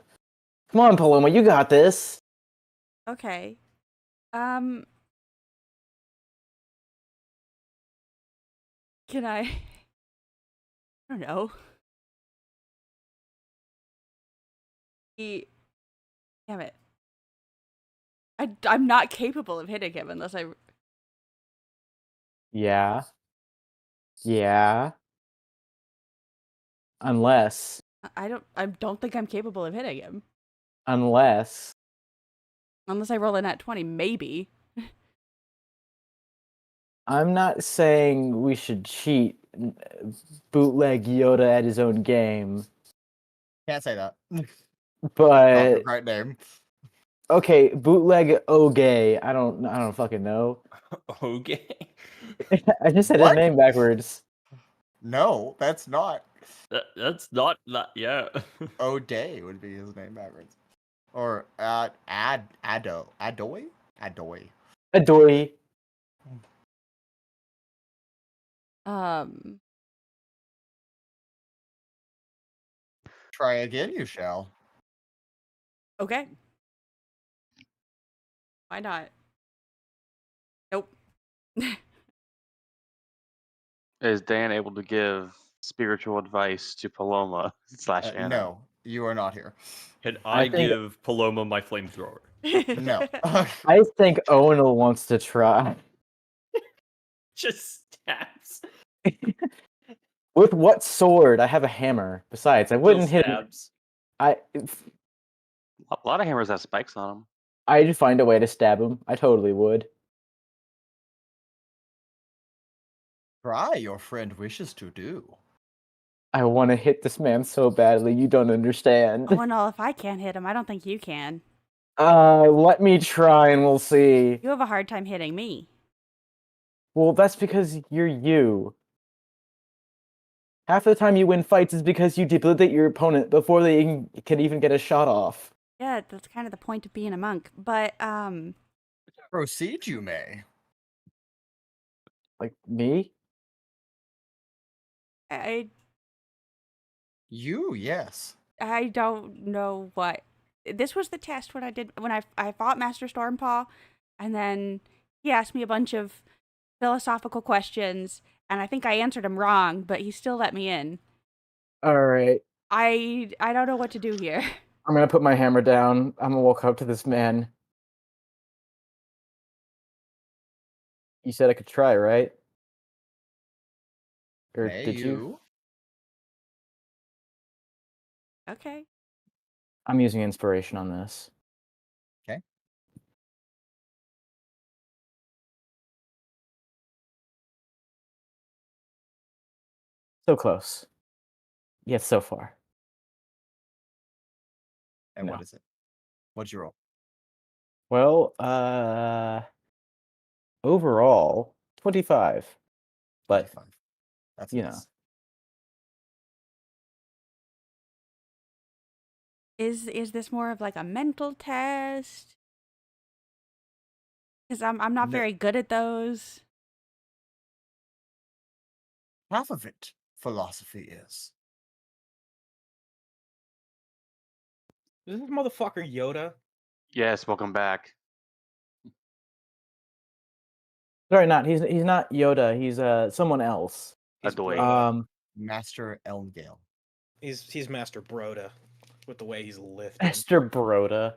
Come on, Paloma, you got this. Okay. Can I don't know. Damn it. I'm not capable of hitting him unless I. Yeah. Unless. I don't think I'm capable of hitting him. Unless I roll a nat 20, maybe. I'm not saying we should cheat, bootleg Yoda at his own game, Can't say that. Not but the right name. okay, bootleg Ogay. I don't fucking know. Okay. I just said his What? name backwards. No, that's not. That's not that. Yeah. O'Day would be his name backwards. Or Adoy. Adoy. Try again, you shall. Okay. Why not? Nope. Is Dan able to give spiritual advice to Paloma / Anna? No, you are not here. Can I I think- give Paloma my flamethrower? No. I think Owunul wants to try. Just stabs. With what sword? I have a hammer. Besides, I wouldn't hit him. Stabs. A lot of hammers have spikes on them. I'd find a way to stab him. I totally would. Try, your friend wishes to do. I want to hit this man so badly, you don't understand. Oh no, if I can't hit him, I don't think you can. Let me try and we'll see. You have a hard time hitting me. Well, that's because you're you. Half the time you win fights is because you debilitate your opponent before they can even get a shot off. Yeah, that's kind of the point of being a monk. But, Proceed, you may. Like me? You, yes. I don't know what. This was the test when I fought Master Stormpaw, and then he asked me a bunch of philosophical questions, and I think I answered him wrong, but he still let me in. Alright. I don't know what to do here. I'm gonna put my hammer down. I'm gonna walk up to this man. You said I could try, right? Or May did you? Okay. I'm using inspiration on this. Okay. So close. Yet so far. And No. what is it? What'd you roll? Well, overall, 25. But 25. That's a you miss. Is this more of like a mental test? Because I'm not No. very good at those. Half of it, philosophy is. Is this motherfucker Yoda? Yes, welcome back. sorry, he's not Yoda. He's someone else. He's Adoy. Broda. Master Elmgale. He's Master Broda with the way he's lifting. Master Broda.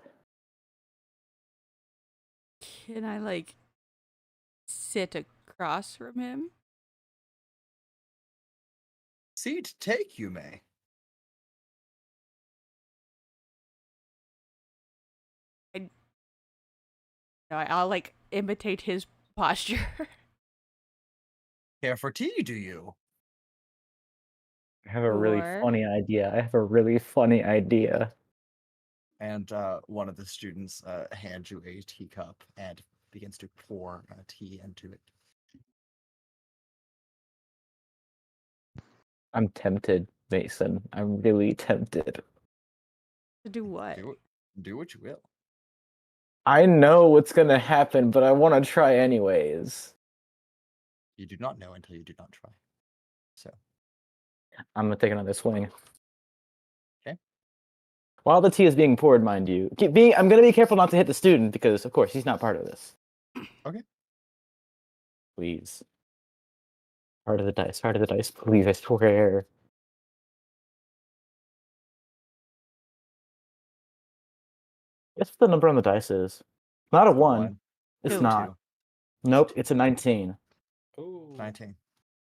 Can I, like, sit across from him? Seat take, you may. I'll, like, imitate his posture. Care for tea, do you? I have a really Or- funny idea. I have a really funny idea. And one of the students hands you a teacup and begins to pour tea into it. I'm tempted, Mason. I'm really tempted. To do what? Do what you will. I know what's gonna happen, but I want to try anyways. You do not know until you do not try. So, I'm gonna take another swing. Okay. While the tea is being poured, mind you, I'm gonna be careful not to hit the student because, of course, he's not part of this. Okay. Please. Heart of the dice, please, I swear. Guess what the number on the dice is? Not a 1. It's Two. not. Two. Nope, it's a 19. Ooh. 19.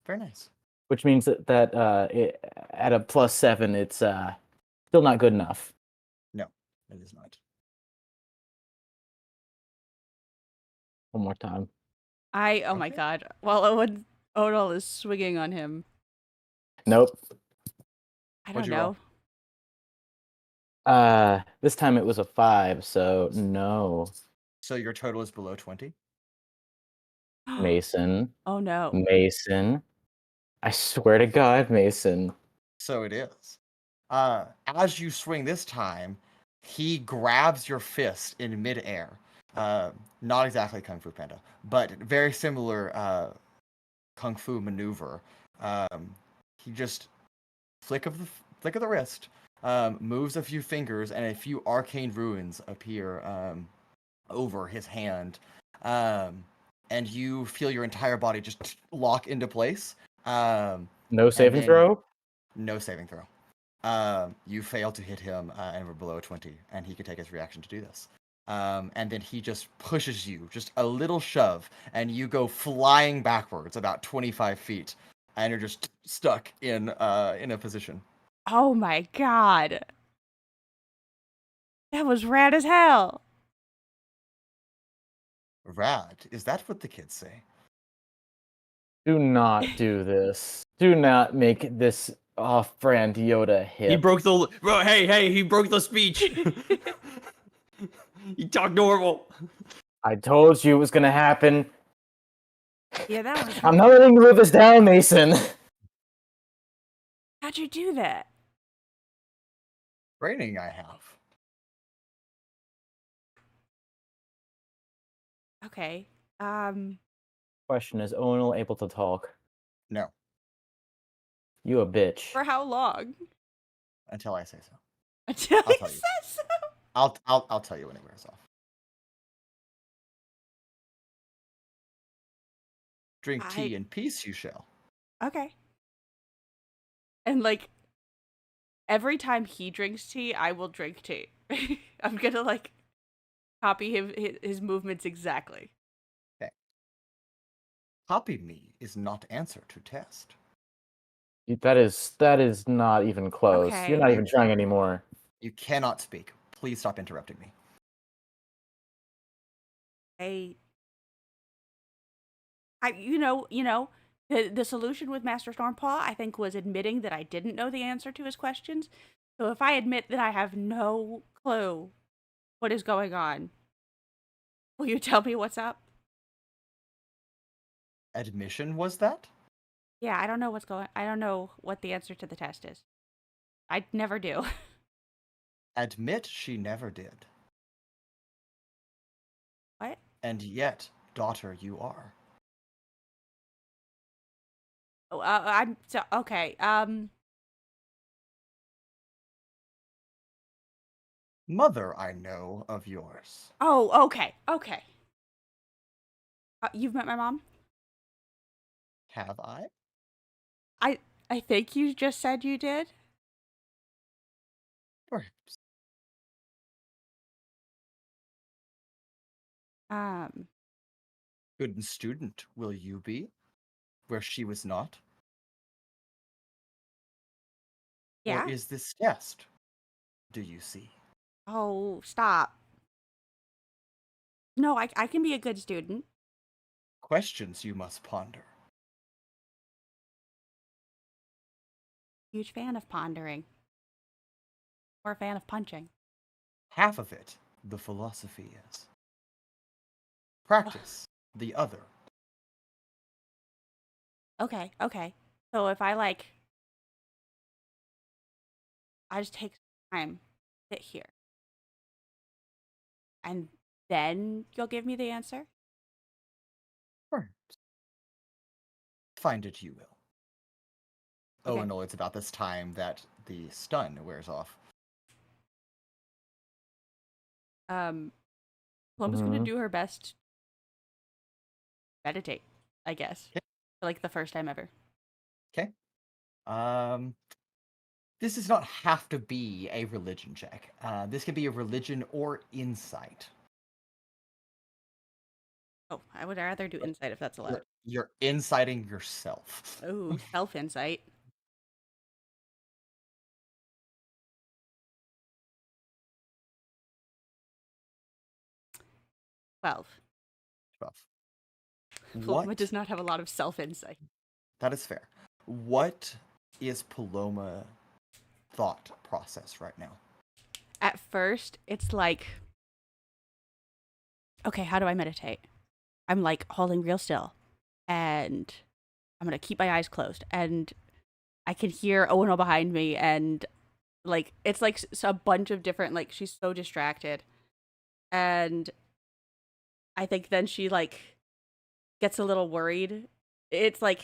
Very nice. Which means that at a +7, it's still not good enough. No, it is not. One more time. Oh my Okay. god. While Owunul is swinging on him. Nope. I What'd don't you roll? know. This time it was a 5, so no. So your total is below 20? Mason. Oh no. Mason. I swear to God, Mason. So it is. As you swing this time, he grabs your fist in midair. Not exactly Kung Fu Panda, but very similar Kung Fu maneuver. He just flick of the wrist, moves a few fingers, and a few arcane runes appear over his hand. And you feel your entire body just lock into place. No saving then- throw? No saving throw. You fail to hit him and we're below 20, and he can take his reaction to do this. And then he just pushes you, just a little shove, and you go flying backwards about 25 feet, and you're just stuck in a position. Oh my god. That was rad as hell. Rad. Is that what the kids say? Do not do this. Do not make this off-brand Yoda hit. He broke the bro. Hey! He broke the speech. He talked normal. I told you it was gonna happen. Yeah, that was. I'm not letting you live this down, Mason. How'd you do that? Training I have. Okay. Question, is Owunul able to talk? No, You a bitch. For how long? until I say so. Until I'll he tell you. says so. I'll tell you when it wears off. Drink tea in peace, you shall. Okay. And like every time he drinks tea, I will drink tea. I'm gonna like copy his movements exactly. Copy me is not answer to test. That is not even close. Okay. You're not even trying anymore. You cannot speak. Please stop interrupting me. You know, the solution with Master Stormpaw, I think, was admitting that I didn't know the answer to his questions. So if I admit that I have no clue what is going on, will you tell me what's up? Admission was that? Yeah, I don't know I don't know what the answer to the test is. I never do. Admit she never did. What? And yet, daughter, you are. Oh, I'm so okay. Mother, I know of yours. Oh, okay. You've met my mom? Have I? I think you just said you did. Perhaps. Um, Good student will you be, where she was not? Or yeah. is this test, do you see? Oh, stop. No, I can be a good student. Questions you must ponder. Huge fan of pondering. Or a fan of punching. Half of it, the philosophy is. Practice, the other. Okay, okay. So if I just take time, sit here, and then you'll give me the answer? Right. Find it you will. Okay. Owunul, it's about this time that the stun wears off. Paloma's gonna do her best to meditate, I guess. Okay. For like the first time ever. Okay. This does not have to be a religion check. This could be a religion or insight. Oh, I would rather do insight if that's allowed. You're inciting yourself. Oh, self-insight. Twelve. Paloma does not have a lot of self-insight. That is fair. What is Paloma thought process right now? At first, it's like, okay, how do I meditate? I'm like holding real still, and I'm gonna keep my eyes closed, and I can hear Owunul behind me, and like it's like a bunch of different, like she's so distracted, and I think then she like gets a little worried. It's like,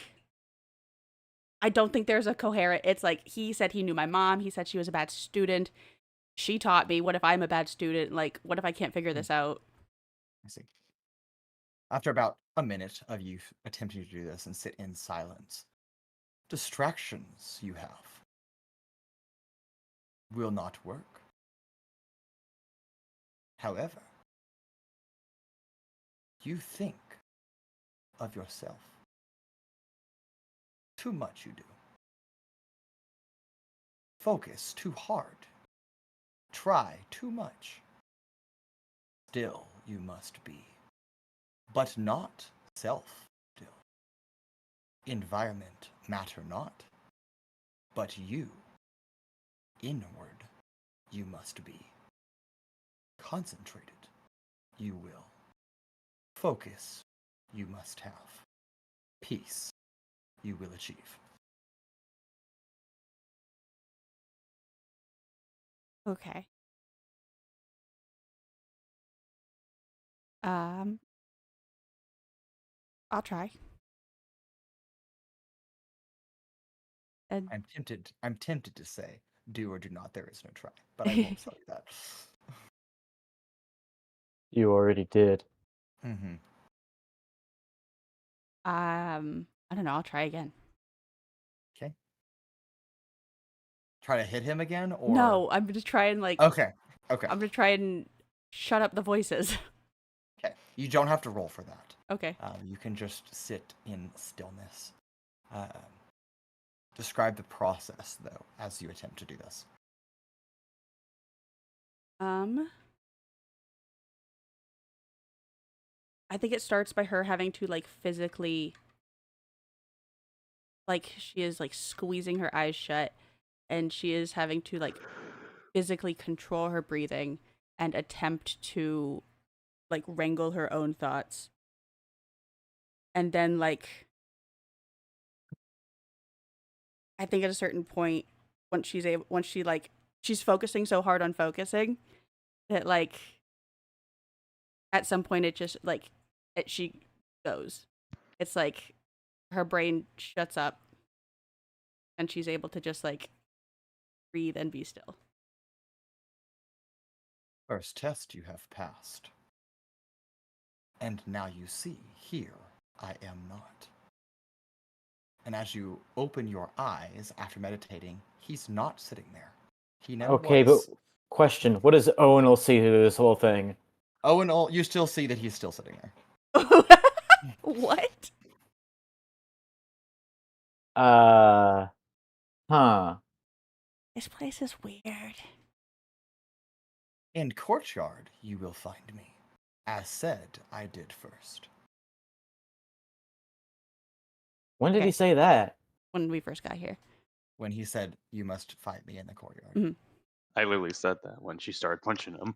I don't think there's a coherent, it's like, he said he knew my mom, he said she was a bad student, she taught me, what if I'm a bad student, like what if I can't figure this out? I see. After about a minute of you attempting to do this and sit in silence, distractions you have will not work. However, you think of yourself. Too much you do. Focus too hard. Try too much. Still you must be. But not self still. Environment matter not. But you, inward, you must be. Concentrated, you will. Focus, you must have. Peace, you will achieve. Okay. I'll try. And I'm tempted to say, do or do not, there is no try. But I won't tell you that. You already did. Mm-hmm. I don't know, I'll try again. Okay. Try to hit him again, or No, I'm gonna try and like, Okay. I'm gonna try and shut up the voices. Okay. You don't have to roll for that. Okay. You can just sit in stillness. Describe the process, though, as you attempt to do this. I think it starts by her having to like physically, like she is like squeezing her eyes shut, and she is having to like physically control her breathing and attempt to like wrangle her own thoughts. And then like, I think at a certain point, once she's focusing so hard on focusing that like at some point it just like she goes. It's like her brain shuts up and she's able to just like breathe and be still. First test you have passed. And now you see, here I am not. And as you open your eyes after meditating, he's not sitting there. He never Okay, was. but question: what does Owunul see through this whole thing? Owunul, you still see that he's still sitting there. What? Huh. This place is weird. In courtyard, you will find me. As said, I did first. When did Okay. he say that? When we first got here. When he said, you must fight me in the courtyard. Mhm. I literally said that when she started punching him.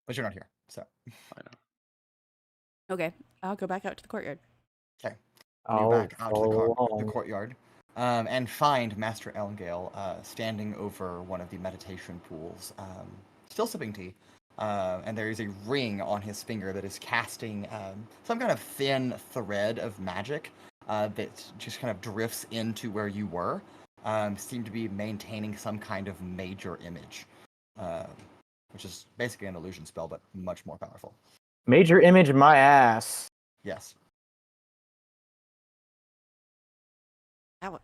But you're not here, so. I know. Okay, I'll go back out to the courtyard. Okay. Oh, Move back out to the along. courtyard. And find Master Elngale standing over one of the meditation pools, still sipping tea. And there is a ring on his finger that is casting some kind of thin thread of magic that just kind of drifts into where you were. Seem to be maintaining some kind of major image, which is basically an illusion spell, but much more powerful. Major image my ass. Yes. That's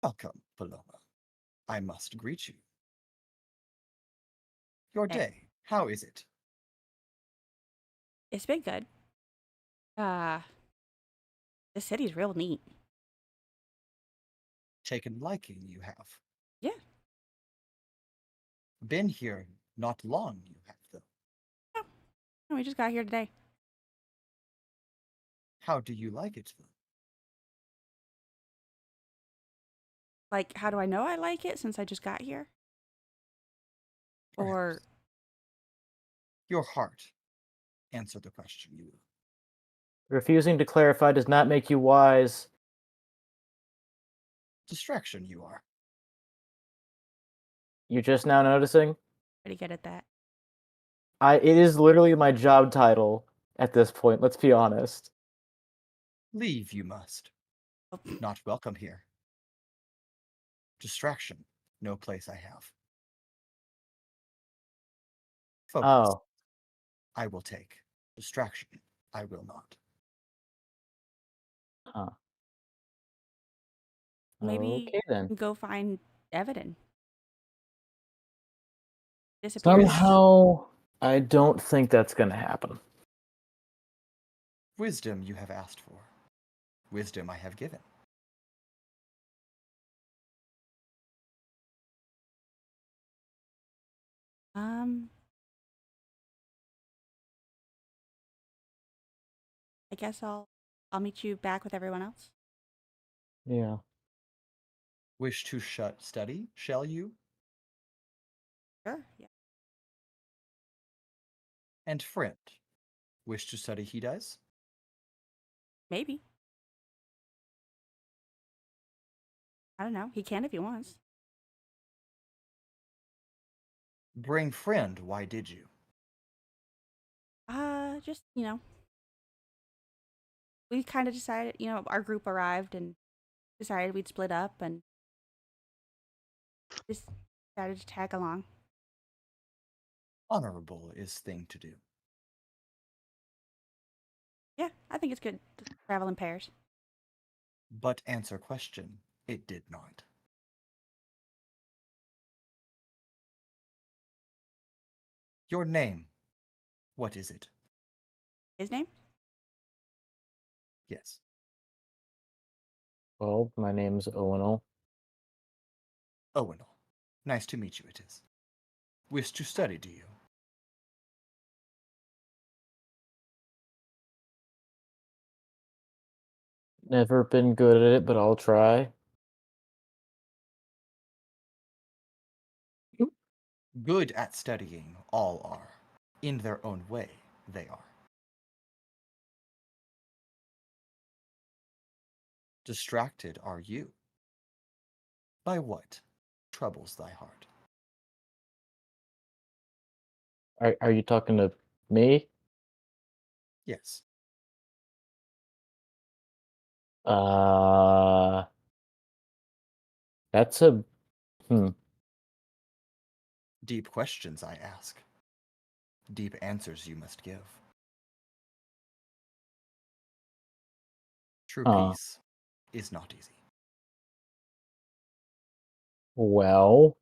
Welcome, Paloma. I must greet you. Your Okay. day, how is it? It's been good. The city's real neat. Taken liking, you have. Yeah. Been here not long, you have, though. Oh, we just got here today. How do you like it, though? Like, how do I know I like it since I just got here? Or Perhaps. Your heart. Answer the question, you will. Refusing to clarify does not make you wise. Distraction, you are. You're just now noticing? pretty good at that. It is literally my job title at this point, let's be honest. Leave you must. Oh, Not welcome here. Distraction, no place I have. Focus, Oh. I will take. Distraction, I will not. Huh. Maybe Okay then. go find Evadin. Disappeared. Somehow, I don't think that's gonna happen. Wisdom you have asked for. Wisdom I have given. I guess I'll meet you back with everyone else. Yeah. Wish to study, shall you? Sure. Yeah. And friend, wish to study he does? Maybe. I don't know. He can if he wants. Bring friend, why did you? Just, we kind of decided, our group arrived and decided we'd split up and just decided to tag along. Honorable is thing to do. Yeah, I think it's good to travel in pairs. But answer question, it did not. Your name, what is it? His name? Yes. Well, my name's Owunul. Owunul. Nice to meet you, it is. Wish to study, do you? Never been good at it, but I'll try. Good at studying, all are. In their own way, they are. Distracted are you. By what troubles thy heart? Are you talking to me? Yes. That's a Deep questions I ask. Deep answers you must give. True peace is not easy. Well,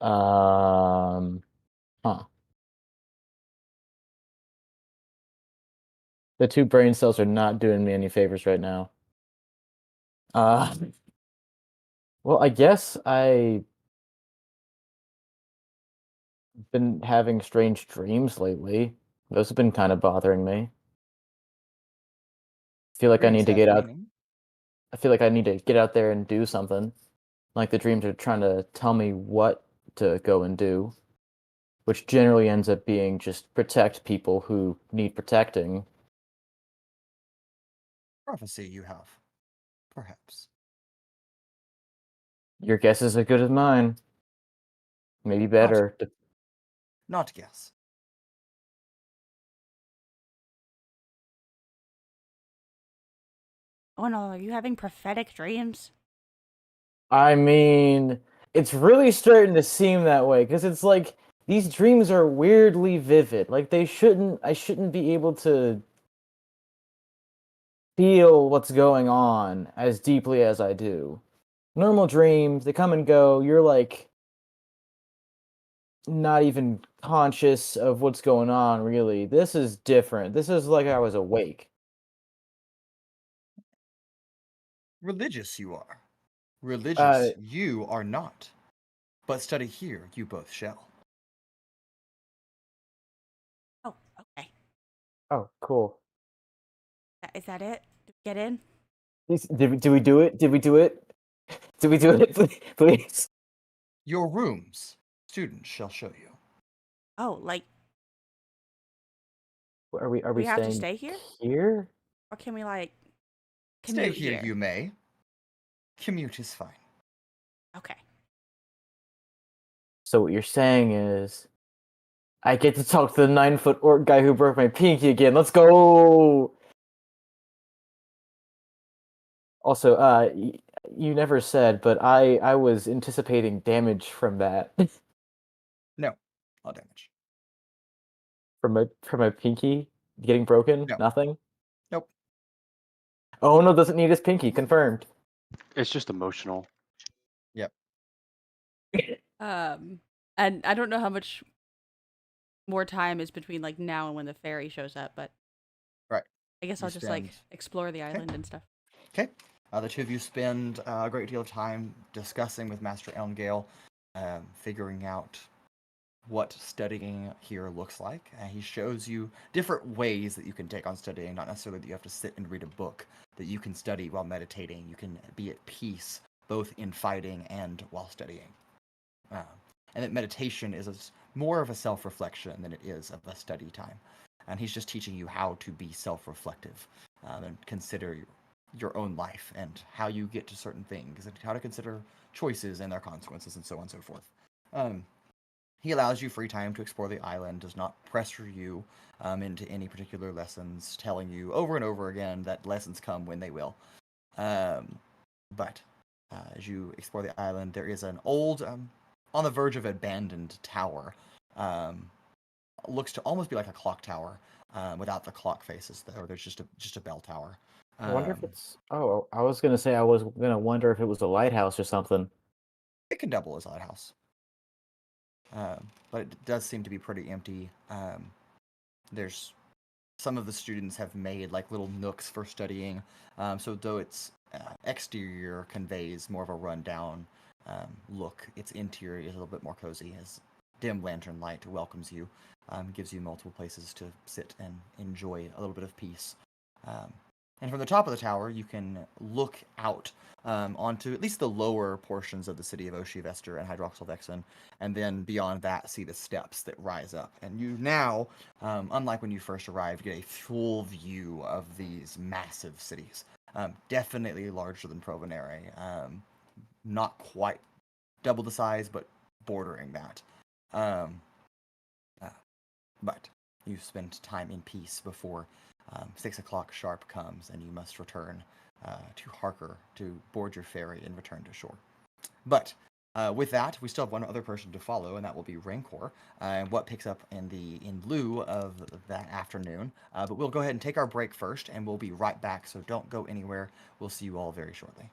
Huh. The 2 brain cells are not doing me any favors right now. Well, I guess I've been having strange dreams lately. Those have been kind of bothering me. I feel like I Dreams need to have get out. meaning. I feel like I need to get out there and do something. Like the dreams are trying to tell me what to go and do, which generally ends up being just protect people who need protecting. Prophecy you have. Perhaps. Your guess is as good as mine. Maybe better. Not guess. Owunul, are you having prophetic dreams? I mean, it's really starting to seem that way because it's like these dreams are weirdly vivid. Like I shouldn't be able to feel what's going on as deeply as I do. Normal dreams, they come and go. You're like not even conscious of what's going on, really. This is different. This is like I was awake. Religious you are. Uh, Religious you are not. But study here you both shall. Oh, okay. oh, cool. Is that it? Did we get in? Did we do it? Did we do it? Did we do it? Please. Your rooms, students shall show you. Oh, like Are we we have to staying stay here? here? Or can we like Stay commute here here? you may. Commute is fine. Okay. So what you're saying is I get to talk to the 9-foot orc guy who broke my pinky again. Let's go. Also, you never said, but I was anticipating damage from that. No. All damage. from my pinky getting broken? No. Nothing? Nope. Oh no, doesn't need his pinky, confirmed. It's just emotional. Yep. And I don't know how much more time is between like now and when the ferry shows up, but Right. I guess You I'll just like spend- explore the island and stuff. Okay. The 2 of you spend a great deal of time discussing with Master Elmgale, figuring out what studying here looks like. He shows you different ways that you can take on studying, not necessarily that you have to sit and read a book, that you can study while meditating. You can be at peace, both in fighting and while studying. And that meditation is more of a self-reflection than it is of a study time. And he's just teaching you how to be self-reflective and consider your own life and how you get to certain things and how to consider choices and their consequences and so on and so forth. He allows you free time to explore the island, does not pressure you into any particular lessons, telling you over and over again that lessons come when they will. But as you explore the island, there is an old, on the verge of abandoned tower. Looks to almost be like a clock tower, without the clock faces, though. There's just a bell tower. I wonder if it's... Oh, I was gonna say I was gonna wonder if it was a lighthouse or something. It can double as a lighthouse. But it does seem to be pretty empty. There's some of the students have made like little nooks for studying. So though its exterior conveys more of a rundown look, its interior is a little bit more cozy as dim lantern light welcomes you, gives you multiple places to sit and enjoy a little bit of peace. And from the top of the tower, you can look out onto at least the lower portions of the city of Oceavester and Hydroxyl'vexen, and then beyond that, see the steps that rise up. And you now, unlike when you first arrived, get a full view of these massive cities. Definitely larger than Provenere. Not quite double the size, but bordering that. But you spend time in peace before 6 o'clock sharp comes, and you must return to Harker to board your ferry and return to shore. But with that, we still have one other person to follow, and that will be Rancor. And what picks up in lieu of that afternoon. But we'll go ahead and take our break first, and we'll be right back. So don't go anywhere. We'll see you all very shortly.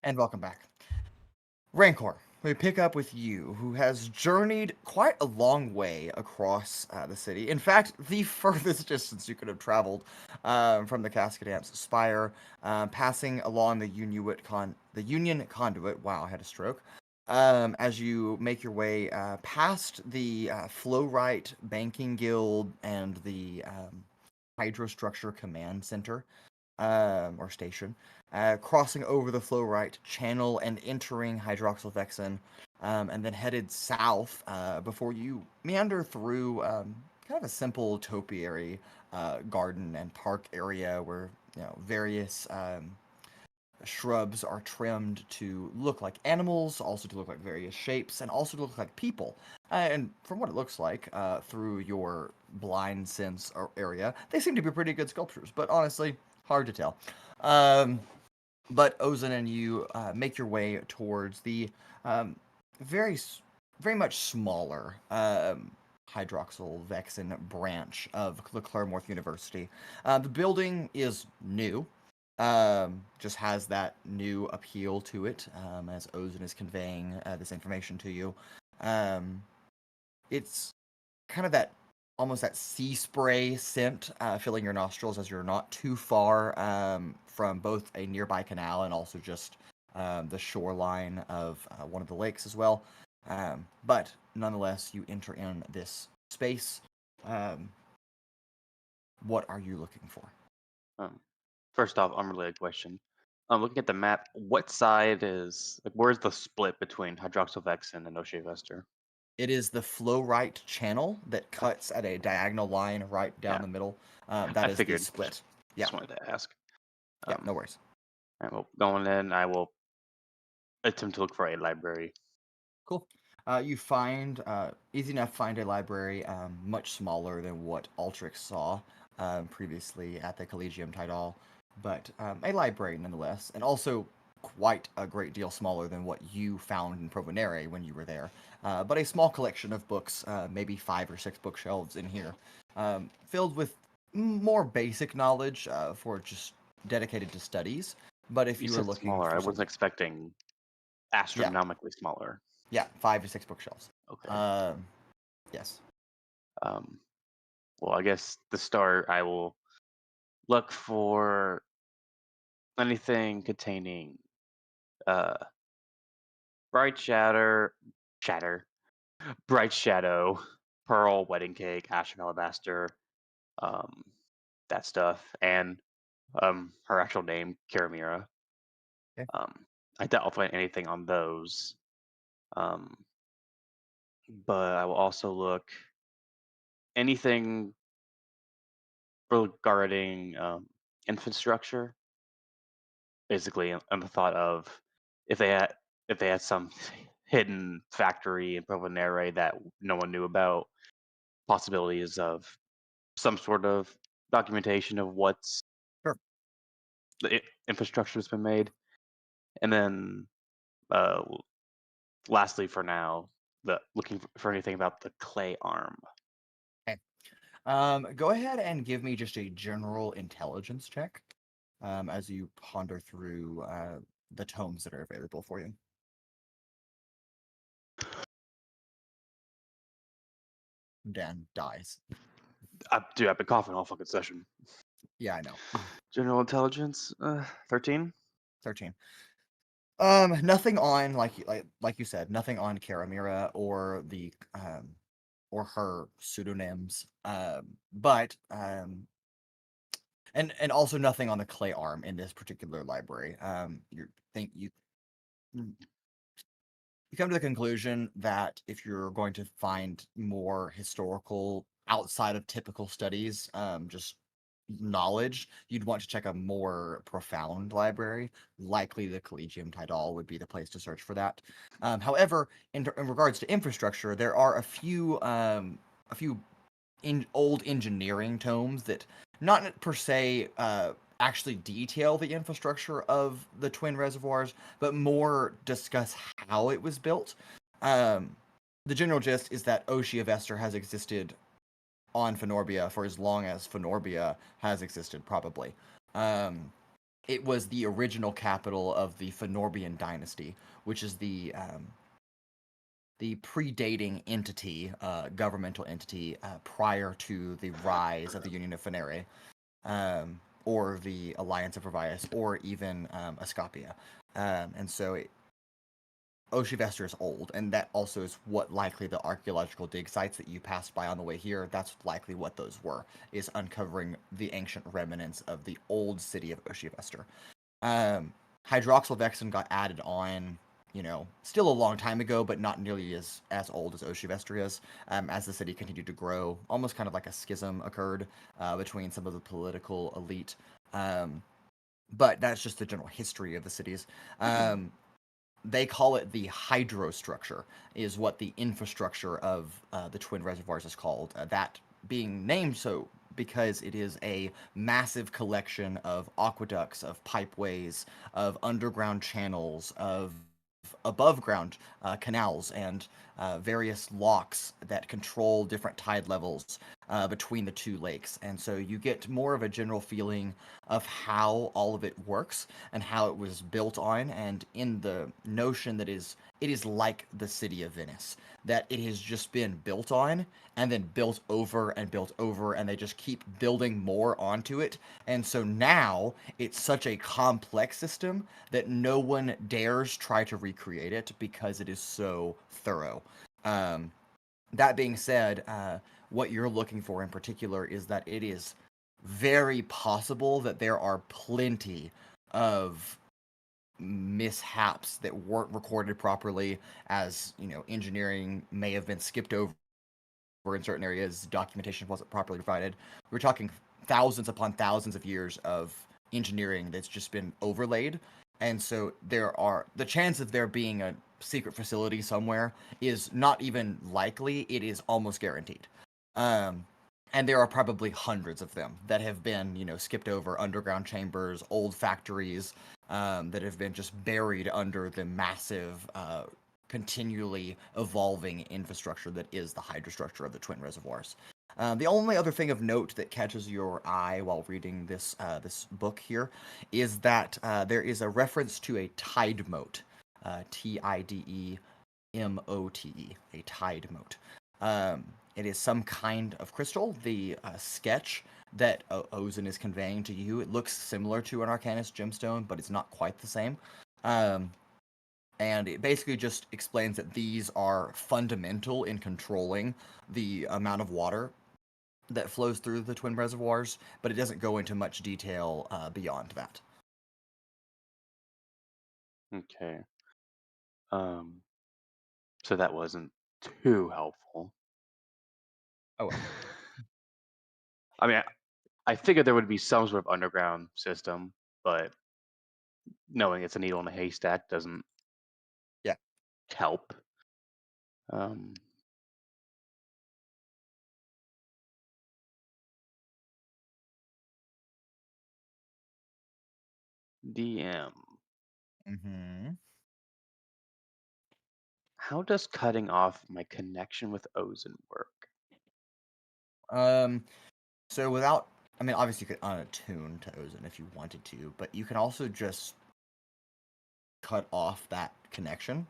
And welcome back. Rancor, we pick up with you, who has journeyed quite a long way across the city. In fact, the furthest distance you could have traveled from the Cascadam's Spire, passing along the Union Conduit. Wow, I had a stroke. As you make your way past the Flowrite Banking Guild and the Hydrostructure Command Center, or station, crossing over the Flowrite Channel and entering Hydroxyl'vexen, and then headed south before you meander through kind of a simple topiary garden and park area where various shrubs are trimmed to look like animals, also to look like various shapes, and also to look like people. And from what it looks like, through your blind sense area, they seem to be pretty good sculptures, but honestly, hard to tell. But Owens and you make your way towards the very much smaller Hydroxyl'vexen branch of the Claremorth University. The building is new. Just has that new appeal to it, as Owens is conveying this information to you. It's kind of that almost that sea spray scent filling your nostrils as you're not too far from both a nearby canal and also just the shoreline of one of the lakes as well. But nonetheless, you enter in this space. What are you looking for? First off, unrelated question. Looking at the map, what side is where's the split between Hydroxyl'vexen and Oceavester? It is the Flowrite channel that cuts at a diagonal line right down the middle. That I is figured. the split. Yeah. Just wanted to ask. Yeah, no worries. All right, well, going in, I will attempt to look for a library. Cool. You find, easy enough, find a library much smaller than what Altrix saw previously at the Collegium Tidal, but a library nonetheless, and also quite a great deal smaller than what you found in Provenere when you were there. But a small collection of books, maybe 5 or 6 bookshelves in here, filled with more basic knowledge for just dedicated to studies. But if you were looking smaller, for I wasn't expecting astronomically smaller. Yeah, 5 to 6 bookshelves. Okay. Yes. Well, I guess to start, I will look for anything containing bright bright shadow, pearl, wedding cake, ash and alabaster, that stuff, and her actual name, Kiramira. Okay. I doubt I'll find anything on those. But I will also look anything regarding infrastructure. Basically, on the thought of if they had some hidden factory in Provenere that no one knew about, possibilities of some sort of documentation of what's the infrastructure has been made, and then lastly, for now, looking for anything about the clay arm. Okay. Go ahead and give me just a general intelligence check as you ponder through the tomes that are available for you. Dan dies. Dude, I've been coughing all fucking session. Yeah, I know. General intelligence, 13. 13. Nothing on like you said, nothing on Kiramira or the or her pseudonyms. But and also nothing on the clay arm in this particular library. You come to the conclusion that if you're going to find more historical outside of typical studies, just knowledge, you'd want to check a more profound library. Likely the Collegium Tidal would be the place to search for that. However, in regards to infrastructure, there are a few old engineering tomes that not per se actually detail the infrastructure of the Twin Reservoirs, but more discuss how it was built. The general gist is that Oceavester has existed on Fenorbia for as long as Fenorbia has existed, probably. it was the original capital of the Fenorbian dynasty, which is the predating entity, governmental entity, prior to the rise of the Union of Fenere, or the Alliance of Revius, or even Ascapia. And so Oceavester is old, and that also is what likely the archaeological dig sites that you passed by on the way here, that's likely what those were, is uncovering the ancient remnants of the old city of Oceavester. Hydroxyl'vexen got added on, still a long time ago, but not nearly as old as Oceavester is, as the city continued to grow. Almost kind of like a schism occurred between some of the political elite. But that's just the general history of the cities. They call it the hydrostructure, is what the infrastructure of the Twin Reservoirs is called. That being named so because it is a massive collection of aqueducts, of pipeways, of underground channels, of above ground canals, and various locks that control different tide levels between the two lakes. And so you get more of a general feeling of how all of it works and how it was built on, and in the notion that it is like the city of Venice, that it has just been built on and then built over and built over, and they just keep building more onto it. And so now it's such a complex system that no one dares try to recreate it because it is so thorough. That being said, what you're looking for in particular is that it is very possible that there are plenty of mishaps that weren't recorded properly, as engineering may have been skipped over in certain areas, documentation wasn't properly provided. We're talking thousands upon thousands of years of engineering that's just been overlaid, and so the chance of there being a secret facility somewhere is not even likely, it is almost guaranteed. And there are probably hundreds of them that have been, skipped over, underground chambers, old factories, that have been just buried under the massive, continually evolving infrastructure that is the hydrostructure of the Twin Reservoirs. The only other thing of note that catches your eye while reading this book here is that there is a reference to a tide moat, Tidemote, a tide moat. It is some kind of crystal. The sketch that Ozen is conveying to you, it looks similar to an Arcanist gemstone, but it's not quite the same. And it basically just explains that these are fundamental in controlling the amount of water that flows through the Twin Reservoirs, but it doesn't go into much detail beyond that. Okay. So that wasn't too helpful. Oh, well. I mean, I figured there would be some sort of underground system, but knowing it's a needle in a haystack doesn't Yeah. help. DM. Mm-hmm. How does cutting off my connection with Ozen work? So without, I mean, obviously you could unattune to Ozen if you wanted to, but you can also just cut off that connection,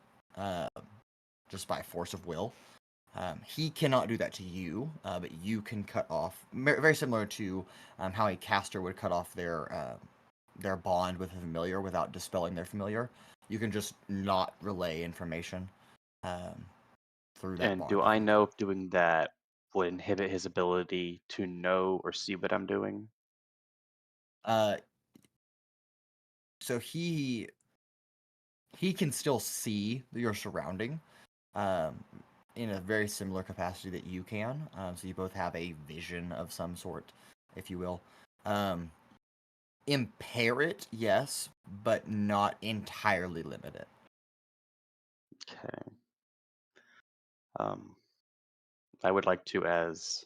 just by force of will. He cannot do that to you, but you can cut off, very similar to how a caster would cut off their bond with a familiar without dispelling their familiar. You can just not relay information through that And bond. do I know if doing that would inhibit his ability to know or see what I'm doing? So he can still see your surrounding, in a very similar capacity that you can. So you both have a vision of some sort, if you will. Impair it, yes, but not entirely limit it. Okay. I would like to, as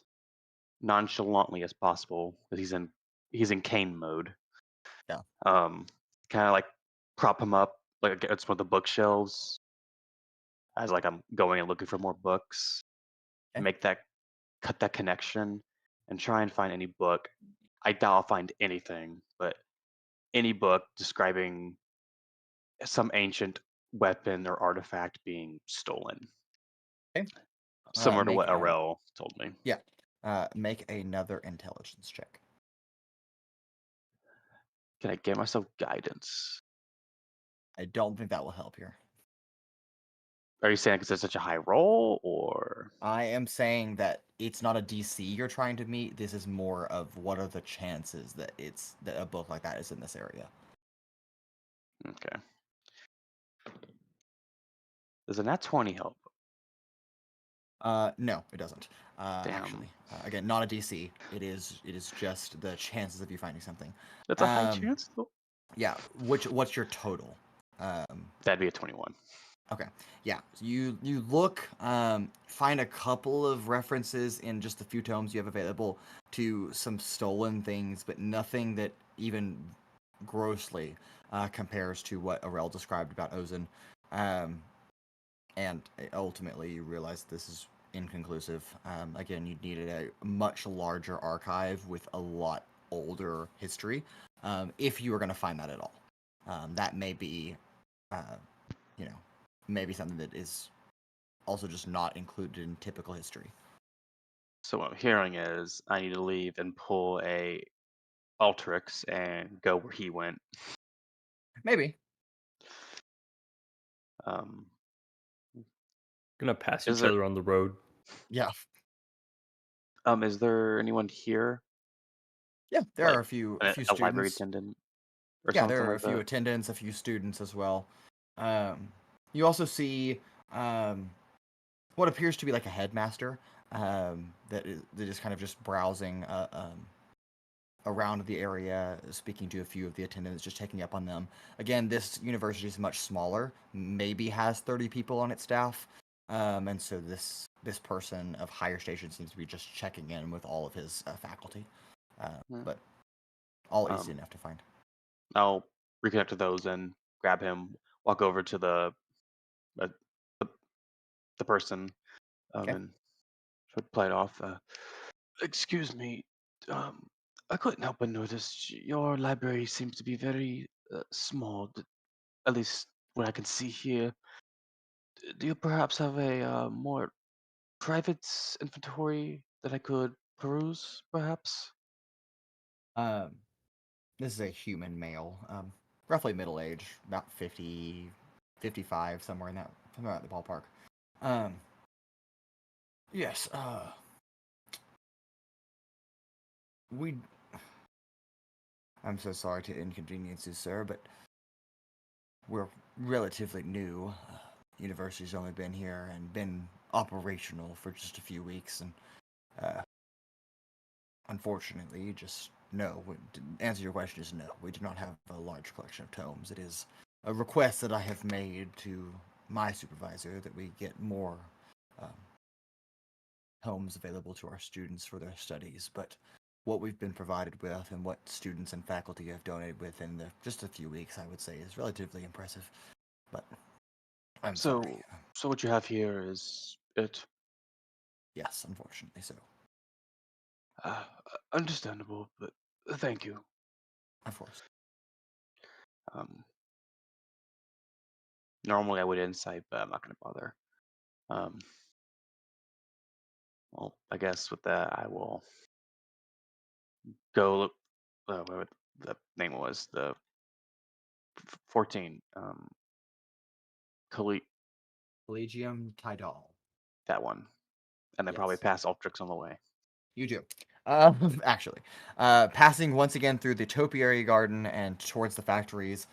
nonchalantly as possible, because he's in cane mode. Yeah. Kind of like prop him up like against one of the bookshelves, as like I'm going and looking for more books. Okay. Cut that connection, and try and find any book. I doubt I'll find anything, but any book describing some ancient weapon or artifact being stolen. Okay. Similar to Make what Arel told me. Yeah. Make another intelligence check. Can I get myself guidance? I don't think that will help here. Are you saying because it's such a high roll, or I am saying that it's not a DC you're trying to meet. This is more of what are the chances that a book like that is in this area. okay? Does a nat 20 help? No, it doesn't. Damn. Actually, again, not a DC. It is just the chances of you finding something. That's a high chance, though. Yeah. What's your total? That'd be a 21. Okay. Yeah. So you look, find a couple of references in just the few tomes you have available to some stolen things, but nothing that even grossly compares to what Arel described about Ozen. And ultimately, you realize this is inconclusive. Again, you needed a much larger archive with a lot older history if you were going to find that at all. That may be, maybe something that is also just not included in typical history. So what I'm hearing is I need to leave and pull a Altrix and go where he went. Maybe. Gonna pass Is each there- other on the road. Yeah. Is there anyone here? Yeah, there Like are a few a library students. attendant or Yeah, something there are like a few that? attendants, a few students as well. You also see what appears to be like a headmaster that is kind of just browsing around the area, speaking to a few of the attendants, just checking up on them. Again, this university is much smaller, maybe has 30 people on its staff, and so this person of higher station seems to be just checking in with all of his faculty, but all easy enough to find. I'll reconnect to those and grab him, walk over to the person, Okay. and try to play it off. Excuse me, I couldn't help but notice your library seems to be very small, at least what I can see here. Do you perhaps have a more private inventory that I could peruse, perhaps? This is a human male, roughly middle age, about 50, 55, somewhere in the ballpark. Yes, I'm so sorry to inconvenience you, sir, but we're relatively new. University's only been here and been operational for just a few weeks, and unfortunately, just no. To answer your question is no. We do not have a large collection of tomes. It is a request that I have made to my supervisor that we get more tomes available to our students for their studies, but what we've been provided with and what students and faculty have donated with in just a few weeks, I would say, is relatively impressive. But I'm sorry. So what you have here is it. Yes, unfortunately so. Understandable, but thank you. Of course. Normally I would insight, but I'm not going to bother. Well, I guess with that I will go look. What the name was the 14. Collegium Tidal. That one, and then probably Yes. pass Altrix on the way. You do. Actually, passing once again through the topiary garden and towards the factories.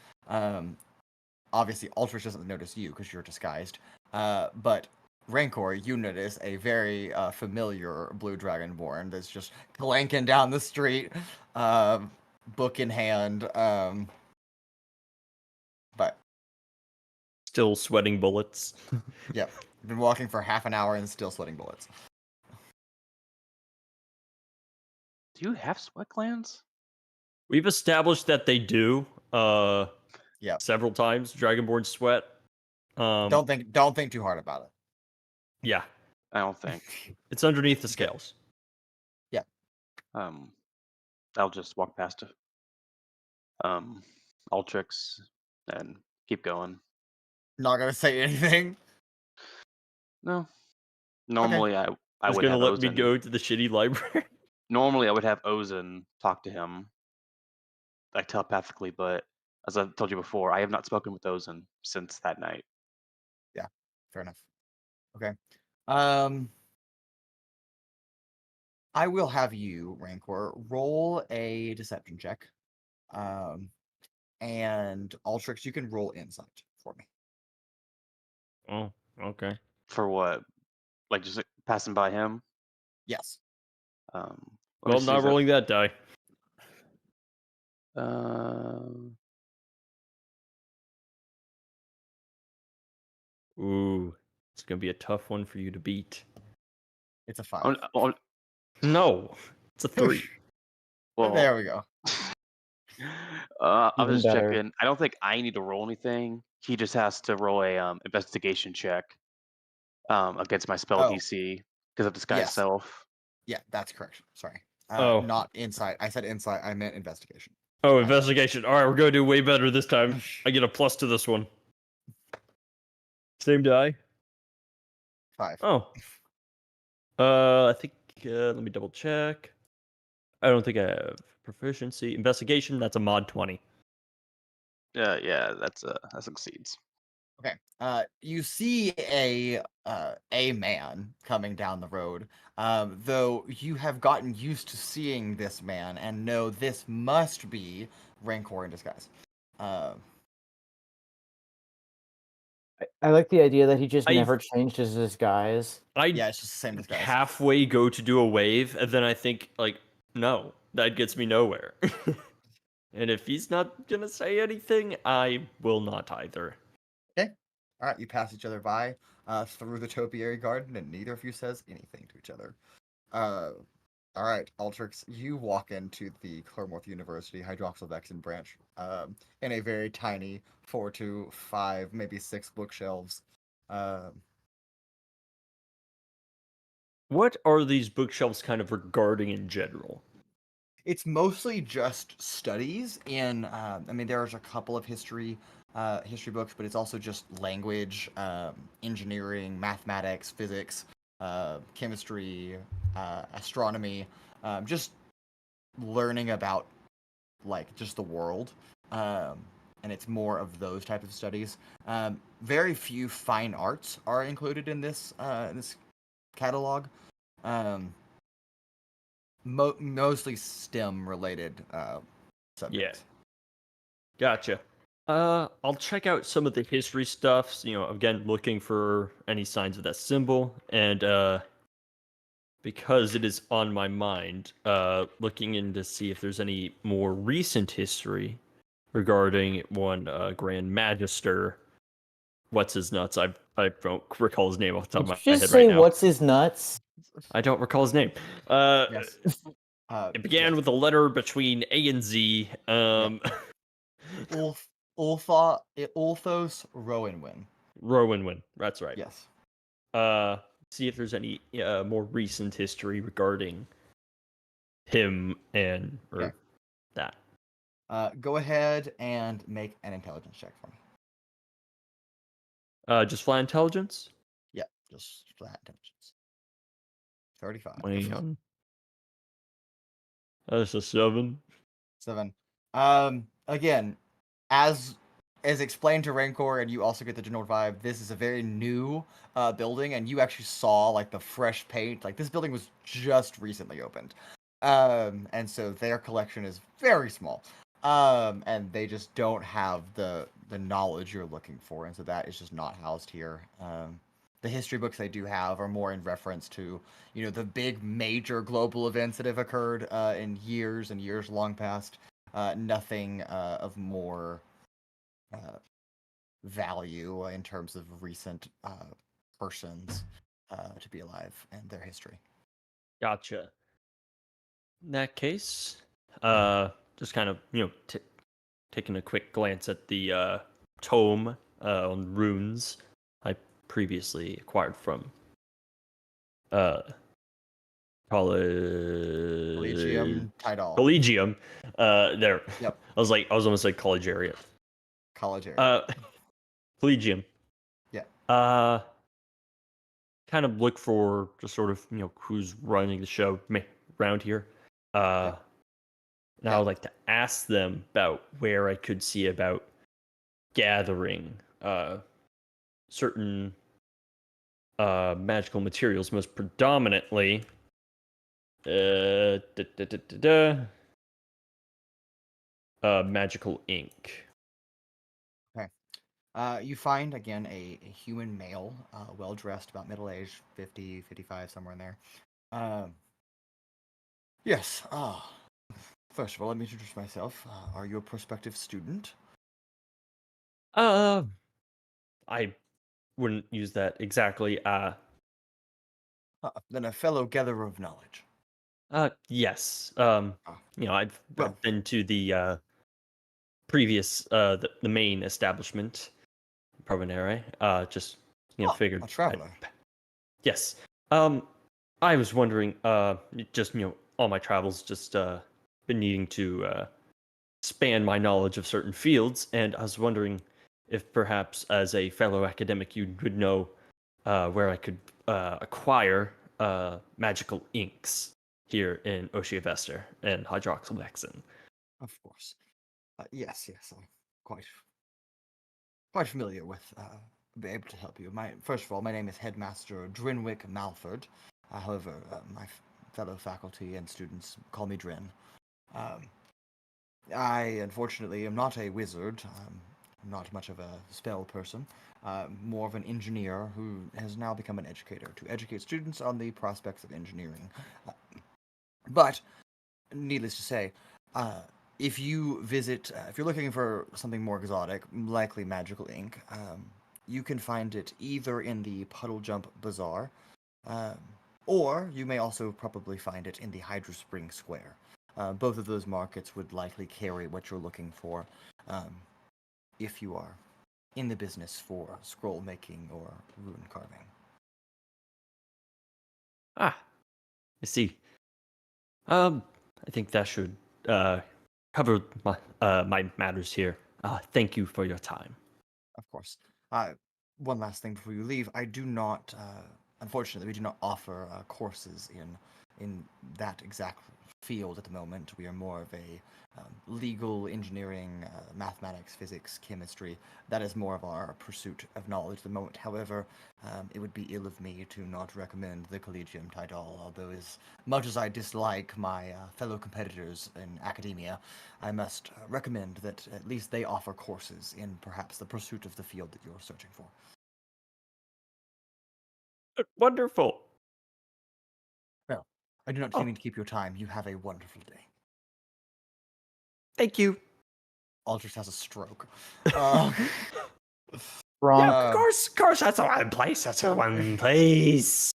Obviously, Altrix doesn't notice you because you're disguised. But Rancor, you notice a very familiar blue dragonborn that's just clanking down the street, book in hand. But Still sweating bullets. yep, been walking for half an hour and still sweating bullets. Do you have sweat glands? We've established that they do. Yep. Several times. Dragonborn sweat. Don't think too hard about it. Yeah. I don't think. It's underneath the scales. Yeah. I'll just walk past Altrix, and keep going. Not gonna say anything. No, normally I Just would gonna have let me Ozen. go to the shitty library. Normally I would have Ozen talk to him like telepathically, but as I told you before, I have not spoken with Ozen since that night. Yeah, fair enough. Okay. Um, I will have you, Rancor, roll a deception check. And Altrix, you can roll insight for me. Oh, okay. For what? Like just passing by him? Yes. Let me Well, see not if that- rolling that die. Ooh, it's gonna be a tough one for you to beat. It's a 5. No, it's a 3. well, There we go. I Even was just better. checking. I don't think I need to roll anything. He just has to roll a investigation check against my spell Oh. DC because of disguise Yes. self. Yeah, that's correct. Sorry. Oh. Not insight. I said insight. I meant investigation. Oh, investigation. All right, we're gonna do way better this time. I get a plus to this one. Same die. 5. Oh. I think. Let me double check. I don't think I have proficiency. Investigation. That's a mod 20. Yeah, that succeeds. Okay. You see a man coming down the road. Though you have gotten used to seeing this man and know this must be Rancor in disguise. I like the idea that he just I've- never changed his disguise. Yeah, it's just the same disguise. halfway go to do a wave, and then I think, like, no, that gets me nowhere. And if he's not gonna say anything, I will not either. Okay. All right. You pass each other by through the topiary garden, and neither of you says anything to each other. All right, Altrix, you walk into the Claremont University Hydroxyl'vexen branch in a very tiny 4 to 5, maybe 6 bookshelves. What are these bookshelves kind of regarding in general? It's mostly just studies in. I mean, there's a couple of history books, but it's also just language, engineering, mathematics, physics, chemistry, astronomy, just learning about like just the world. And it's more of those type of studies. Very few fine arts are included in this catalog. Mostly STEM related subjects. Gotcha. I'll check out some of the history stuff. You know, again, looking for any signs of that symbol, and because it is on my mind, looking in to see if there's any more recent history regarding one Grand Magister. What's his nuts? I don't recall his name off the top Did of you my just head say right now. what's his nuts? I don't recall his name. Yes. It began with a letter between A and Z. Ulthos Rowanwin. Rowanwin. That's right. Yes. See if there's any more recent history regarding him and that. Go ahead and make an intelligence check for me. Just flat intelligence. Yeah, just flat intelligence. 35. 20. That's a 7. 7. Again, as explained to Rancor, and you also get the general vibe, this is a very new building, and you actually saw like the fresh paint. Like this building was just recently opened. And so their collection is very small. And they just don't have the knowledge you're looking for, and so that is just not housed here. The history books they do have are more in reference to, you know, the big major global events that have occurred in years and years long past. Nothing of more value in terms of recent persons to be alive and their history. Gotcha. In that case, just kind of, you know, taking a quick glance at the tome on runes I previously acquired from Collegium Tidal. Collegium. There. Yep. I was almost like college area. College area. Collegium. Yeah. Kind of look for just sort of who's running the show around here. And I would like to ask them about where I could see about gathering certain magical materials, most predominantly magical ink. Okay. You find, again, a human male, well-dressed, about middle-aged, 50, 55, somewhere in there. Yes. First of all, let me introduce myself. Are you a prospective student? I wouldn't use that exactly. Then a fellow gatherer of knowledge. Yes. I've been to the previous the main establishment, Provenere. Just figured. A traveler. Yes. I was wondering. Just all my travels, just been needing to expand my knowledge of certain fields, and I was wondering if perhaps, as a fellow academic, you would know where I could acquire magical inks here in Oceavester and Hydroxyl'vexen. Of course. Yes, I'm quite familiar with be able to help you. First of all, my name is Headmaster Drinwick Malford. However, my fellow faculty and students call me Drin. I, unfortunately, am not a wizard. I'm not much of a spell person. More of an engineer who has now become an educator to educate students on the prospects of engineering. But, needless to say, if you visit, if you're looking for something more exotic, likely magical ink, you can find it either in the Puddle Jump Bazaar, or you may also probably find it in the Hydro Spring Square. Both of those markets would likely carry what you're looking for, if you are in the business for scroll making or rune carving. I see. I think that should cover my matters here. Thank you for your time. Of course. One last thing before you leave. I do not, unfortunately, we do not offer courses in that exact field at the moment. We are more of a legal, engineering, mathematics, physics, chemistry. That is more of our pursuit of knowledge at the moment. However, it would be ill of me to not recommend the Collegium Tidal, although as much as I dislike my fellow competitors in academia, I must recommend that at least they offer courses in perhaps the pursuit of the field that you're searching for. Wonderful. Well, I do not mean to keep your time. You have a wonderful day. Thank you. Altrix has a stroke. Wrong. Yeah, of course, that's a one place. That's a one place.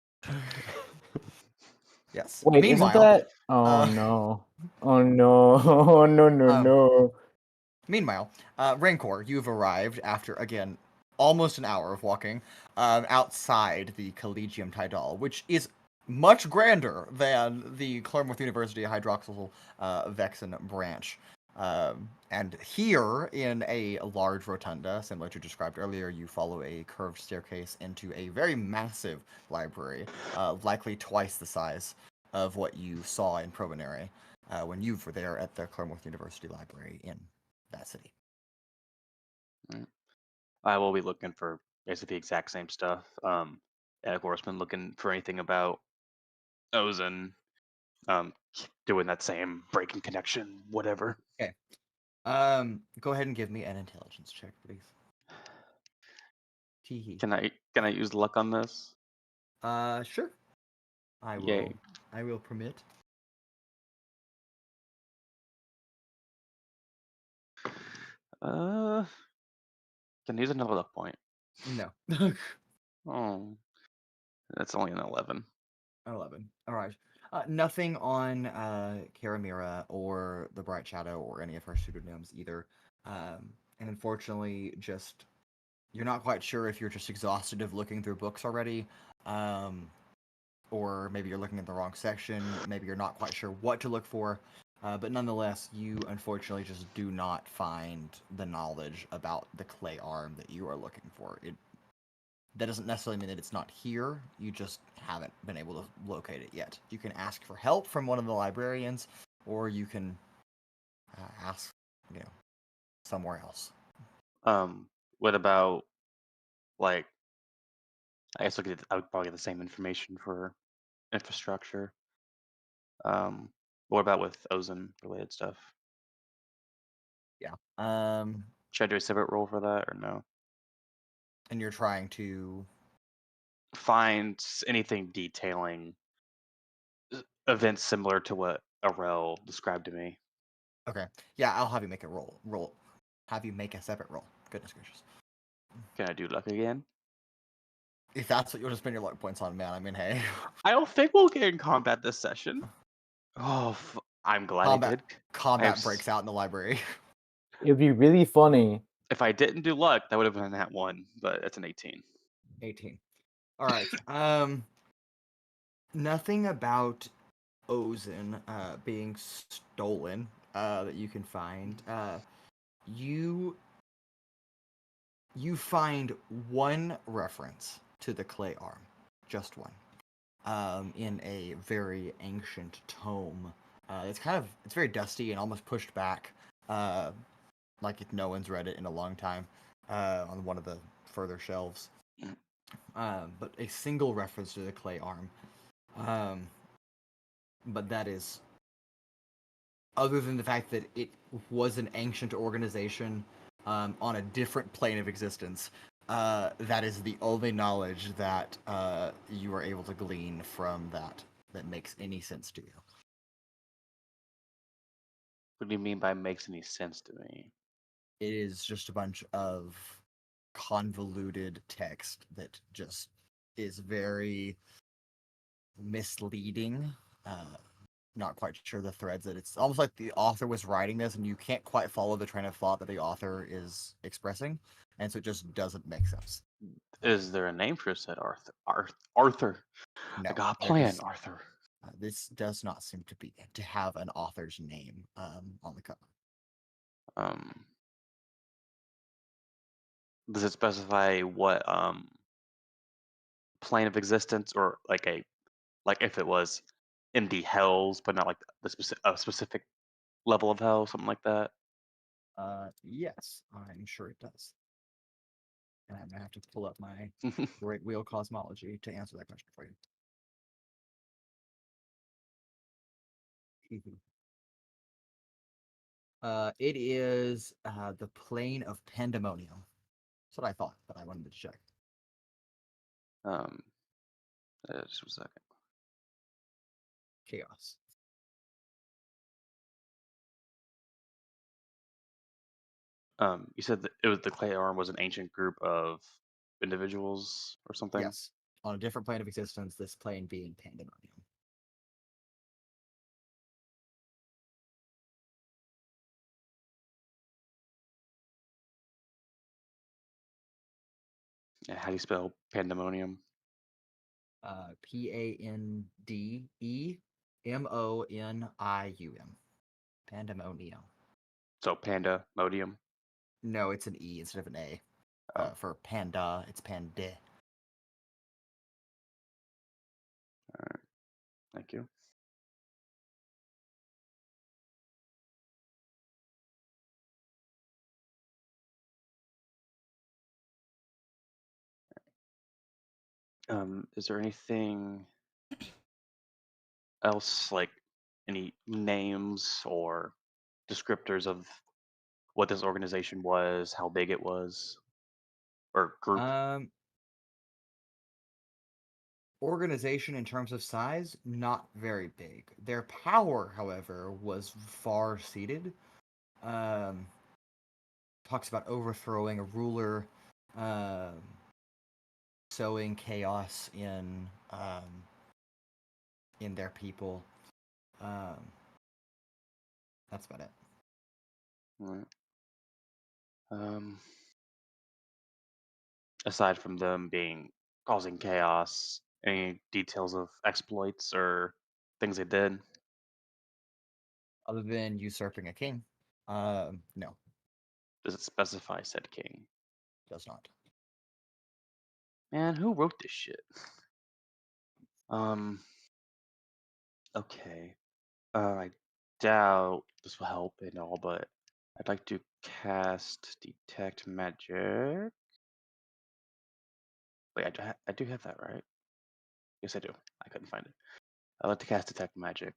Yes. Wait, Meanwhile, isn't that? Oh no! Oh no! Oh no! No! Meanwhile, Rancor, you've arrived after, again, almost an hour of walking outside the Collegium Tidal, which is much grander than the Claremont University Hydroxyl'vexen branch. And here, in a large rotunda, similar to described earlier, you follow a curved staircase into a very massive library, likely twice the size of what you saw in Provenere when you were there at the Claremont University Library in that city. I will be looking for basically the exact same stuff. And of course, been looking for anything about Ozen, doing that same breaking connection, whatever. Okay. Go ahead and give me an intelligence check, please. Tee-hee. Can I use luck on this? Sure. I will. Yay. I will permit. Can I use another luck point? No. Oh, that's only an 11. 11. All right. Nothing on Karamira or the Bright Shadow or any of her pseudonyms either. And unfortunately, just you're not quite sure if you're just exhausted of looking through books already, or maybe you're looking at the wrong section. Maybe you're not quite sure what to look for. But nonetheless, you unfortunately just do not find the knowledge about the clay arm that you are looking for. That doesn't necessarily mean that it's not here. You just haven't been able to locate it yet. You can ask for help from one of the librarians, or you can ask, somewhere else. What about like? I guess I would probably get the same information for infrastructure. What about with Ozen related stuff? Yeah. Should I do a separate roll for that or no? And you're trying to Find anything detailing events similar to what Arel described to me. Okay. Yeah, I'll have you make a roll. Have you make a separate roll. Goodness gracious. Can I do luck again? If that's what you want to spend your luck points on, man, I mean, hey. I don't think we'll get in combat this session. Oh, I'm glad I did. Combat breaks out in the library. It'd be really funny. If I didn't do luck, that would have been that one, but it's an 18. 18. All right. Nothing about Ozen being stolen that you can find. You find one reference to the clay arm, just one, in a very ancient tome. It's very dusty and almost pushed back, like no one's read it in a long time, on one of the further shelves. But a single reference to the clay arm. But that is, other than the fact that it was an ancient organization on a different plane of existence, that is the only knowledge that you are able to glean from that makes any sense to you. What do you mean by makes any sense to me? It is just a bunch of convoluted text that just is very misleading. Not quite sure the threads that it's almost like the author was writing this and you can't quite follow the train of thought that the author is expressing, and so it just doesn't make sense. Is there a name for said Arthur? No, I got a there plan, does- Arthur. This does not seem to have an author's name on the cover. Does it specify what plane of existence, or like if it was in the hells, but not like a specific level of hell, something like that? Yes, I'm sure it does. And I'm gonna have to pull up my Great Wheel Cosmology to answer that question for you. It is the plane of pandemonium. That's what I thought, but I wanted to check. Just a second. Chaos. You said that it was the clay arm was an ancient group of individuals or something? Yes. On a different plane of existence, this plane being pandemonium. Yeah, how do you spell pandemonium? Pandemonium. Pandemonium. So pandemonium. No, it's an E instead of an A. Oh. For panda, it's pande. All right. Thank you. Is there anything else, like any names or descriptors of what this organization was, how big it was, or group? Organization in terms of size, not very big. Their power, however, was far seated. Talks about overthrowing a ruler, sowing chaos in their people. That's about it. All right. Aside from them causing chaos, Any details of exploits or things they did? Other than usurping a king. No, Does it specify said king? does not. Man, who wrote this shit? Um. Okay. I doubt this will help and all, but I'd like to cast detect magic. Wait, I do have that, right? Yes, I do. I couldn't find it. I'd like to cast detect magic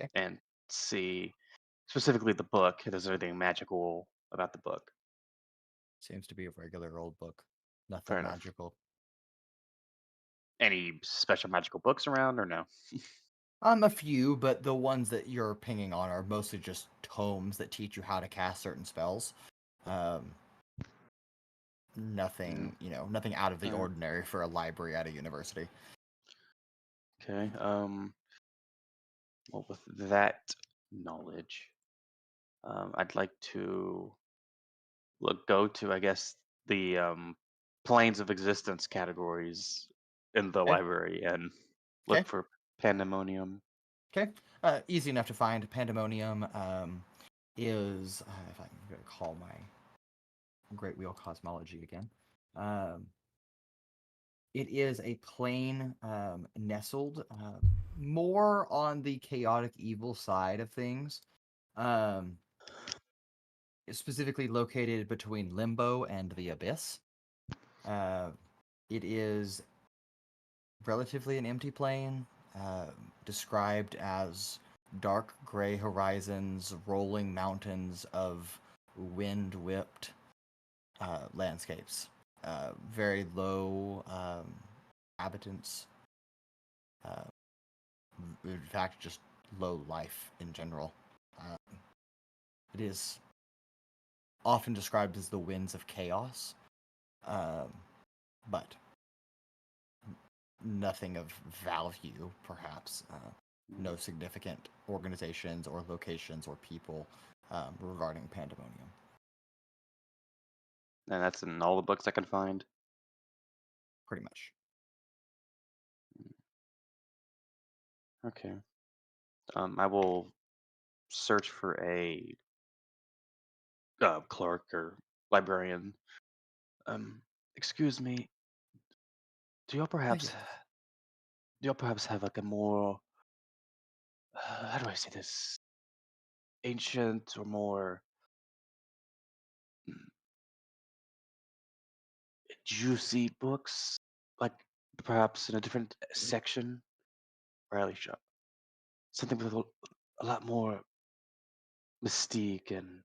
Okay. and see specifically the book. If there's anything magical about the book. Seems to be a regular old book. Fair Nothing enough. magical. Any special magical books around or no? A few, but the ones that you're pinging on are mostly just tomes that teach you how to cast certain spells. Nothing, nothing out of the ordinary for a library at a university. Okay. Well, with that knowledge, I'd like to go to, I guess, the planes of existence categories in the Okay. library and look Okay. for pandemonium. Okay. Easy enough to find. Pandemonium is, if I can call my Great Wheel Cosmology again. It is a plane nestled more on the chaotic evil side of things. It's specifically located between Limbo and the Abyss. It is relatively an empty plane, described as dark gray horizons, rolling mountains of wind-whipped landscapes. Very low inhabitants. In fact, just low life in general. It is often described as the winds of chaos, but nothing of value, perhaps. No significant organizations or locations or people regarding Pandemonium. And that's in all the books I can find. Pretty much. Okay. I will search for a clerk or librarian. Excuse me. Do y'all perhaps Yes. have like a more how do I say this? Ancient or more mm, juicy books, like perhaps in a different section, or at least something with a lot more mystique and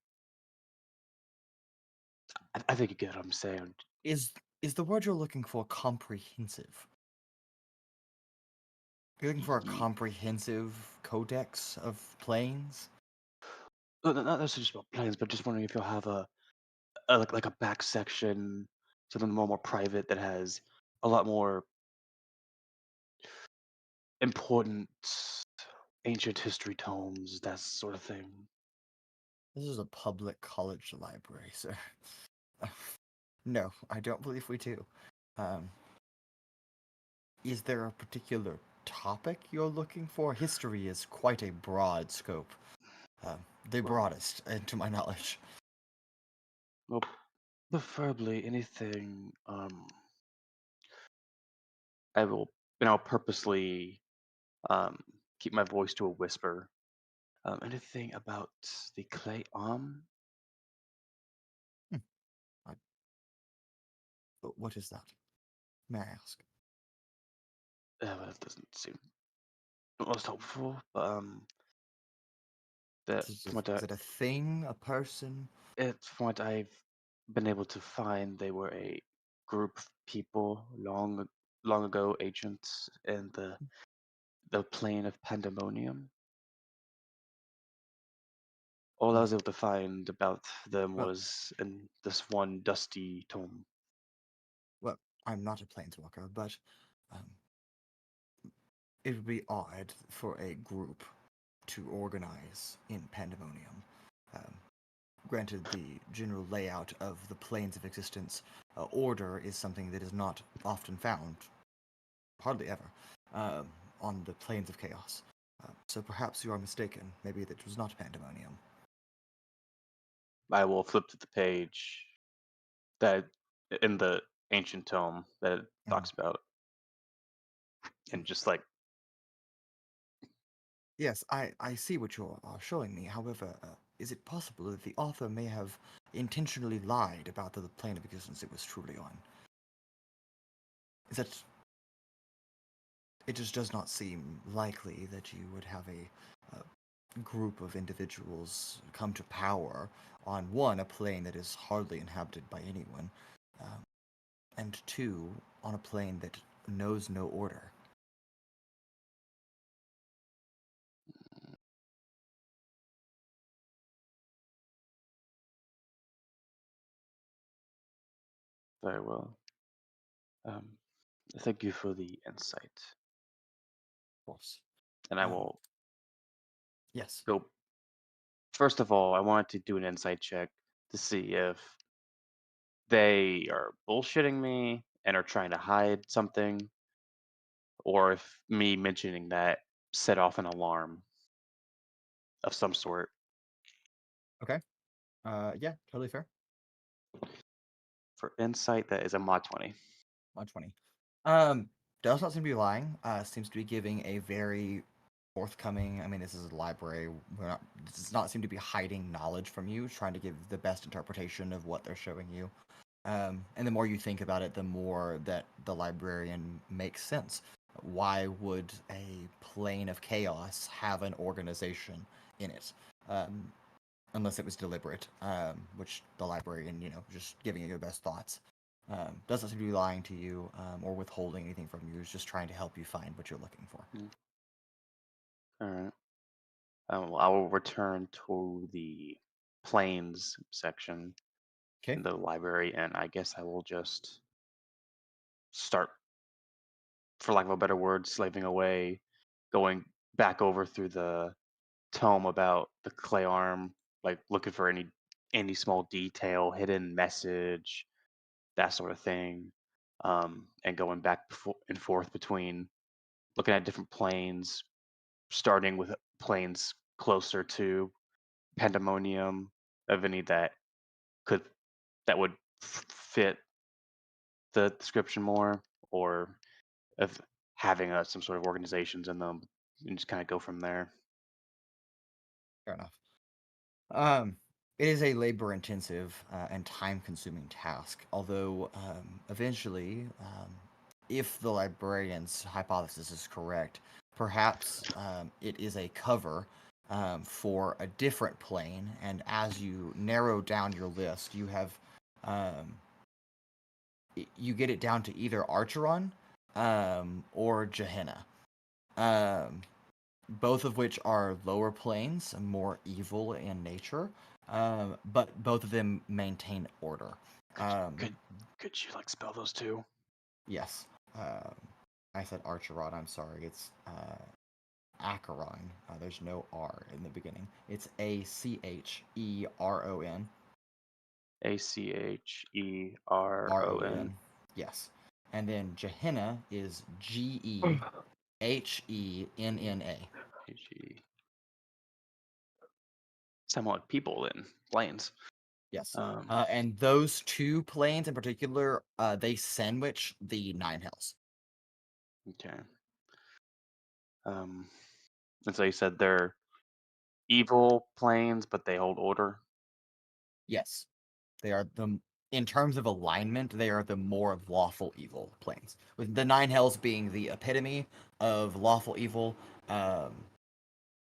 I think you get what I'm saying. Is the word you're looking for comprehensive? You're looking for a Ye- comprehensive codex of planes? not necessarily just about planes, but just wondering if you'll have like a back section, something more private that has a lot more important ancient history tomes, that sort of thing. This is a public college library, sir. No, I don't believe we do. Um, is there a particular topic you're looking for? History is quite a broad scope. The broadest, to my knowledge. Well, preferably anything. I will, purposely keep my voice to a whisper. Anything about the clay arm? Hmm. What is that? May I ask? Well, it doesn't seem most helpful, but that from what Is it a thing, a person? from what I've been able to find, they were a group of people long ago, agents in the plane of pandemonium. All I was able to find about them Well, was in this one dusty tome. well, I'm not a planeswalker, but um, it would be odd for a group to organize in Pandemonium. Um, Granted, the general layout of the planes of existence order is something that is not often found hardly ever, on the plains of chaos. So perhaps you are mistaken. Maybe that was not pandemonium. I will flip to the page that in the ancient tome that it talks about, and just like, Yes, I see what you are showing me. However, is it possible that the author may have intentionally lied about the plane of existence it was truly on? Is that it just does not seem likely that you would have a group of individuals come to power on one, a plane that is hardly inhabited by anyone, um, and two, on a plane that knows no order. very well. Thank you for the insight. Of course. And I will Yes. go. First of all, I wanted to do an insight check to see if they are bullshitting me and are trying to hide something, or if me mentioning that set off an alarm of some sort. Okay. Yeah, totally fair. For insight, that is a mod 20. 120. Does not seem to be lying. Seems to be giving a very forthcoming. I mean, this is a library. Does not seem to be hiding knowledge from you. Trying to give the best interpretation of what they're showing you. And the more you think about it, the more that the librarian makes sense. Why would a plane of chaos have an organization in it? Unless it was deliberate, which the librarian, just giving you your best thoughts. Doesn't seem to be lying to you or withholding anything from you. Is just trying to help you find what you're looking for. All right. I will return to the planes section Okay. in the library, and I guess I will just start, for lack of a better word, slaving away, going back over through the tome about the clay arm, like looking for any small detail, hidden message, that sort of thing, and going back and forth between looking at different planes, starting with planes closer to pandemonium, of any could that would fit the description more, or of having some sort of organizations in them, and just kind of go from there. Fair enough. Um, it is a labor-intensive and time-consuming task. Although eventually, if the librarian's hypothesis is correct, perhaps it is a cover for a different plane. And as you narrow down your list, um, you get it down to either Archeron or Gehenna. Both of which are lower planes, more evil in nature, but both of them maintain order. Could you like spell those two? Yes. I said Archeron, I'm sorry. It's Acheron. There's no R in the beginning. It's Acheron. Acheron. Yes. And then Gehenna is Gehenna. Ge. Sound like people in planes. Yes. And those two planes in particular, they sandwich the Nine Hells. Okay. And so you said they're evil planes, but they hold order. Yes. They are in terms of alignment, they are the more lawful evil planes. With the Nine Hells being the epitome of lawful evil,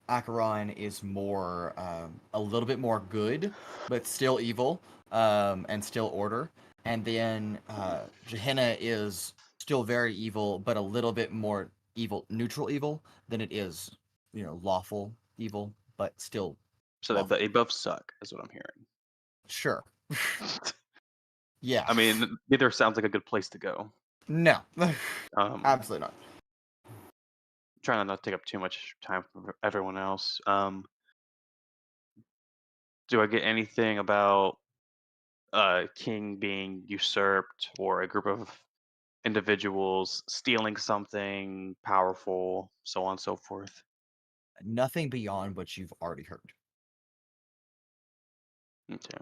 Acheron is more, a little bit more good, but still evil, and still order. And then Gehenna is still very evil, but a little bit more evil, neutral evil than it is, lawful evil, but still. So they both suck, is what I'm hearing. Sure. Yeah. I mean, neither sounds like a good place to go. No. Absolutely not. Trying not to take up too much time from everyone else. Do I get anything about king being usurped, or a group of individuals stealing something powerful, so on and so forth. Nothing beyond what you've already heard. Okay.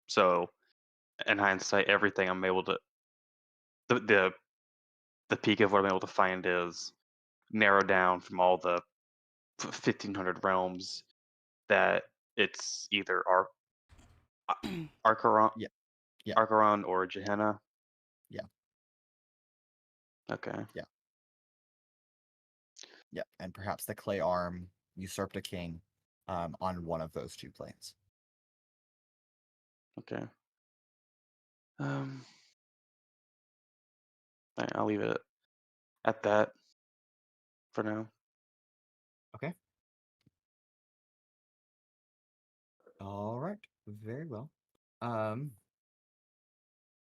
So, in hindsight, everything I'm able to the peak of what I'm able to find is narrowed down from all the 1,500 realms that it's either Arcaron, Yeah. Yeah. Arcaron or Gehenna. Yeah. Okay. Yeah, and perhaps the clay arm usurped a king on one of those two planes. Okay. I'll leave it at that for now. Okay. All right. Very well.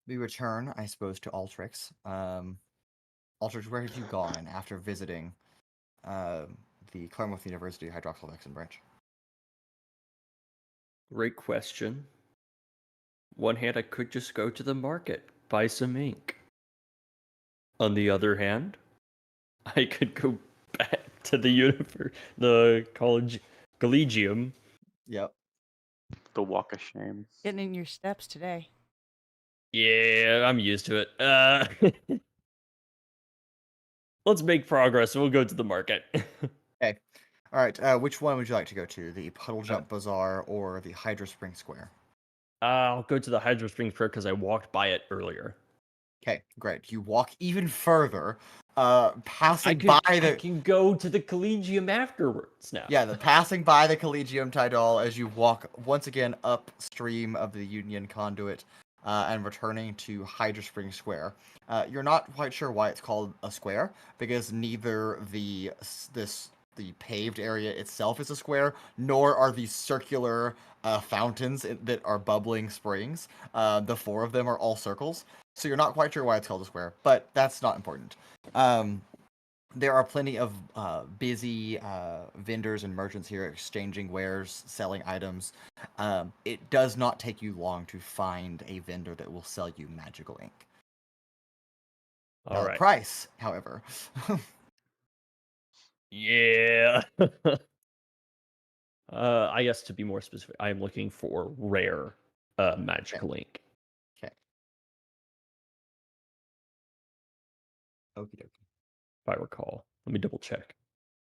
We return, I suppose, to Altrix. Altrix, where have you gone after visiting the Claremont University Hydroxyl'vexen branch? Great question. One hand, I could just go to the market, buy some ink. On the other hand, I could go back to the college collegium. Yep. The walk of shame. Getting in your steps today. Yeah, I'm used to it. Let's make progress. We'll go to the market. Okay. All right. Which one would you like to go to? The Puddle Jump Bazaar or the Hydra Spring Square? I'll go to the Hydro Springs Square because I walked by it earlier. Okay, great. You walk even further, passing I can go to the collegium afterwards now. Yeah, passing by the Collegium Tidal as you walk once again upstream of the Union Conduit and returning to Hydra Spring Square. You're not quite sure why it's called a square because neither the paved area itself is a square, nor are these circular fountains that are bubbling springs. The four of them are all circles, so you're not quite sure why it's called a square, but that's not important. There are plenty of busy vendors and merchants here exchanging wares, selling items. It does not take you long to find a vendor that will sell you magical ink. All right. The price, however. Yeah. I guess to be more specific, I am looking for rare magical ink. Okay. Okie dokie. If I recall. Let me double check.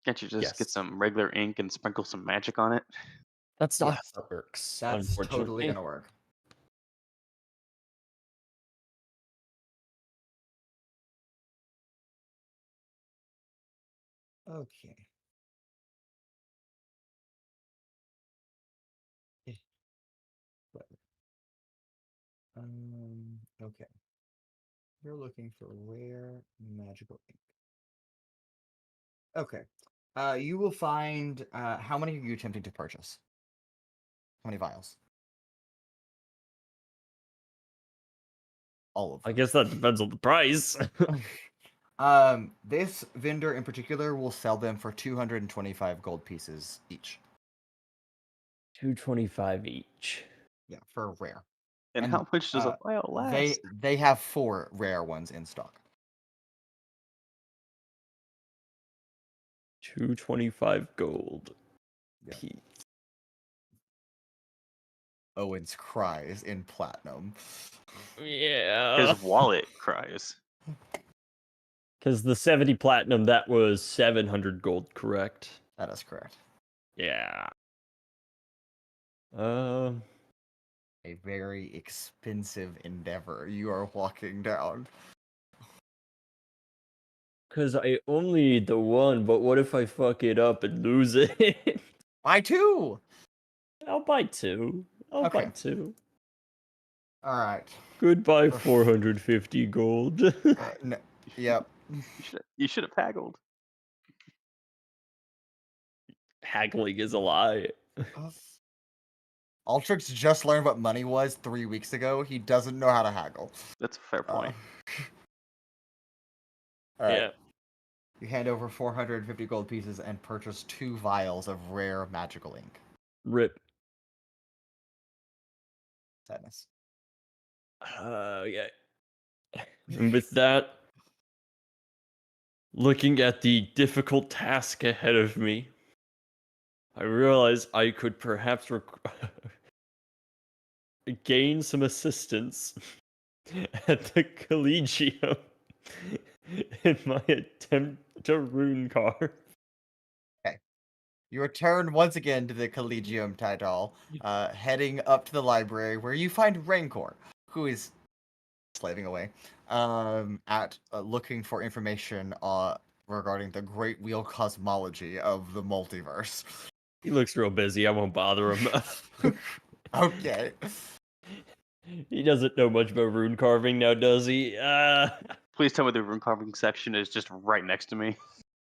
Can't you just get Yes. some regular ink and sprinkle some magic on it? That's not Yes, how it works. That's totally unfortunately. gonna work. Okay. Okay. You're looking for rare magical ink. Okay. You will find. How many are you attempting to purchase? How many vials? All of I them. guess that depends on the price. This vendor in particular will sell them for 225 gold pieces each. 225 each. Yeah, for rare. And how much does a vial last? They have 4 rare ones in stock. 225 gold. Yeah. Piece. Owens cries in platinum. Yeah. His wallet cries. Because the 70 platinum, that was 700 gold, correct? That is correct. Yeah. A very expensive endeavor you are walking down. Because I only need the one, but what if I fuck it up and lose it? Buy 2! I'll buy 2. I'll buy Okay. 2. Alright. Goodbye, 450 gold. No, yep. You should have haggled. Haggling is a lie. Altrix just learned what money was 3 weeks ago. He doesn't know how to haggle. That's a fair point. Alright. Yeah. You hand over 450 gold pieces and purchase 2 vials of rare magical ink. Rip. Sadness. Yeah. And with that, looking at the difficult task ahead of me, I realize I could perhaps gain some assistance at the Collegium in my attempt to rune carve. You return once again to the Collegium title, heading up to the library where you find Rancor, who is slaving away at looking for information regarding the Great Wheel cosmology of the multiverse. He looks real busy. I won't bother him. Okay. He doesn't know much about rune carving now, does he? Please tell me the rune carving section is just right next to me.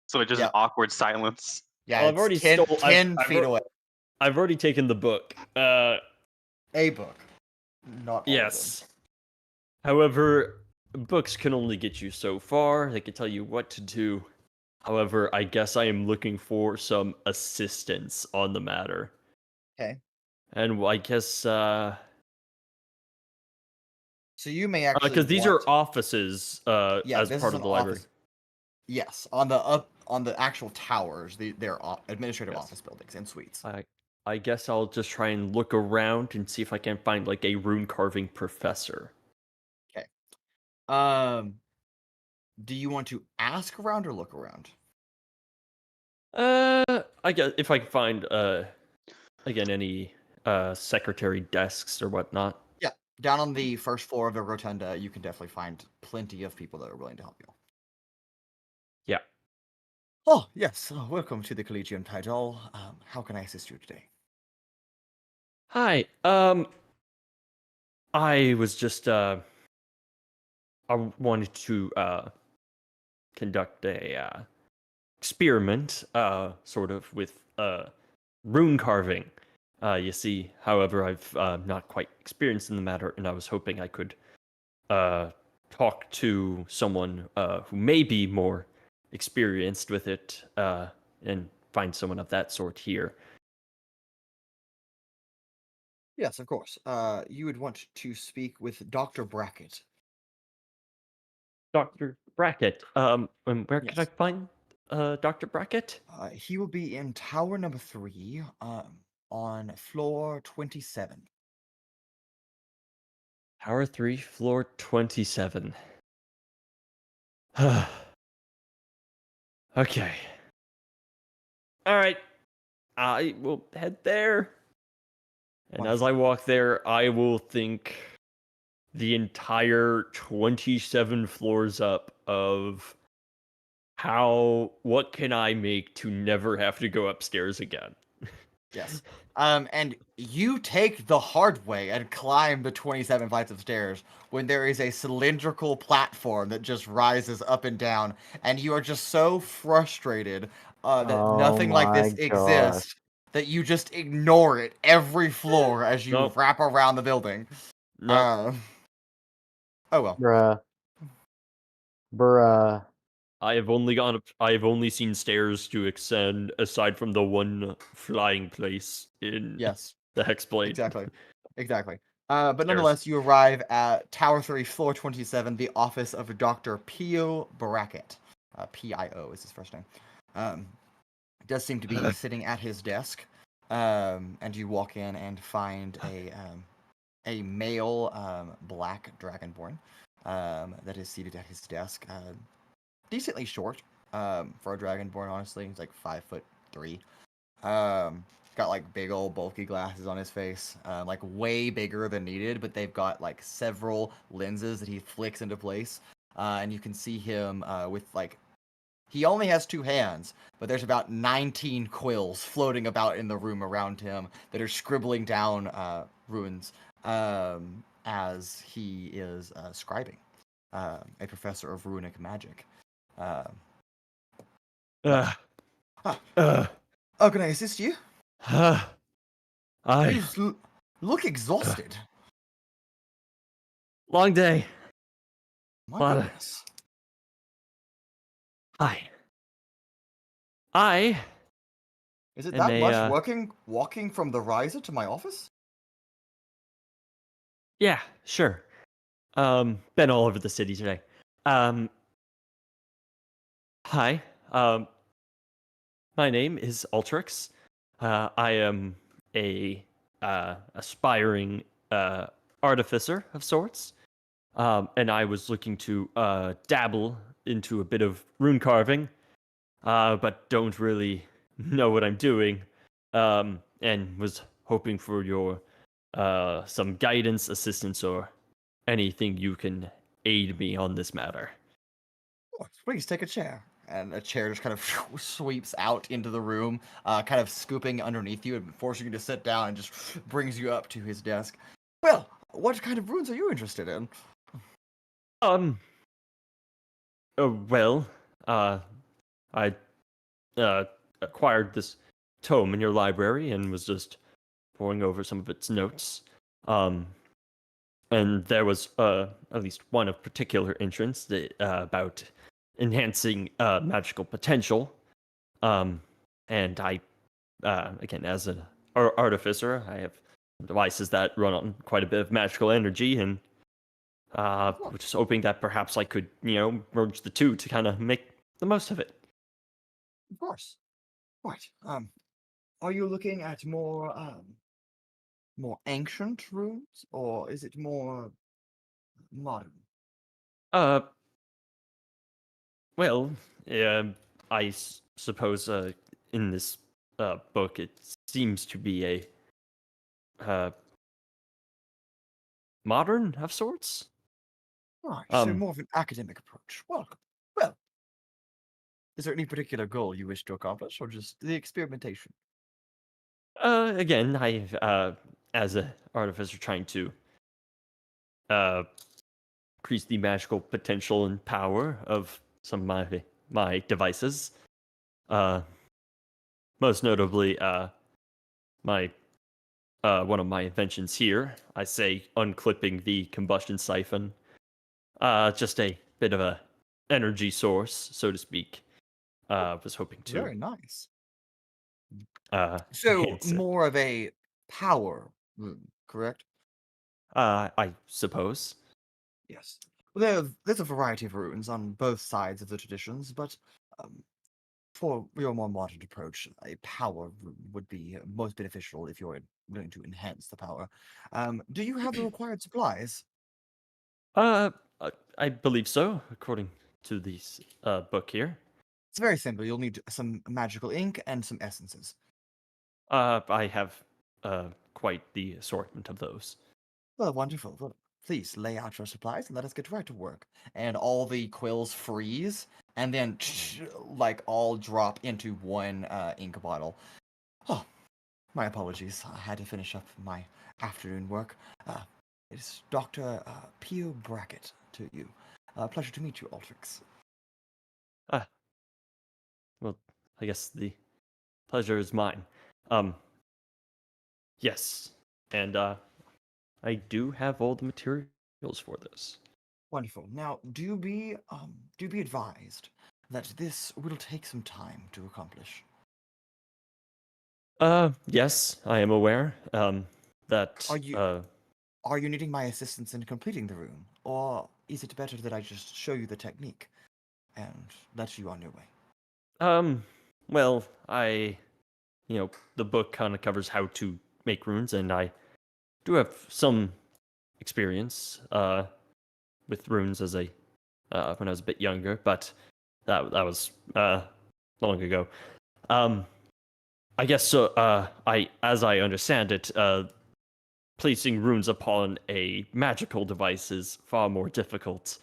So it's just Yep. awkward silence. Yeah, Well, it's I've already 10 feet away. I've already taken the book. A book. Not all Yes. However, books can only get you so far. They can tell you what to do. However, I guess I am looking for some assistance on the matter. Okay. And I guess So you may actually because these are offices yeah, as this part is of an the library. office. Yes, on the actual towers, they're administrative Yes. office buildings and suites. I guess I'll just try and look around and see if I can find like a rune carving professor. Do you want to ask around or look around? I guess if I can find again any secretary desks or whatnot. Yeah, down on the first floor of the rotunda, you can definitely find plenty of people that are willing to help you. Yeah. Oh, yes. Welcome to the Collegium title. How can I assist you today? Hi. I was just I wanted to conduct a experiment sort of with rune carving. You see, however, I've not quite experienced in the matter, and I was hoping I could talk to someone who may be more experienced with it and find someone of that sort here. Yes, of course. You would want to speak with Dr. Brackett. Dr. Brackett. And where can I Yes. find Dr. Brackett? He will be in tower number 3, on floor 27. Tower 3, floor 27. Okay. Alright. I will head there. And as I walk there, I will think the entire 27 floors up of what can I make to never have to go upstairs again. Yes. And you take the hard way and climb the 27 flights of stairs when there is a cylindrical platform that just rises up and down, and you are just so frustrated that nothing like this exists that you just ignore it every floor as you Nope. wrap around the building. No, Oh well. Bruh. I have only seen stairs to extend aside from the one flying place in Yes. the Hexblade. Exactly. But nonetheless, you arrive at Tower 3, Floor 27, the office of Dr. Pio Brackett. P-I-O is his first name. Does seem to be sitting at his desk. And you walk in and find a male black dragonborn that is seated at his desk. Decently short for a dragonborn, honestly. He's like 5'3". Got like big old bulky glasses on his face, like way bigger than needed, but they've got like several lenses that he flicks into place, and you can see him with like, he only has 2 hands, but there's about 19 quills floating about in the room around him that are scribbling down runes as he is scribing, a professor of runic magic. How can I assist you? You look exhausted. Long day. My goodness. Hi. Is it am that a, much walking from the riser to my office? Yeah, sure. Been all over the city today. Hi. My name is Altrix. I am a aspiring artificer of sorts. And I was looking to dabble into a bit of rune carving, but don't really know what I'm doing. And was hoping for your some guidance, assistance, or anything you can aid me on this matter. Please take a chair. And a chair just kind of sweeps out into the room, kind of scooping underneath you and forcing you to sit down and just brings you up to his desk. Well, what kind of runes are you interested in? Well, I acquired this tome in your library and was just poring over some of its notes. And there was at least one of particular interest about enhancing magical potential. And I, again, as an artificer, I have devices that run on quite a bit of magical energy, and was just hoping that perhaps I could, merge the two to kind of make the most of it. Of course. Right. Are you looking at more ancient runes, or is it more modern? Well, I suppose in this book it seems to be a modern of sorts. Right, so more of an academic approach. Welcome. Well, is there any particular goal you wish to accomplish, or just the experimentation? Again, I as an artificer trying to increase the magical potential and power of some of my devices. Most notably, my one of my inventions here. I say unclipping the combustion siphon. Just a bit of a energy source, so to speak. Was hoping to. Very nice. So enhance it. more of a power rune, correct? I suppose. Yes. Well, there's a variety of runes on both sides of the traditions, but for your more modern approach, a power rune would be most beneficial if you're going to enhance the power. Do you have the required supplies? I believe so, according to this book here. It's very simple. You'll need some magical ink and some essences. I have quite the assortment of those. Well, wonderful. Well, please lay out your supplies and let us get right to work. And all the quills freeze and then like all drop into one ink bottle. Oh, my apologies. I had to finish up my afternoon work. It's Dr. Pio Brackett to you. Pleasure to meet you, Altrix. Well, I guess the pleasure is mine. Yes, and I do have all the materials for this. Wonderful. Now, do be advised that this will take some time to accomplish. Yes, I am aware. That Are you needing my assistance in completing the rune, or is it better that I just show you the technique and let you on your way? Well, the book kind of covers how to make runes, and I do have some experience with runes as when I was a bit younger, but that was long ago. I guess so. As I understand it, placing runes upon a magical device is far more difficult,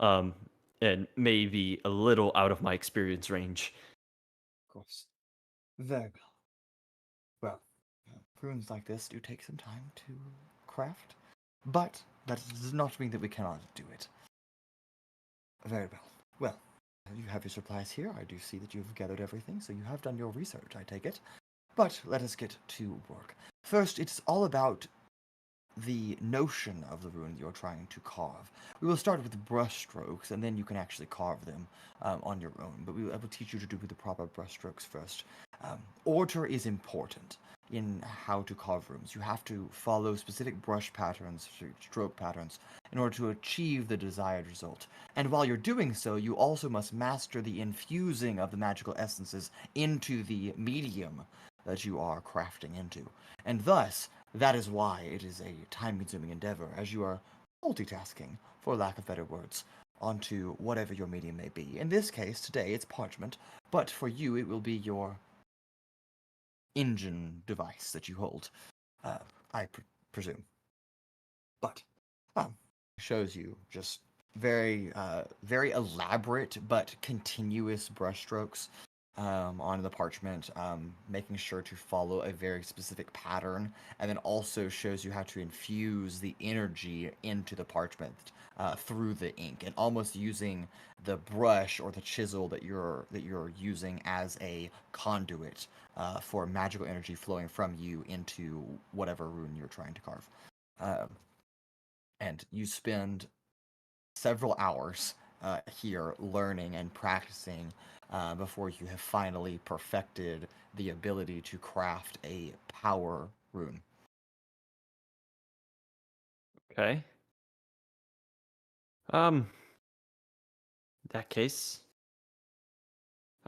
and maybe a little out of my experience range. Of course. Very well. Well, runes like this do take some time to craft, but that does not mean that we cannot do it. Very well. Well, you have your supplies here. I do see that you've gathered everything, so you have done your research, I take it. But let us get to work. First, it's all about the notion of the rune that you're trying to carve. We will start with the brush strokes, and then you can actually carve them on your own. But I will teach you to do the proper brush strokes first. Order is important. in how to carve rooms. You have to follow specific brush patterns, stroke patterns, in order to achieve the desired result. And while you're doing so, you also must master the infusing of the magical essences into the medium that you are crafting into. And thus, that is why it is a time-consuming endeavor, as you are multitasking, for lack of better words, onto whatever your medium may be. In this case, today, it's parchment, but for you, it will be your engine device that you hold, I presume. But shows you just very elaborate but continuous brushstrokes on the parchment, making sure to follow a very specific pattern, and then also shows you how to infuse the energy into the parchment through the ink, and almost using the brush or the chisel that you're using as a conduit for magical energy flowing from you into whatever rune you're trying to carve. And you spend several hours here learning and practicing before you have finally perfected the ability to craft a power rune. Okay. In that case,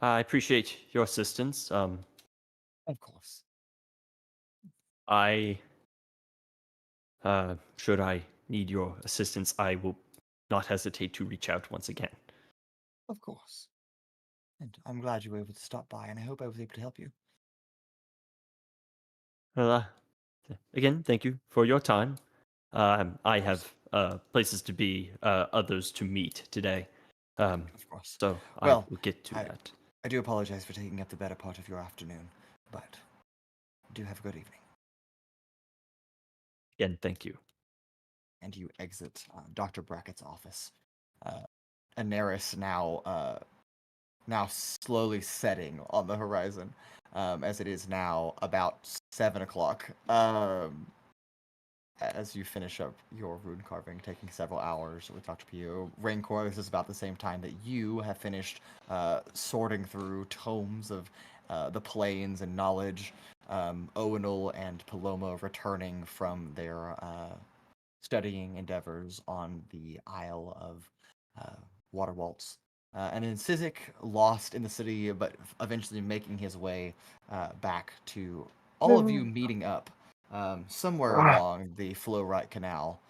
I appreciate your assistance. Of course. Should I need your assistance, I will not hesitate to reach out once again. Of course. And I'm glad you were able to stop by, and I hope I was able to help you. Well, again, thank you for your time. I have places to be, others to meet today. Of course. So Well, I will get to that. I do apologize for taking up the better part of your afternoon, but do have a good evening. Again, thank you. And you exit Dr. Brackett's office. Aneris now slowly setting on the horizon, as it is now about 7 o'clock. As you finish up your rune carving, taking several hours with Dr. Pio. Rancor, this is about the same time that you have finished sorting through tomes of the planes and knowledge. Owunul and Paloma returning from their studying endeavors on the Isle of Water Waltz. And then Sizik lost in the city, but eventually making his way back to all of you meeting up somewhere along the Florite Canal,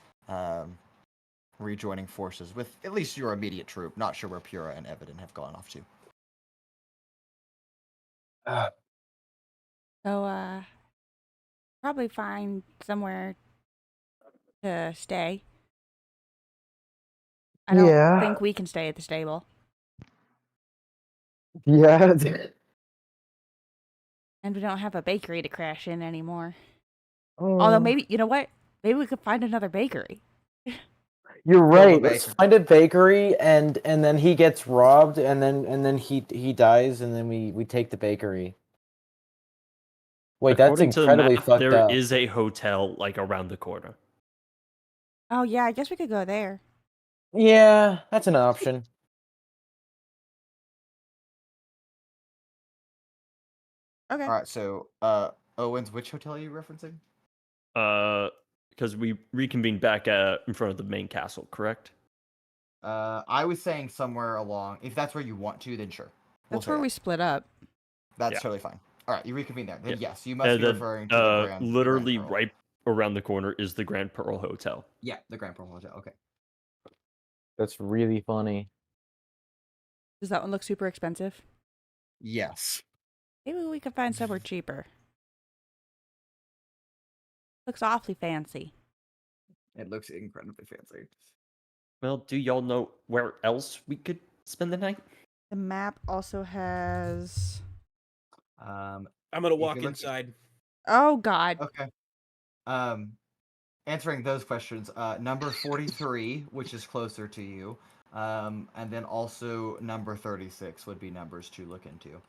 rejoining forces with at least your immediate troop. Not sure where Pura and Evadin have gone off to. So, probably find somewhere to stay. I don't think we can stay at the stable. Yeah. And we don't have a bakery to crash in anymore. Although maybe, you know what? Maybe we could find another bakery. You're Build a right. Let's bakery. find a bakery, and then he gets robbed, and then he dies, and then we take the bakery. Wait, that's According to the incredibly map, fucked there up. is a hotel like around the corner. Oh, yeah, I guess we could go there. Yeah, that's an option. Okay. All right, so Owens, which hotel are you referencing? Because we reconvened back in front of the main castle, correct? I was saying somewhere along. If that's where you want to, then sure. That's say where that. we split up. That's Yeah. totally fine. All right, you reconvene there. Then Yeah. yes, you must And be then, referring to the Grand. literally Grand Pearl. right around the corner is the Grand Pearl Hotel. Yeah, the Grand Pearl Hotel. Okay. That's really funny. Does that one look super expensive? Yes. Maybe we could find somewhere cheaper. Looks awfully fancy. It looks incredibly fancy. Well, do y'all know where else we could spend the night? The map also has... I'm gonna walk look- inside. Oh, God. Okay. Answering those questions, number 43, which is closer to you, and then also number 36 would be numbers to look into.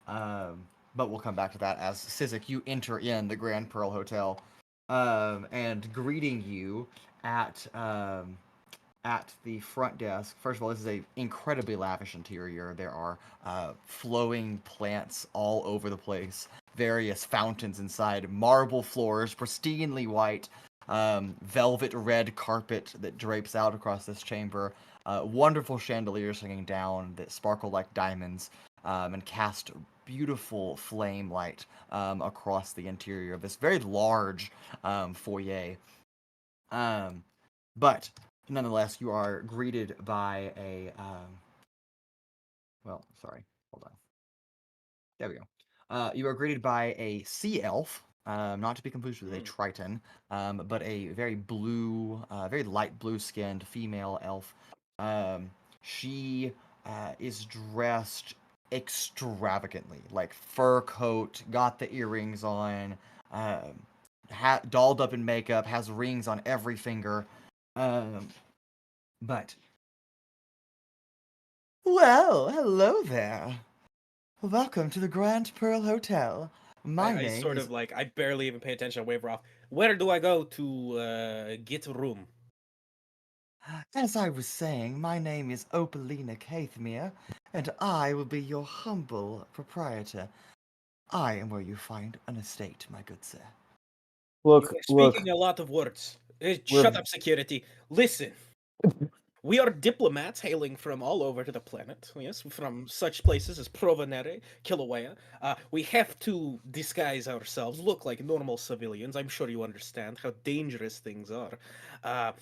But we'll come back to that as Sizik, you enter in the Grand Pearl Hotel, and greeting you at the front desk. First of all, this is a incredibly lavish interior. There are flowing plants all over the place. various fountains inside, marble floors, pristinely white, velvet red carpet that drapes out across this chamber, wonderful chandeliers hanging down that sparkle like diamonds, and cast beautiful flame light across the interior of this very large foyer. But nonetheless, you are greeted by a well, sorry, hold on. There we go. You are greeted by a sea elf, not to be confused with a triton, but a very blue, very light blue-skinned female elf. She is dressed extravagantly, like fur coat, got the earrings on, dolled up in makeup, has rings on every finger. But well, hello there. Welcome to the Grand Pearl Hotel. My I name sort is... of like, I barely even pay attention. I wave her off. Where do I go to get a room? As I was saying, my name is Opalina Caithmere, and I will be your humble proprietor. I am where you find an estate, my good sir. Look, You're speaking a lot of words. Shut up, security. Listen. We are diplomats hailing from all over the planet, yes, from such places as Provenere, Kilauea. We have to disguise ourselves, look like normal civilians. I'm sure you understand how dangerous things are. A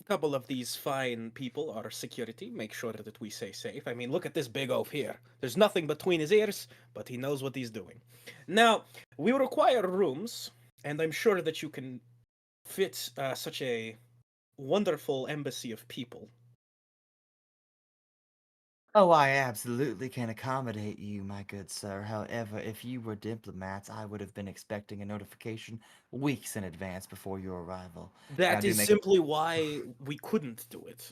couple of these fine people are security, make sure that we stay safe. I mean, look at this big oaf here. There's nothing between his ears, but he knows what he's doing. Now, we require rooms, and I'm sure that you can fit such a wonderful embassy of people. Oh, I absolutely can accommodate you, my good sir. However, if you were diplomats, I would have been expecting a notification weeks in advance before your arrival. That is simply why we couldn't do it.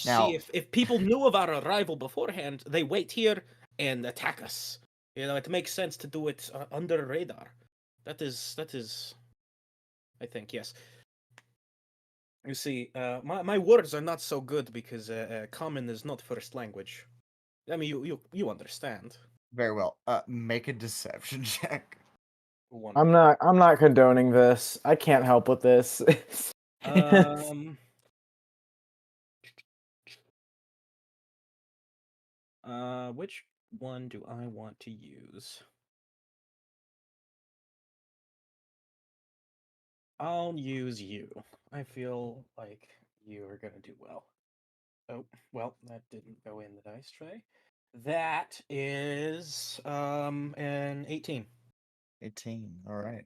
Now, See, if people knew of our arrival beforehand, they wait here and attack us. You know, it makes sense to do it under radar. That is, I think, yes. You see, my words are not so good because common is not first language. I mean, you understand. very well. Make a deception check. I'm not condoning this. I can't help with this. Which one do I want to use? I'll use you. I feel like you are gonna do well. Oh, well, that didn't go in the dice tray. That is an 18. 18. All right.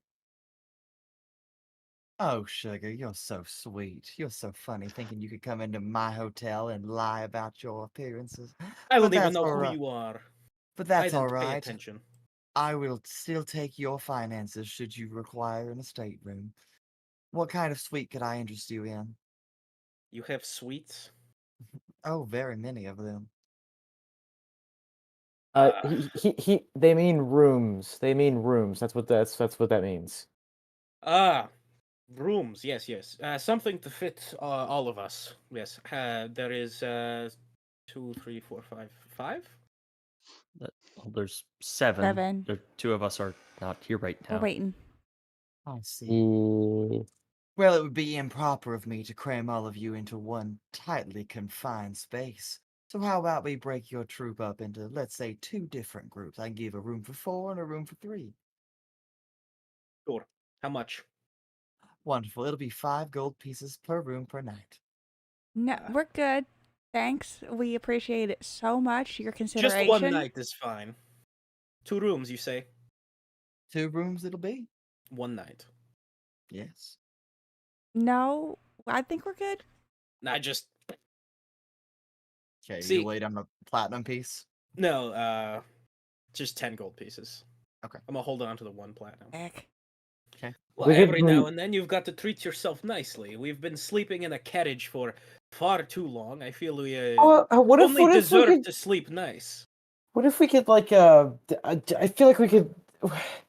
Oh, sugar, you're so sweet. You're so funny, thinking you could come into my hotel and lie about your appearances. I But don't even that's know all who right. you are. But I that's all didn't pay right. attention. I will still take your finances should you require an estate room. What kind of suite could I interest you in? You have suites? Oh, very many of them. They mean rooms. They mean rooms. That's what that means. Rooms. Yes, yes. Something to fit all of us. Yes. There is 2, 3, 4, 5. Well, there's 7. 7. The 2 of us are not here right now. We're waiting. I see. Yeah. Well, it would be improper of me to cram all of you into one tightly confined space. So how about we break your troop up into, let's say, 2 different groups? I can give a room for 4 and a room for 3. Sure. How much? Wonderful. It'll be 5 gold pieces per room per night. No, we're good. Thanks. We appreciate it so much. Your consideration. Just one night is fine. 2 rooms, you say? 2 rooms it'll be? 1 night. Yes. No, I think we're good. I just... Okay, See- you laid on a platinum piece? No, just 10 gold pieces. Okay. I'm gonna hold on to the 1 platinum. Heck. Well, We could every now do- and then you've got to treat yourself nicely. We've been sleeping in a carriage for far too long. I feel we What if only we deserve could, to sleep nice. what if we could like I feel like we could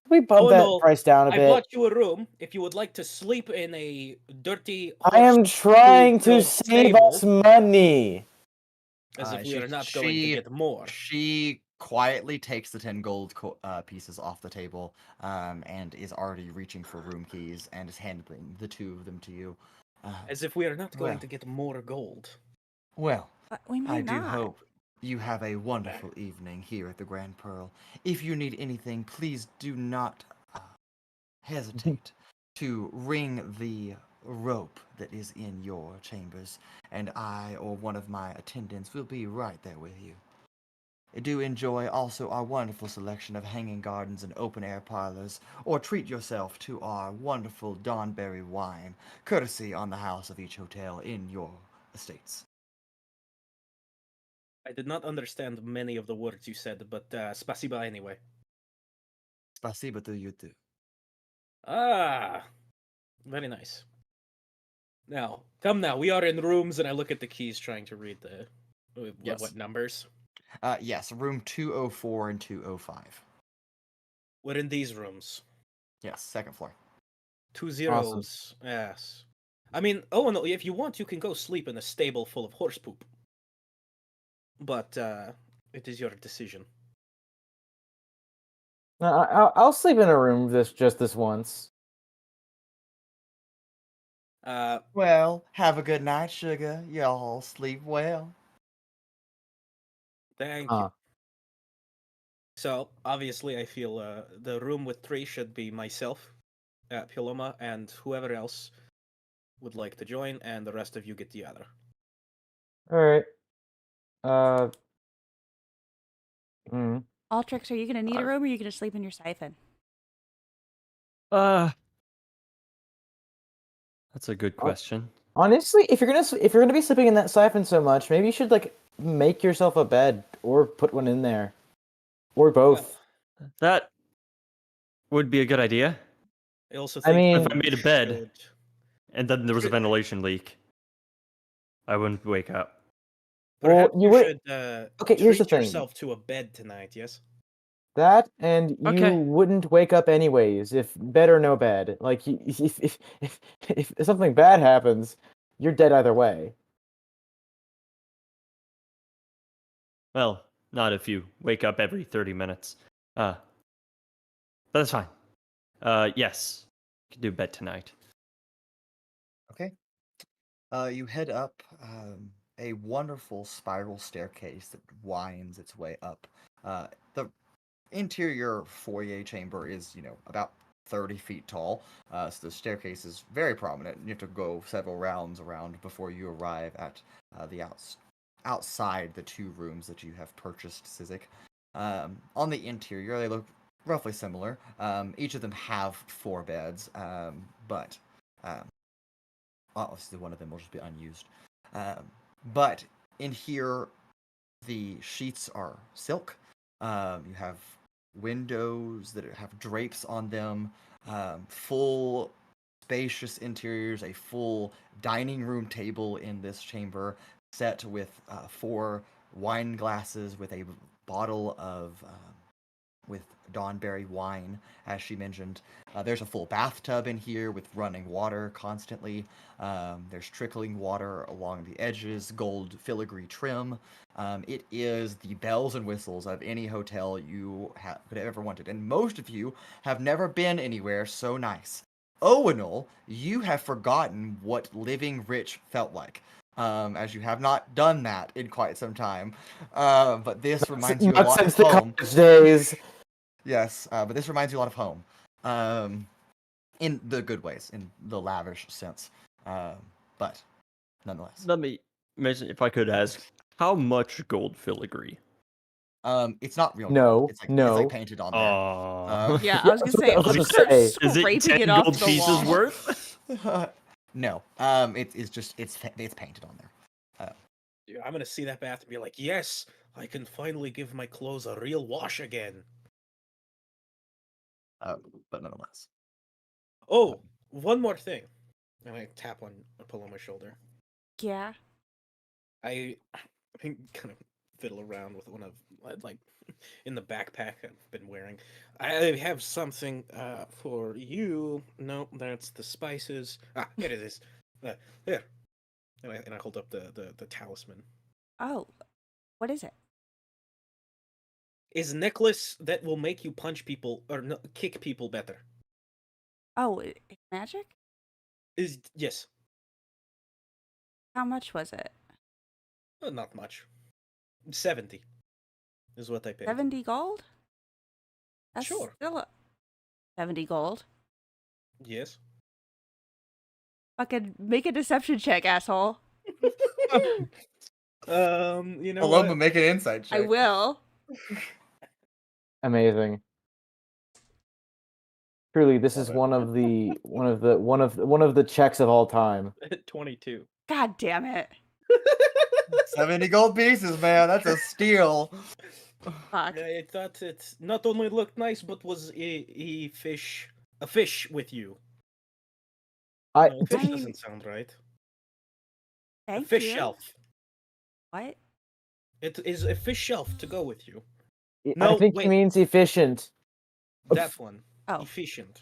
we bump that Owunul, price down a I bit. bought you a room. If you would like to sleep in a dirty I am horse trying to filled save stable, us money. as if we are not going to get more. She quietly takes the 10 gold pieces off the table, and is already reaching for room keys and is handing the two of them to you. As if we are not going well. to get more gold. Well, But we I might do not. hope you have a wonderful evening here at the Grand Pearl. If you need anything, please do not hesitate to ring the rope that is in your chambers, and I or one of my attendants will be right there with you. Do enjoy also our wonderful selection of hanging gardens and open-air parlors, or treat yourself to our wonderful Dawnberry wine, courtesy on the house of each hotel in your estates. I did not understand many of the words you said, but spasiba anyway. Спасибо to you too. Ah, very nice. Now, come now, we are in rooms, and I look at the keys trying to read the... Yes. What numbers? Yes, room 204 and 205. We're in these rooms. Yes, second floor. 2 zeros. Yes. I mean, no, if you want, you can go sleep in a stable full of horse poop. But it is your decision. I'll sleep in a room just this once. Well, have a good night, sugar. Y'all sleep well. Thank you. So, obviously, I feel the room with 3 should be myself, Paloma, and whoever else would like to join, and the rest of you get the other. Alright. Altrix, are you going to need a room, or are you going to sleep in your siphon? That's a good question. Honestly, if you're gonna be sleeping in that siphon so much, maybe you should make yourself a bed or put one in there, or both. That would be a good idea. I also think if I made a bed and then there was a ventilation leak, I wouldn't wake up. Perhaps Well, you should here's the treat thing. yourself to a bed tonight, yes? That, and you Okay. wouldn't wake up anyways, if bed or no bed. Like, if something bad happens, you're dead either way. Well, not if you wake up every 30 minutes. But that's fine. Yes, you can do bed tonight. Okay. You head up a wonderful spiral staircase that winds its way up. The interior foyer chamber is, about 30 feet tall, so the staircase is very prominent. You have to go several rounds around before you arrive at the outside the 2 rooms that you have purchased, Sizik. On the interior, they look roughly similar. Each of them have 4 beds, but obviously one of them will just be unused. But in here, the sheets are silk. You have windows that have drapes on them, full spacious interiors, a full dining room table in this chamber set with 4 wine glasses with a bottle of with Dawnberry wine, as she mentioned. There's a full bathtub in here with running water constantly. There's trickling water along the edges, gold filigree trim. It is the bells and whistles of any hotel you could have ever wanted. And most of you have never been anywhere so nice. Owunul, you have forgotten what living rich felt like. As you have not done that in quite some time. But this reminds you a lot of home. College days. Yes, but this reminds you a lot of home. In the good ways, in the lavish sense. But nonetheless. Let me mention, if I could ask, how much gold filigree? It's not real No, gold. It's like painted on there. Yeah, I was gonna say, I was gonna start say, is it scraping 10 it off gold the pieces wall. worth? No. It's painted on there. Dude, I'm gonna see that bath and be like, yes, I can finally give my clothes a real wash again. But nonetheless. Oh, one more thing. And I tap on Paloma's shoulder. Yeah. I kind of fiddle around with one of, in the backpack I've been wearing. I have something for you. No, that's the spices. Here it is. Here. And I hold up the talisman. Oh, what is it? is necklace that will make you punch people or no, kick people better. Oh, it's magic? Is yes, How much was it? not much. 70 is what I paid. 70 gold? That's Sure. still 70 gold. Yes. Fucking make a deception check, asshole. You know Paloma, what? make an insight check. I will. Amazing. Truly, this is one of the checks of all time. 22. God damn it. 70 gold pieces, man. That's a steal. Fuck. I thought it not only looked nice, but was a fish with you. I No, fish I mean- doesn't sound right. Thank a fish you. shelf. What? It is a fish shelf to go with you. I No, think wait. he means efficient. That one. Oh. Efficient.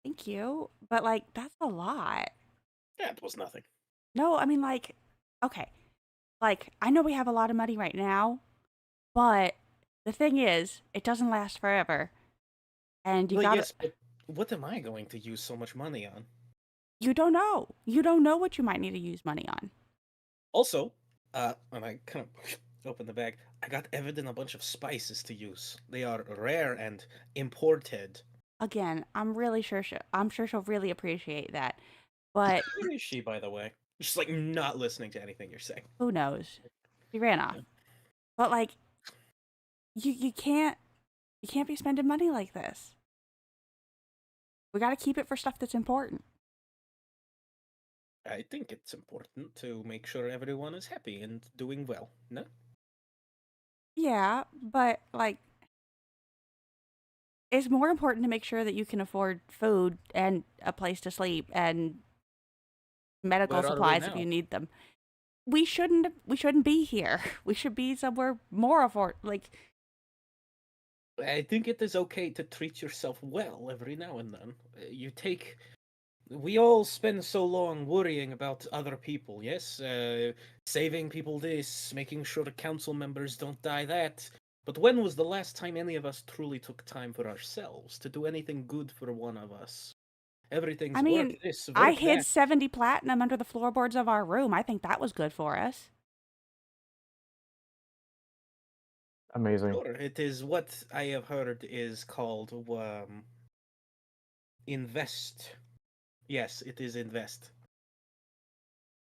Thank you. But, like, that's a lot. That was nothing. No, I mean, like, okay. Like, I know we have a lot of money right now, but the thing is, it doesn't last forever. And you Well, gotta. yes, but what am I going to use so much money on? You don't know. You don't know what you might need to use money on. Also, when I kind of open the bag, I got Evadin a bunch of spices to use. They are rare and imported. Again, I'm sure she'll really appreciate that. But Where is she, by the way? She's like not listening to anything you're saying. who knows? She ran off. But like, you can't be spending money like this. We got to keep it for stuff that's important. I think it's important to make sure everyone is happy and doing well. No? Yeah, but like, it's more important to make sure that you can afford food and a place to sleep and medical Where are we supplies if now? you need them. We shouldn't be here. We should be somewhere more like. I think it is okay to treat yourself well every now and then. We all spend so long worrying about other people, yes? Saving people this, making sure council members don't die that. But when was the last time any of us truly took time for ourselves to do anything good for one of us? Everything's I mean, work this, work I hid that. 70 platinum under the floorboards of our room. I think that was good for us. Amazing. Sure, it is what I have heard is called invest. Yes, it is invest.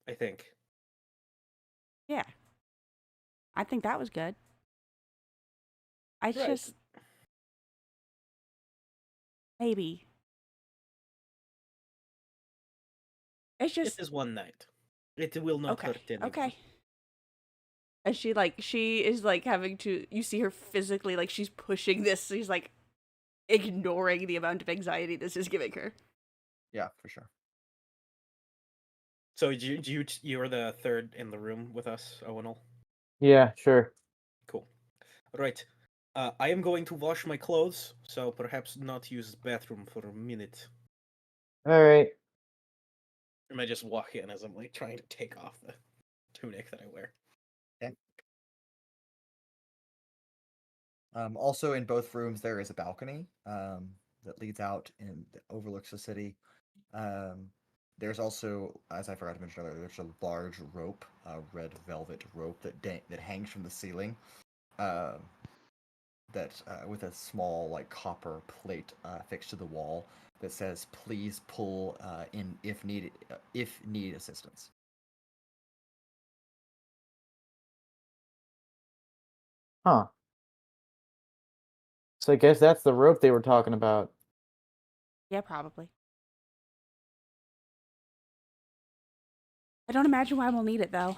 I think. Yeah. I think that was good. I Right. just maybe. It's It just is one night. It will not okay. hurt anyone. Okay. And she is like having to, you see her physically, like she's pushing this. She's like ignoring the amount of anxiety this is giving her. Yeah, for sure. So you're the third in the room with us, Owunul? Yeah, sure. Cool. Right. I am going to wash my clothes, so perhaps not use the bathroom for a minute. All right. I might just walk in as I'm like trying to take off the tunic that I wear. Also, in both rooms, there is a balcony that leads out and overlooks the city. There's also, as I forgot to mention earlier, there's a large rope, a red velvet rope that hangs from the ceiling. With a small like copper plate fixed to the wall that says "Please pull in if need assistance." Huh. So I guess that's the rope they were talking about. Yeah, probably. I don't imagine why we'll need it though.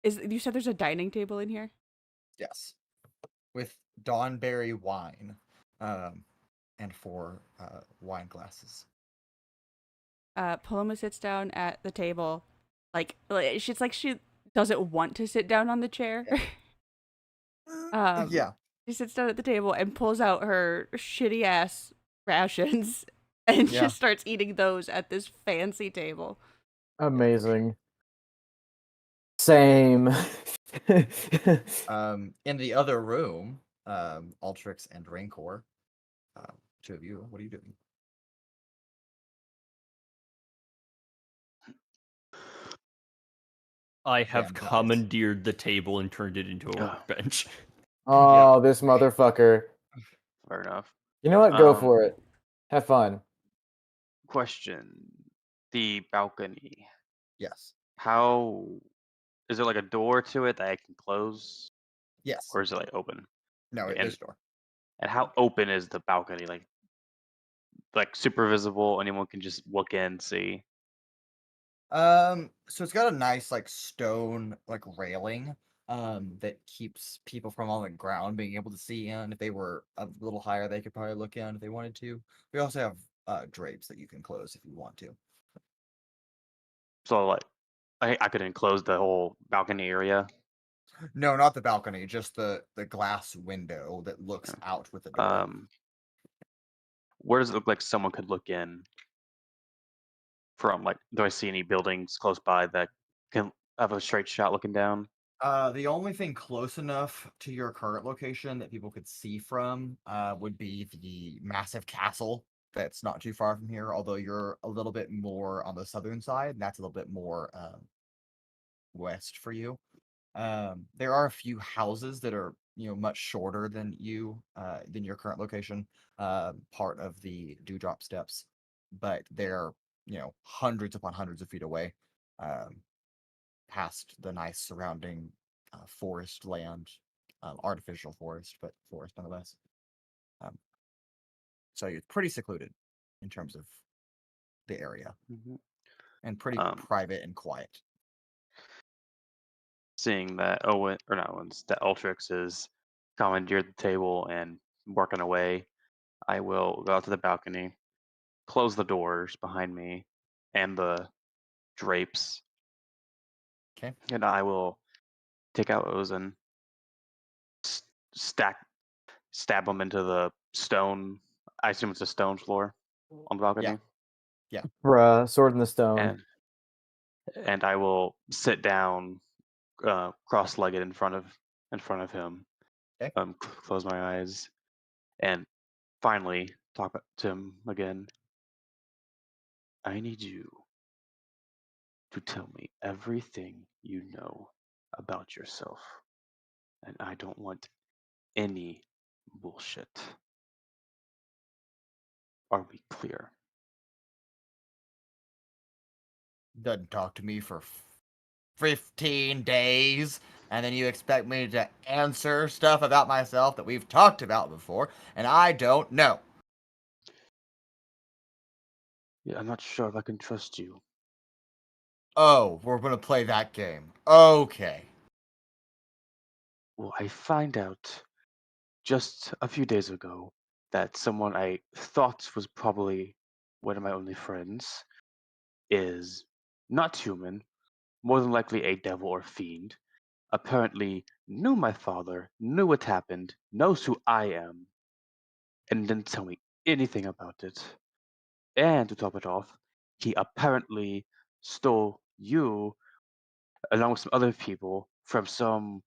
You said there's a dining table in here? Yes, with Dawnberry wine, and 4 wine glasses. Paloma sits down at the table, like she's like she doesn't want to sit down on the chair. Yeah. She sits down at the table and pulls out her shitty ass rations and Yeah. just starts eating those at this fancy table. Amazing. Same. In the other room, Altrix and Rancor, two of you, what are you doing? I have Damn guys. commandeered the table and turned it into a Ugh. workbench. Oh, this motherfucker. Fair enough. You know what? Go for it. Have fun. Question: the balcony. Yes. How is there like a door to it that I can close, Yes. or is it like open? No, Okay, it is door. And how open is the balcony? Like super visible. Anyone can just look in, see. So it's got a nice like stone like railing that keeps people from on the ground being able to see in. If they were a little higher, they could probably look in if they wanted to. We also have drapes that you can close if you want to. So like, I could enclose the whole balcony area. No, not the balcony, just the glass window that looks out with the door. Where does it look like someone could look in from? Like, do I see any buildings close by that can have a straight shot looking down? The only thing close enough to your current location that people could see from would be the massive castle that's not too far from here, although you're a little bit more on the southern side, and that's a little bit more west for you. There are a few houses that are much shorter than than your current location, part of the Dewdrop Steps, but they're hundreds upon hundreds of feet away. Past the nice surrounding forest land, artificial forest, but forest nonetheless. So it's pretty secluded in terms of the area, and pretty private and quiet. Seeing that that Ultrix is commandeered the table and working away, I will go out to the balcony, close the doors behind me and the drapes. Okay. And I will take out Ozen, stab them into the stone. I assume it's a stone floor on the balcony. Yeah. Bruh, sword in the stone. And I will sit down, cross-legged in front of him. Okay. Close my eyes, and finally talk to him again. I need you to tell me everything you know about yourself, and I don't want any bullshit. Are we clear? Doesn't talk to me for 15 days, and then you expect me to answer stuff about myself that we've talked about before, and I don't know. Yeah, I'm not sure if I can trust you. Oh, we're gonna play that game. Okay. Well, I find out just a few days ago that someone I thought was probably one of my only friends is not human, more than likely a devil or fiend, apparently knew my father, knew what happened, knows who I am, and didn't tell me anything about it. And to top it off, he apparently stole you, along with some other people, from some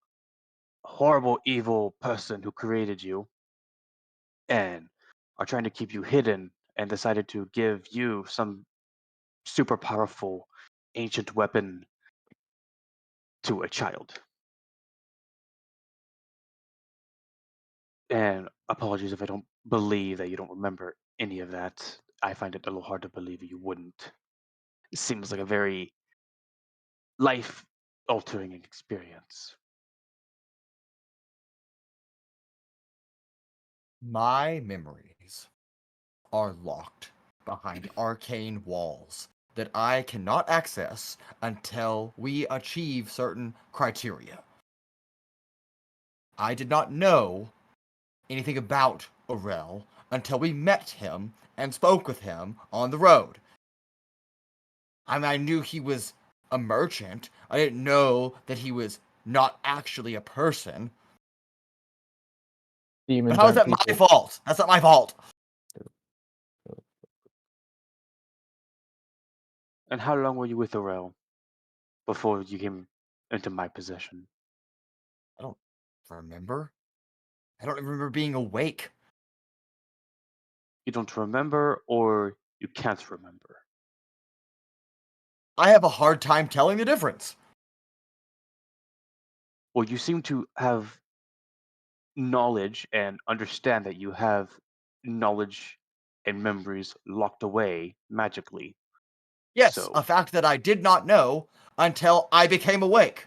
horrible, evil person who created you, and are trying to keep you hidden, and decided to give you some super powerful ancient weapon to a child. And apologies if I don't believe that you don't remember any of that. I find it a little hard to believe you wouldn't. It seems like a very life altering experience. My memories are locked behind arcane walls that I cannot access until we achieve certain criteria. I did not know anything about Aurel until we met him and spoke with him on the road. I mean, I knew he was a merchant. I didn't know that he was not actually a person. Demons But how is that aren't my people. fault? That's not my fault. And how long were you with Orel before you came into my possession? I don't remember. I don't remember being awake. You don't remember, or you can't remember? I have a hard time telling the difference. Well, you seem to have knowledge and understand that you have knowledge and memories locked away magically. Yes, So, a fact that I did not know until I became awake.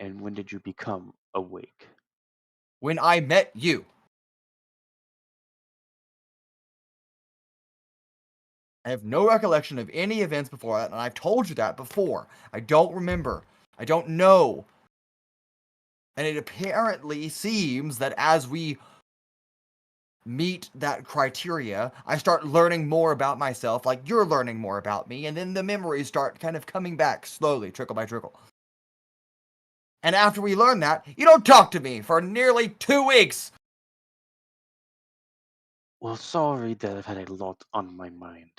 and when did you become awake? When I met you. I have no recollection of any events before that, and I've told you that before. I don't remember. I don't know. And it apparently seems that as we meet that criteria, I start learning more about myself, like you're learning more about me, and then the memories start kind of coming back slowly, trickle by trickle. And after we learn that, you don't talk to me for nearly 2 weeks. Well, sorry that I've had a lot on my mind.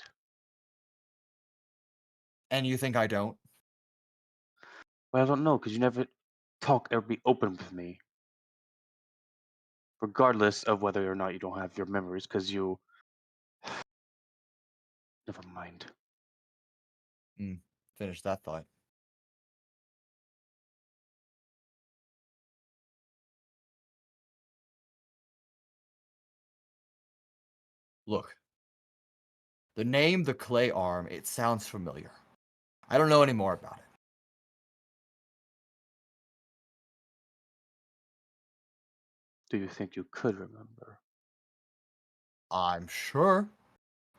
And you think I don't? Well, I don't know, because you never talk or be open with me. Regardless of whether or not you don't have your memories, because you... Never mind. Finish that thought. Look. The name, the clay arm, it sounds familiar. I don't know any more about it. Do you think you could remember? I'm sure,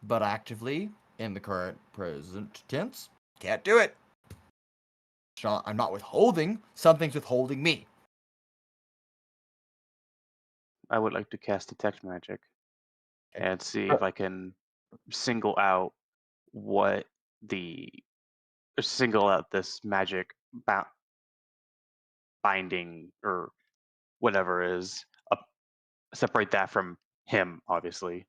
but actively, in the current present tense, can't do it. I'm not withholding. Something's withholding me. I would like to cast Detect Magic and see if I can single out this magic binding or whatever is, separate that from him, obviously.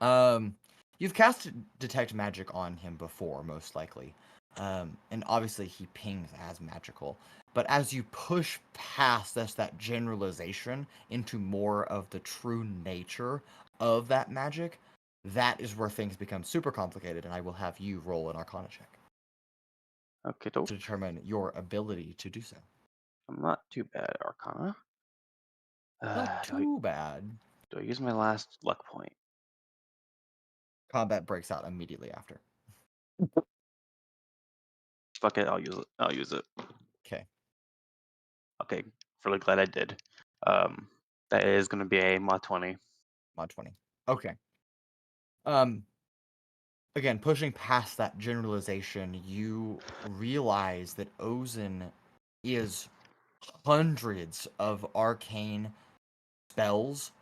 You've cast Detect Magic on him before, most likely. And obviously he pings as magical. But as you push past that generalization into more of the true nature of that magic, that is where things become super complicated, and I will have you roll an Arcana check Okay, to determine your ability to do so. I'm not too bad at Arcana. Not too bad. Do I use my last luck point? Combat breaks out immediately after. Fuck it, I'll use it. Okay. Okay, really glad I did. That is going to be a mod 20. Mod 20. Okay. Again, pushing past that generalization, you realize that Ozen is hundreds of arcane spells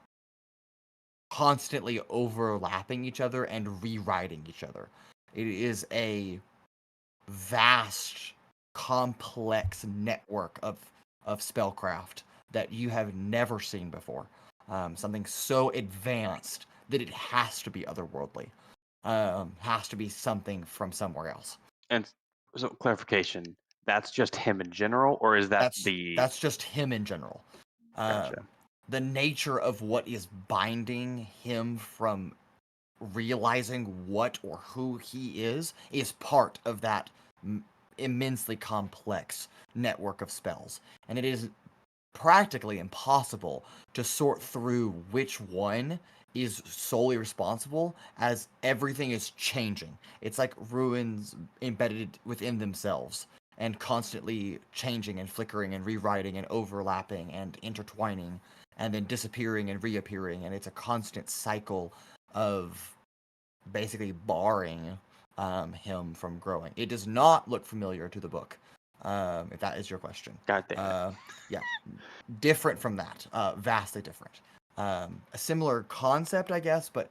constantly overlapping each other and rewriting each other. It is a vast, complex network of spellcraft that you have never seen before. Something so advanced that it has to be otherworldly. Has to be something from somewhere else. And so, clarification, that's just him in general, or is that that's just him in general. Gotcha. The nature of what is binding him from realizing what or who he is part of that immensely complex network of spells. And it is practically impossible to sort through which one is solely responsible, as everything is changing. It's like ruins embedded within themselves and constantly changing and flickering and rewriting and overlapping and intertwining and then disappearing and reappearing, and it's a constant cycle of basically barring him from growing. It does not look familiar to the book, if that is your question. God damn it. Yeah, different from that, vastly different. A similar concept, I guess, but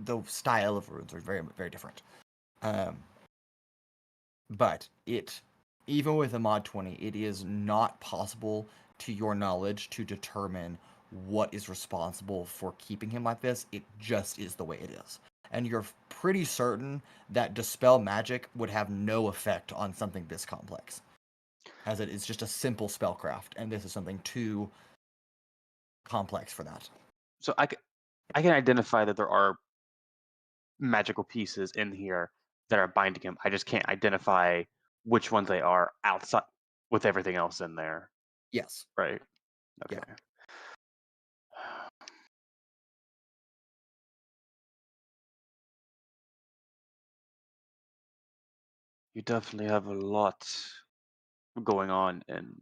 the style of runes are very, very different. But even with a mod 20, it is not possible, to your knowledge, to determine what is responsible for keeping him like this. It just is the way it is. and you're pretty certain that dispel magic would have no effect on something this complex, as it is just a simple spellcraft, and this is something too complex for that. So I can identify that there are magical pieces in here that are binding him. I just can't identify which ones they are outside with everything else in there. Yes. Right. Okay. Yeah. You definitely have a lot going on in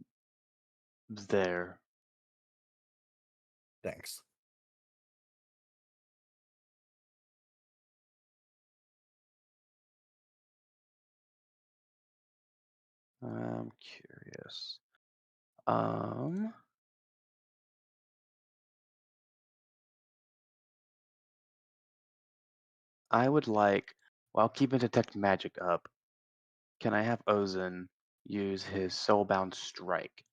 there. Thanks. I'm curious. I would like, while keeping detect magic up, can I have Ozen use his soulbound strike?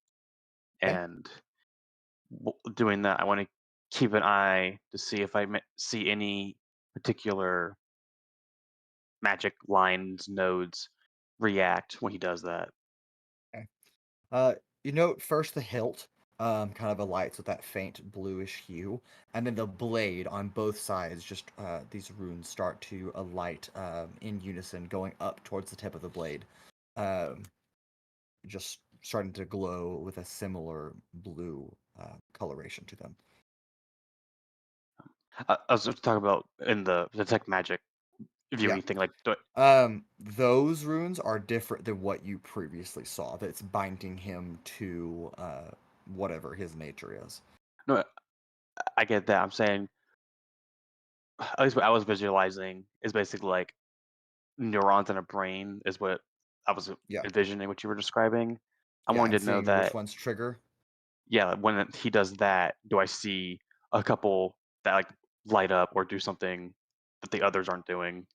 Okay. And doing that, I want to keep an eye to see if I see any particular magic lines, nodes react when he does that. Okay. You note first the hilt kind of alights with that faint bluish hue, and then the blade on both sides, just these runes start to alight in unison, going up towards the tip of the blade, just starting to glow with a similar blue coloration to them. I was just talking about in the detect magic view Yeah. anything like Those runes are different than what you previously saw. That's binding him to whatever his nature is. no, I get that. I'm saying at least what I was visualizing is basically like neurons in a brain is what I was Yeah. envisioning what you were describing. I Yeah, wanted and to know seeing which that, ones trigger. yeah, when he does that, do I see a couple that like light up or do something that the others aren't doing?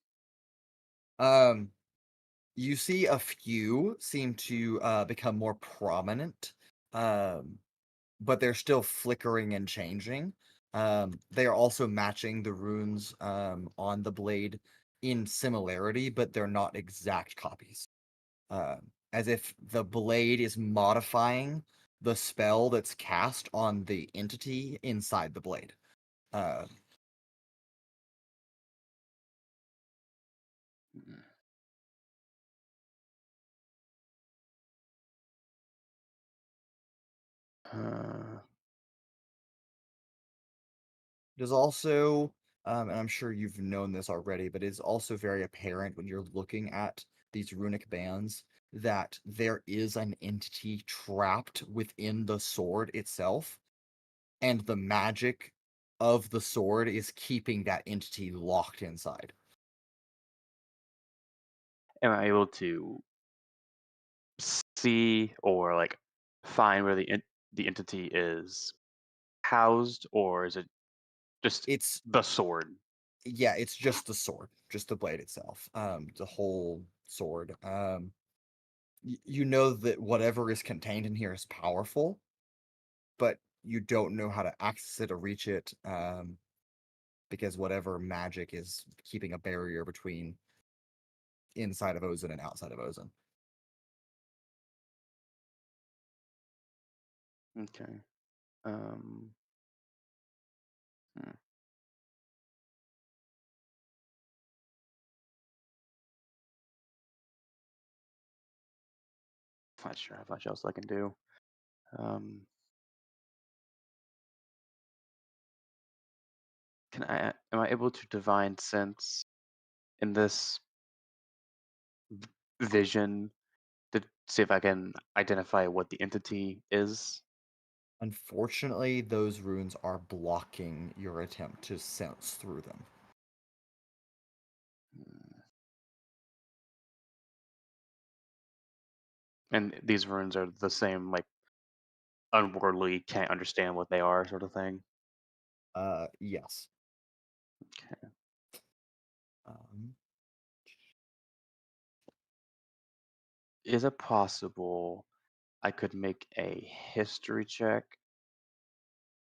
You see a few seem to become more prominent, but they're still flickering and changing. They are also matching the runes on the blade in similarity, but they're not exact copies. As if the blade is modifying the spell that's cast on the entity inside the blade. Uh, Uh, There's also, and I'm sure you've known this already, but it's also very apparent when you're looking at these runic bands that there is an entity trapped within the sword itself, and the magic of the sword is keeping that entity locked inside. am I able to see or like find where the entity is housed, or is it just It's the sword? Yeah, it's just the sword, just the blade itself. The whole sword. You know that whatever is contained in here is powerful, but you don't know how to access it or reach it, because whatever magic is keeping a barrier between inside of Ozen and outside of Ozen. Okay. Hmm. Not sure how much else I can do. Am I able to divine sense in this vision to see if I can identify what the entity is? Unfortunately, those runes are blocking your attempt to sense through them. Hmm. And these runes are the same, like unworldly, can't understand what they are, sort of thing. Yes. Okay. Um, Is it possible I could make a history check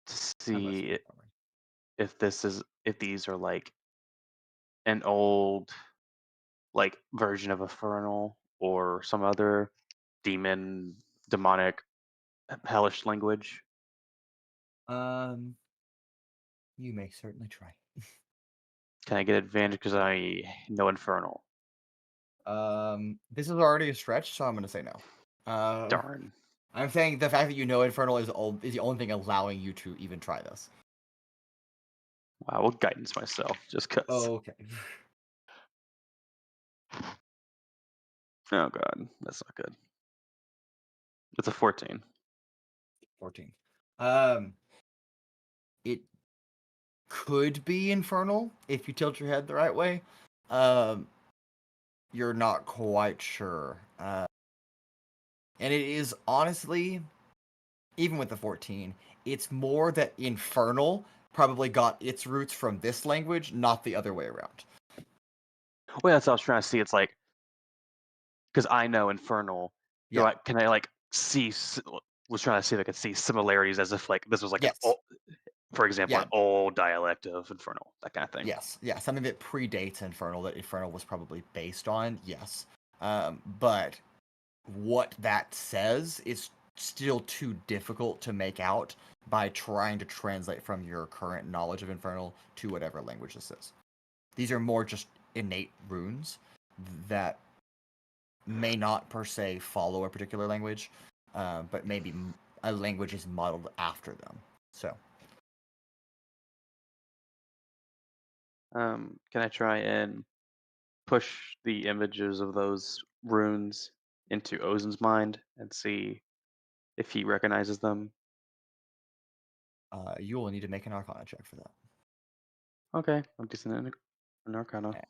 to how much see more? if these are like an old like version of Infernal or some other demonic, hellish language? You may certainly try. Can I get advantage because I know Infernal? This is already a stretch, so I'm gonna say no. Darn. I'm saying the fact that you know Infernal is the only thing allowing you to even try this. Wow, we'll guidance myself just cause. Oh, okay. Oh god, that's not good. It's a 14. 14. It could be Infernal if you tilt your head the right way. You're not quite sure. And it is honestly, even with the 14, it's more that Infernal probably got its roots from this language, not the other way around. Well, that's what I was trying to see. It's like, because I know Infernal. Yeah. Can I like see? Was trying to see if I could see similarities, as if like this was like Yes. an old, for example, Yeah. an old dialect of Infernal, that kind of thing. Yes, yeah, something that predates Infernal, that Infernal was probably based on, yes. But what that says is still too difficult to make out by trying to translate from your current knowledge of Infernal to whatever language this is. These are more just innate runes that may not per se follow a particular language, but maybe a language is modeled after them. So. Can I try and push the images of those runes into Ozen's mind and see if he recognizes them? You will need to make an Arcana check for that. Okay, I'm decent in Arcana. Okay.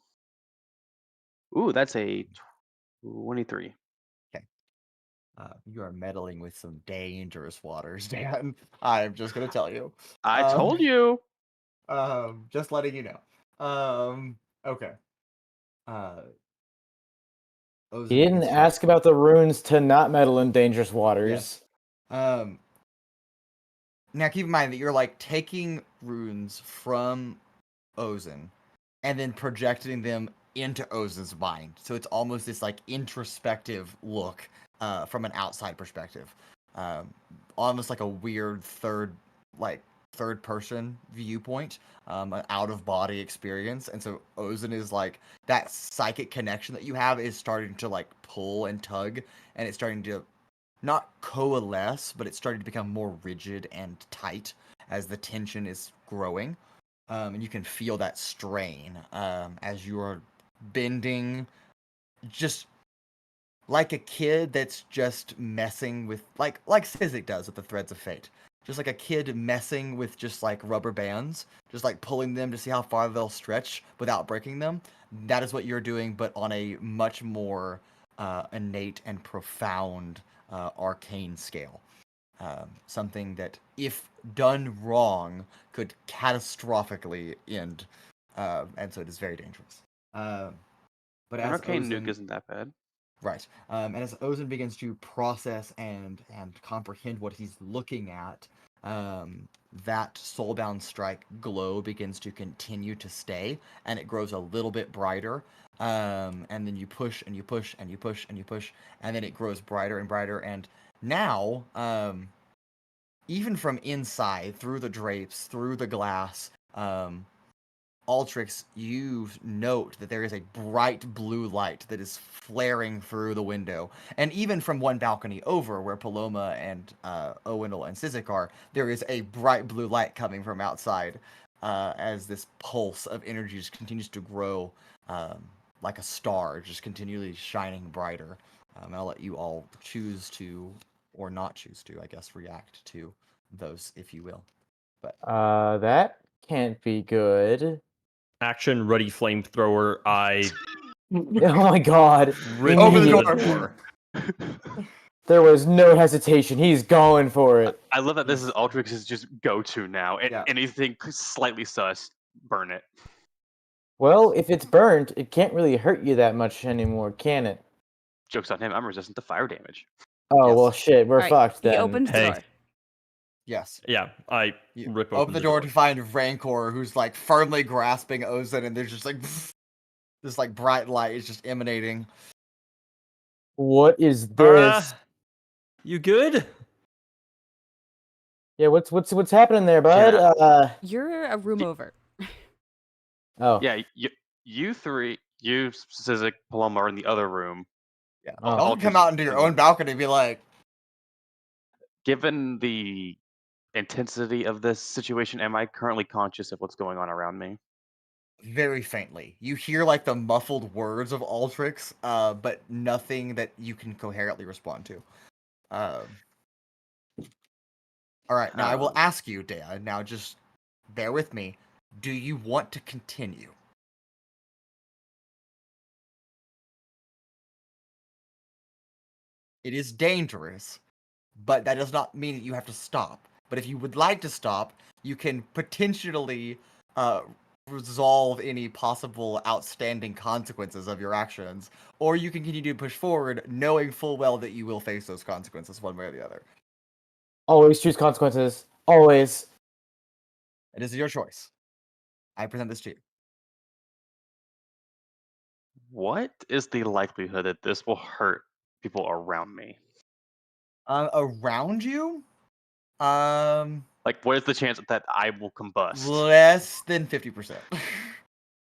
Ooh, that's a 23. Okay. You are meddling with some dangerous waters, Dan. I'm just gonna tell you. I told you. Just letting you know. Okay. He didn't ask about the runes to not meddle in dangerous waters. Yes. Now keep in mind that you're like taking runes from Ozen and then projecting them into Ozen's mind. So it's almost this like introspective look from an outside perspective. Almost like a weird third person viewpoint, an out of body experience. And so Ozen is like that psychic connection that you have is starting to like pull and tug, and it's starting to not coalesce, but it's starting to become more rigid and tight as the tension is growing. And you can feel that strain as you're bending, just like a kid that's just messing with, like Sizik does with the threads of fate. Just like a kid messing with just like rubber bands, just like pulling them to see how far they'll stretch without breaking them. That is what you're doing, but on a much more innate and profound arcane scale. Something that, if done wrong, could catastrophically end, and so it is very dangerous. But An as arcane Ozen, nuke isn't that bad. Right. And as Ozen begins to process and comprehend what he's looking at, that soulbound strike glow begins to continue to stay, and it grows a little bit brighter. And then you push and you push and you push and you push, and then it grows brighter and brighter. And now, even from inside, through the drapes, through the glass, Altrix, you note that there is a bright blue light that is flaring through the window. And even from one balcony over, where Paloma and Owunul and Sizik are, there is a bright blue light coming from outside as this pulse of energy just continues to grow like a star, just continually shining brighter. And I'll let you all choose to, or not choose to, I guess, react to those, if you will. But that can't be good. Action ready flamethrower. Oh my god. Open the door. There was no hesitation. He's going for it. I love that this is Altrix's just go-to now. Yeah. Anything slightly sus, burn it. Well, if it's burnt, it can't really hurt you that much anymore, can it? Joke's on him. I'm resistant to fire damage. Oh, Yes. well, shit. We're Right, fucked then. He opens the Hey. door. Yes. Yeah, I You rip open the door to find Rancor, who's like firmly grasping Ozen, and there's just like This like bright light is just emanating. What is Pura, this? you good? Yeah, what's happening there, bud? Can You're a room over. Oh. Yeah, you three, you, Sizik, Paloma are in the other room. Yeah. Oh. Y'all can come out into your own balcony and be like, Given the intensity of this situation, am I currently conscious of what's going on around me? very faintly. You hear like the muffled words of Altrix, but nothing that you can coherently respond to. All right, now I will ask you, Dea. Now just bear with me. Do you want to continue? It is dangerous, but that does not mean that you have to stop. But if you would like to stop, you can potentially resolve any possible outstanding consequences of your actions, or you can continue to push forward, knowing full well that you will face those consequences one way or the other. Always choose consequences. Always. It is your choice. I present this to you. What is the likelihood that this will hurt people around me? Around you? Like, what is the chance that I will combust? Less than 50%.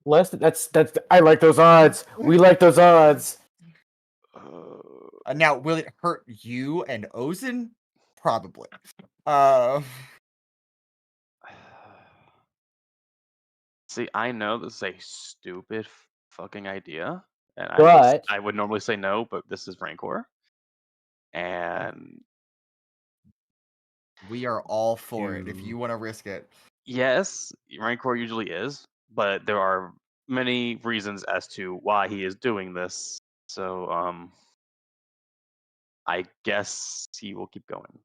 That's I like those odds. We like those odds. Now, will it hurt you and Ozen? Probably. See, I know this is a stupid fucking idea, and But I would normally say no, but this is Rancor, and we are all for it if you want to risk it. yes, Rancor usually is, but there are many reasons as to why he is doing this. So, I guess he will keep going.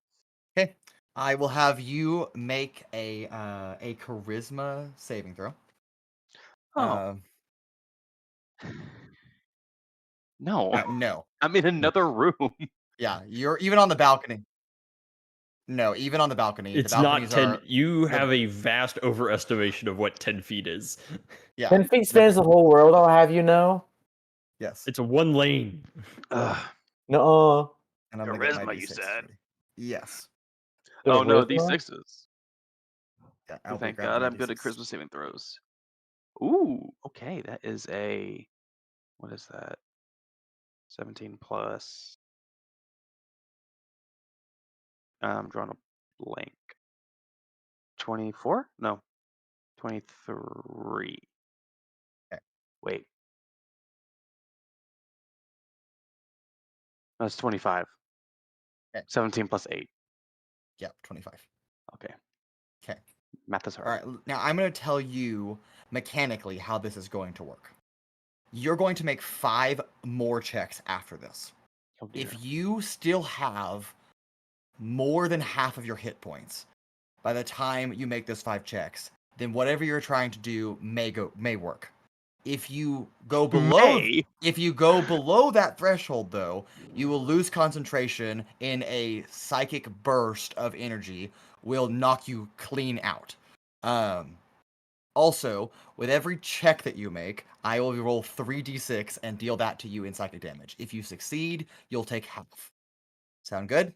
Okay, I will have you make a charisma saving throw. Oh. No. No. I'm in another room. Yeah, you're even on the balcony. No, even on the balcony. It's the not 10. Are, you have a vast overestimation of what 10 feet is. Yeah. 10 feet spans the whole world, I'll have you know. Yes. It's a one lane. No. And I'm Charisma, you said. ready. Yes. Oh no, Charisma? these sixes. Yeah, Oh, thank God I'm good at charisma saving throws. Ooh, okay, that is a, what is that? 17 plus. I'm drawing a blank. 24? No, 23. Okay. Wait. That's 25. Okay. 17 plus 8. Yeah, 25. Okay. Okay. Math is hard. All right, now I'm going to tell you mechanically how this is going to work. You're going to make 5 more checks after this. Oh, dear. If you still have more than half of your hit points by the time you make those 5 checks, then whatever you're trying to do may work. If you go below that threshold, though, you will lose concentration in a psychic burst of energy, will knock you clean out. Also, with every check that you make, I will roll 3d6 and deal that to you in psychic damage. If you succeed, you'll take half. Sound good?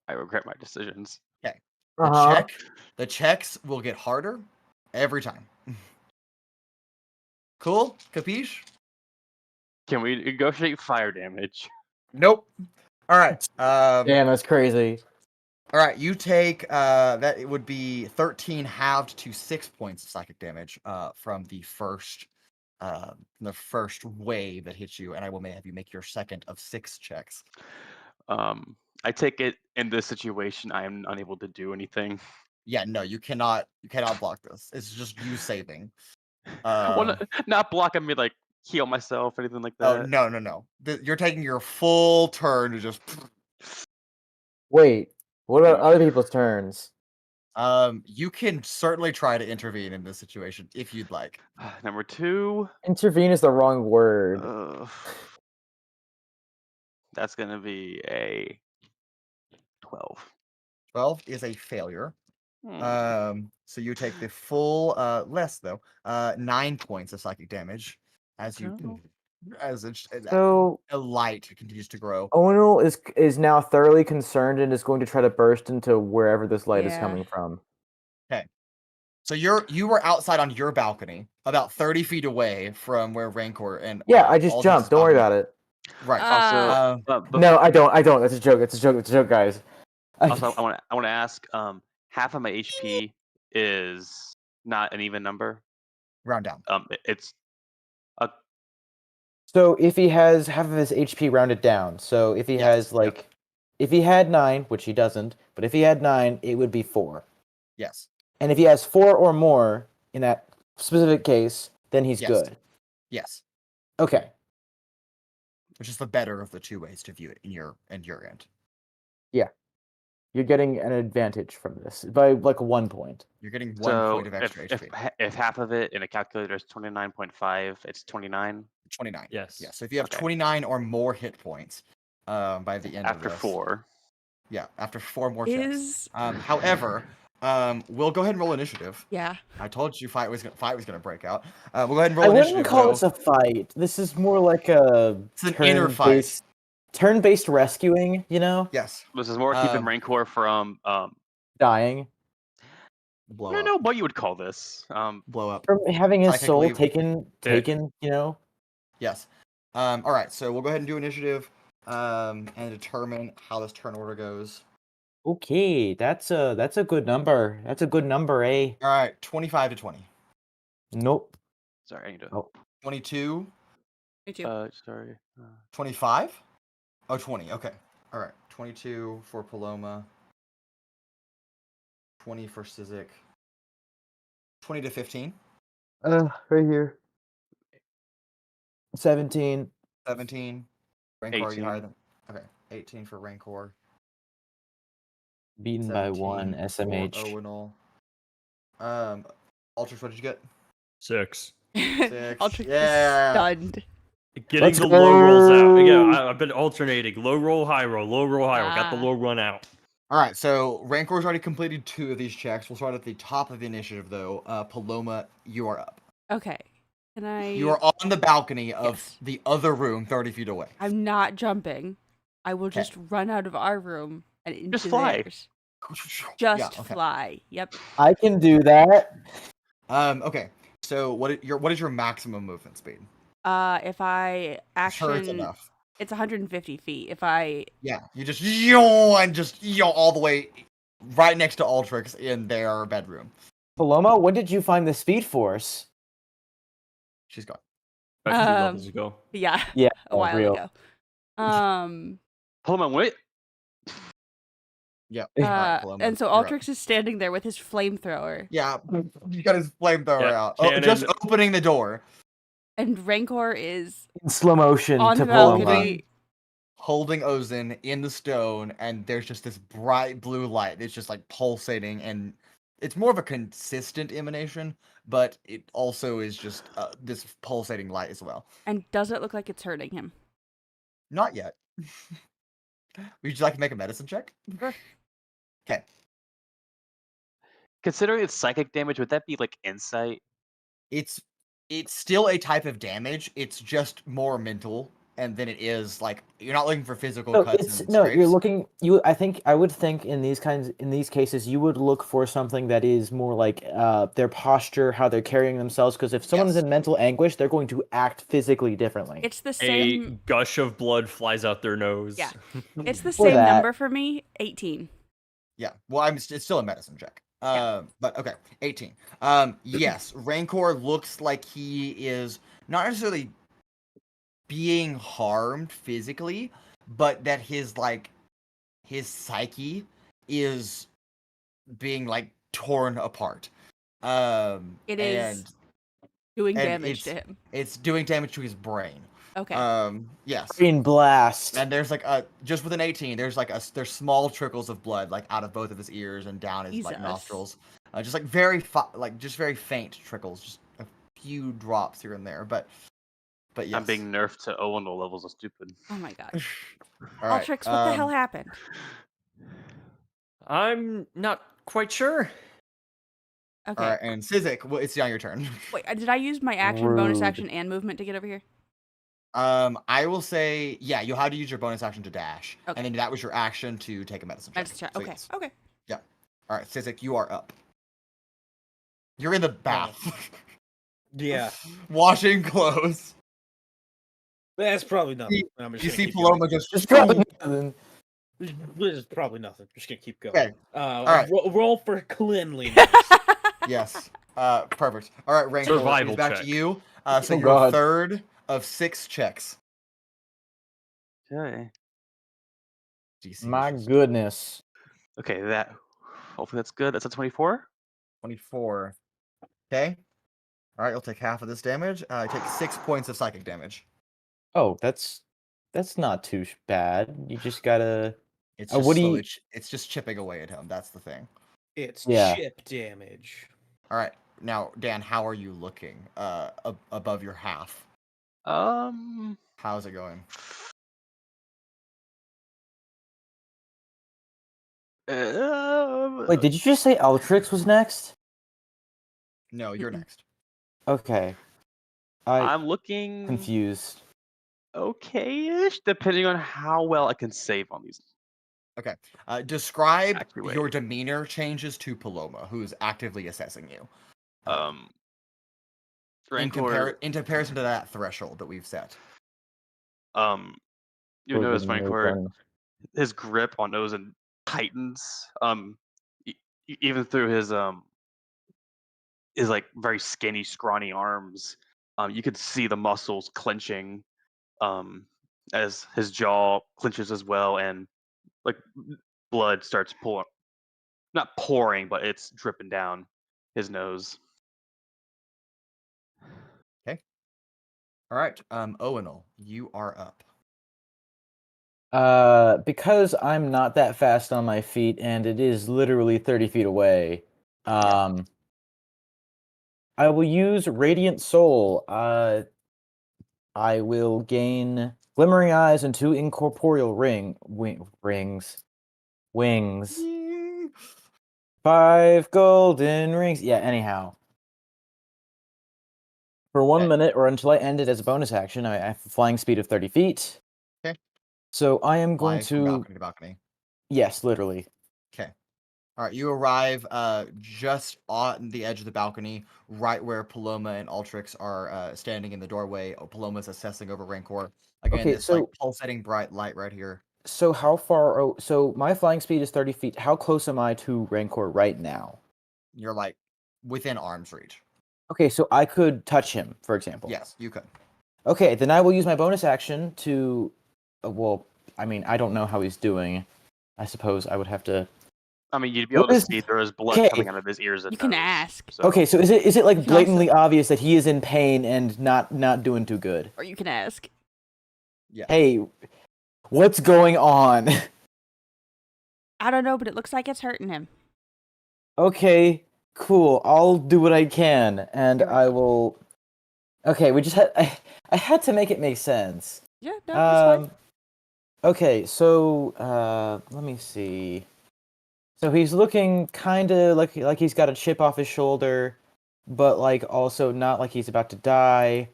I regret my decisions. Okay. Uh-huh. The checks will get harder every time. Cool? Capiche? Can we negotiate fire damage? Nope. All right. Damn, that's crazy. All right, you take that. It would be 13 halved to 6 points of psychic damage from the first wave that hits you, and I will have you make your second of 6 checks. I take it in this situation I am unable to do anything. Yeah, no, you cannot block this. It's just you saving. Well, not block. I mean, like heal myself, anything like Oh that. no. You're taking your full turn to just. Wait, what about other people's turns? You can certainly try to intervene in this situation if you'd like. Number 2. Intervene is the wrong word. That's gonna be a 12. 12 is a failure. So you take the full, less though, 9 points of psychic damage as you, as So a light continues to grow. Owunul is now thoroughly concerned and is going to try to burst into wherever this light is Yeah. coming from. Okay. So you were outside on your balcony, about 30 feet away from where Rancor and Yeah, I just Altrix jumped. is Don't worry balcony. about it. Right. Also, No, I don't. It's a joke. It's a joke, guys. also, I want to ask. Half of my HP is not an even number. Round down. It's So if he has half of his HP rounded down, so if he Yes, has if he had 9, which he doesn't, but if he had 9, it would be 4. Yes. And if he has 4 or more in that specific case, then he's Yes. good. Yes. Okay. Which is the better of the two ways to view it in your end. You're getting an advantage from this by 1 point. You're getting 1 so point of extra HP. if half of it in a calculator is 29.5, it's 29. 29. Yes. Yeah. So if you have Okay. 29 or more hit points, by the end After of this, 4. Yeah, after 4 more checks. Is However, we'll go ahead and roll initiative. yeah. I told you fight was gonna break out. We'll go ahead and I roll wouldn't initiative. call though. this a fight. This is more like a It's an inner fight. turn-based rescuing, Yes. This is more keeping Um, Rancor from dying. Blow I don't up. know what you would call this. Blow up. From having his soul Psychically- taken, Yes. All right. So we'll go ahead and do initiative, and determine how this turn order goes. Okay, that's a good number. That's a good number, eh? All right. 25 to 20. Nope. Sorry, I need to. Oh. 22. Me too. Sorry. 25. Oh, 20. Okay. All right. 22 for Paloma. 20 for Sizik. 20 to 15. Right here. 17. 17. Rancor, are you 18. higher than? Okay. 18 for Rancor. Beaten by 1 17 SMH. For Owunul. Altrix, what did you get? 6. 6. Altrix is Yeah. stunned. Getting Let's the low rolls out. go. Yeah, I've been alternating. Low roll, high roll, low roll, high roll. Got the Ah. low run out. All right. So Rancor's already completed 2 of these checks. We'll start at the top of the initiative, though. Paloma, you are up. Okay. Can I? You are on the balcony of Yes. the other room, 30 feet away. I'm not jumping. I will Okay. just run out of our room and into Just fly. theirs. Yeah, Just okay. fly. Yep. I can do that. Okay. So what is your maximum movement speed? If I Sure, it's action, enough. it's 150 feet. If I Yeah, you just and all the way right next to Altrix in their bedroom. Paloma, when did you find the Speed Force? She's gone. A few levels ago. yeah, Yeah, a while real. ago. Hold on, wait. Yeah. alright, Paloma, And so you're up. Altrix is standing there with his flamethrower, Yeah, he got his flamethrower Yeah, out. Oh, just cannon. opening the door, and Rancor is In slow motion on to the Paloma. balcony. holding Ozen in the stone, and there's just this bright blue light. It's just like pulsating, and it's more of a consistent emanation, but it also is just this pulsating light as well. And does it look like it's hurting him? Not yet. Would you like to make a medicine check? Okay. Considering it's psychic damage, would that be like insight? It's still a type of damage. It's just more mental, and then it is like you're not looking for physical No, cuts. And you're scrapes. looking. I would think in these cases, you would look for something that is more like their posture, how they're carrying themselves. Because if someone's Yes. in mental anguish, they're going to act physically differently. It's the A same. gush of blood flies out their nose. Yeah. It's the For same that. number for me. 18. Yeah. Well, it's still a medicine check. Yeah. But okay, 18. Yes, Rancor looks like he is not necessarily being harmed physically, but that his psyche is being like torn apart. It is and doing and damage to him. it's doing damage to his brain. Okay. Yes. Green blast. And there's like just with an 18, there's there's small trickles of blood like out of both of his ears and down his Jesus. nostrils, just like very just very faint trickles, just a few drops here and there. But yes. I'm being nerfed to Owunul levels of stupid. Oh my gosh. All right, Altrix, what the hell happened? I'm not quite sure. Okay. All right, and Sizik, it's on your turn. Wait, did I use my action, bonus Rude. action, and movement to get over here? I will say, yeah, you'll have to use your bonus action to dash, Okay. and then that was your action to take a medicine check. Medicine check. So Okay. yes. Okay. Yeah. All right, Sizik, you are up. You're in the bath, Yeah, washing clothes. that's probably nothing. I'm You just see gonna keep Paloma just Just drop it. Then. going. This is probably nothing. Just gonna keep going. Okay. Alright. Roll for cleanliness. Yes. Perfect. All right, Rancor, Survival it's back check. to you. So Oh, you're God. third of 6 checks. Okay. DC My is just goodness. Okay, that. Hopefully that's good. That's a 24. 24. Okay. All right, you'll take half of this damage. Take 6 points of psychic damage. Oh, that's not too bad. You just gotta. It's what just do you- slowly it's just chipping away at him. That's the thing. It's Yeah. chip damage. All right. Now, Dan, how are you looking? Above your half. How's it going? Wait, did you just say Altrix was next? No, you're next. Okay. I'm I'm looking confused. okay-ish, depending on how well I can save on these. Okay. Describe Actually, wait. your demeanor changes to Paloma, who's actively assessing you. Rancor. In comparison to that threshold that we've set. You notice Rancor, Amazing. his grip on Ozen tightens. Even through his like very skinny, scrawny arms, you could see the muscles clenching, as his jaw clenches as well, and like blood starts pouring, not pouring, but it's dripping down his nose. All right. Owunul, you are up. Because I'm not that fast on my feet, and it is literally 30 feet away. I will use Radiant Soul. I will gain Glimmering Eyes and 2 incorporeal wings. 5 golden rings. Yeah, anyhow. For 1 minute or until I end it as a bonus action, I have a flying speed of 30 feet. Okay. So I am going Fly from to. balcony to balcony. Yes, literally. Okay. All right. You arrive just on the edge of the balcony, right where Paloma and Altrix are standing in the doorway. Paloma's assessing over Rancor. Again, Okay, this like so- pulsating bright light right here. So how far? Oh, so my flying speed is 30 feet. How close am I to Rancor right now? You're like within arm's reach. Okay, so I could touch him, for example. Yes, you could. Okay, then I will use my bonus action to. Well, I mean, I don't know how he's doing. I suppose I would have to. I mean, you'd be What able to is- see through his blood Okay. coming out of his ears and You can nose, ask. so- Okay, so is it like You can blatantly obvious that he is in pain and not doing too good? Or you can ask. Yeah. Hey, what's going on? I don't know, but it looks like it's hurting him. Okay, cool. I'll do what I can, and I will. Okay, we just had. I had to make it make sense. Yeah, no, that's fine. Okay, so let me see. So he's looking kind of like he's got a chip off his shoulder, but like also not like he's about to die.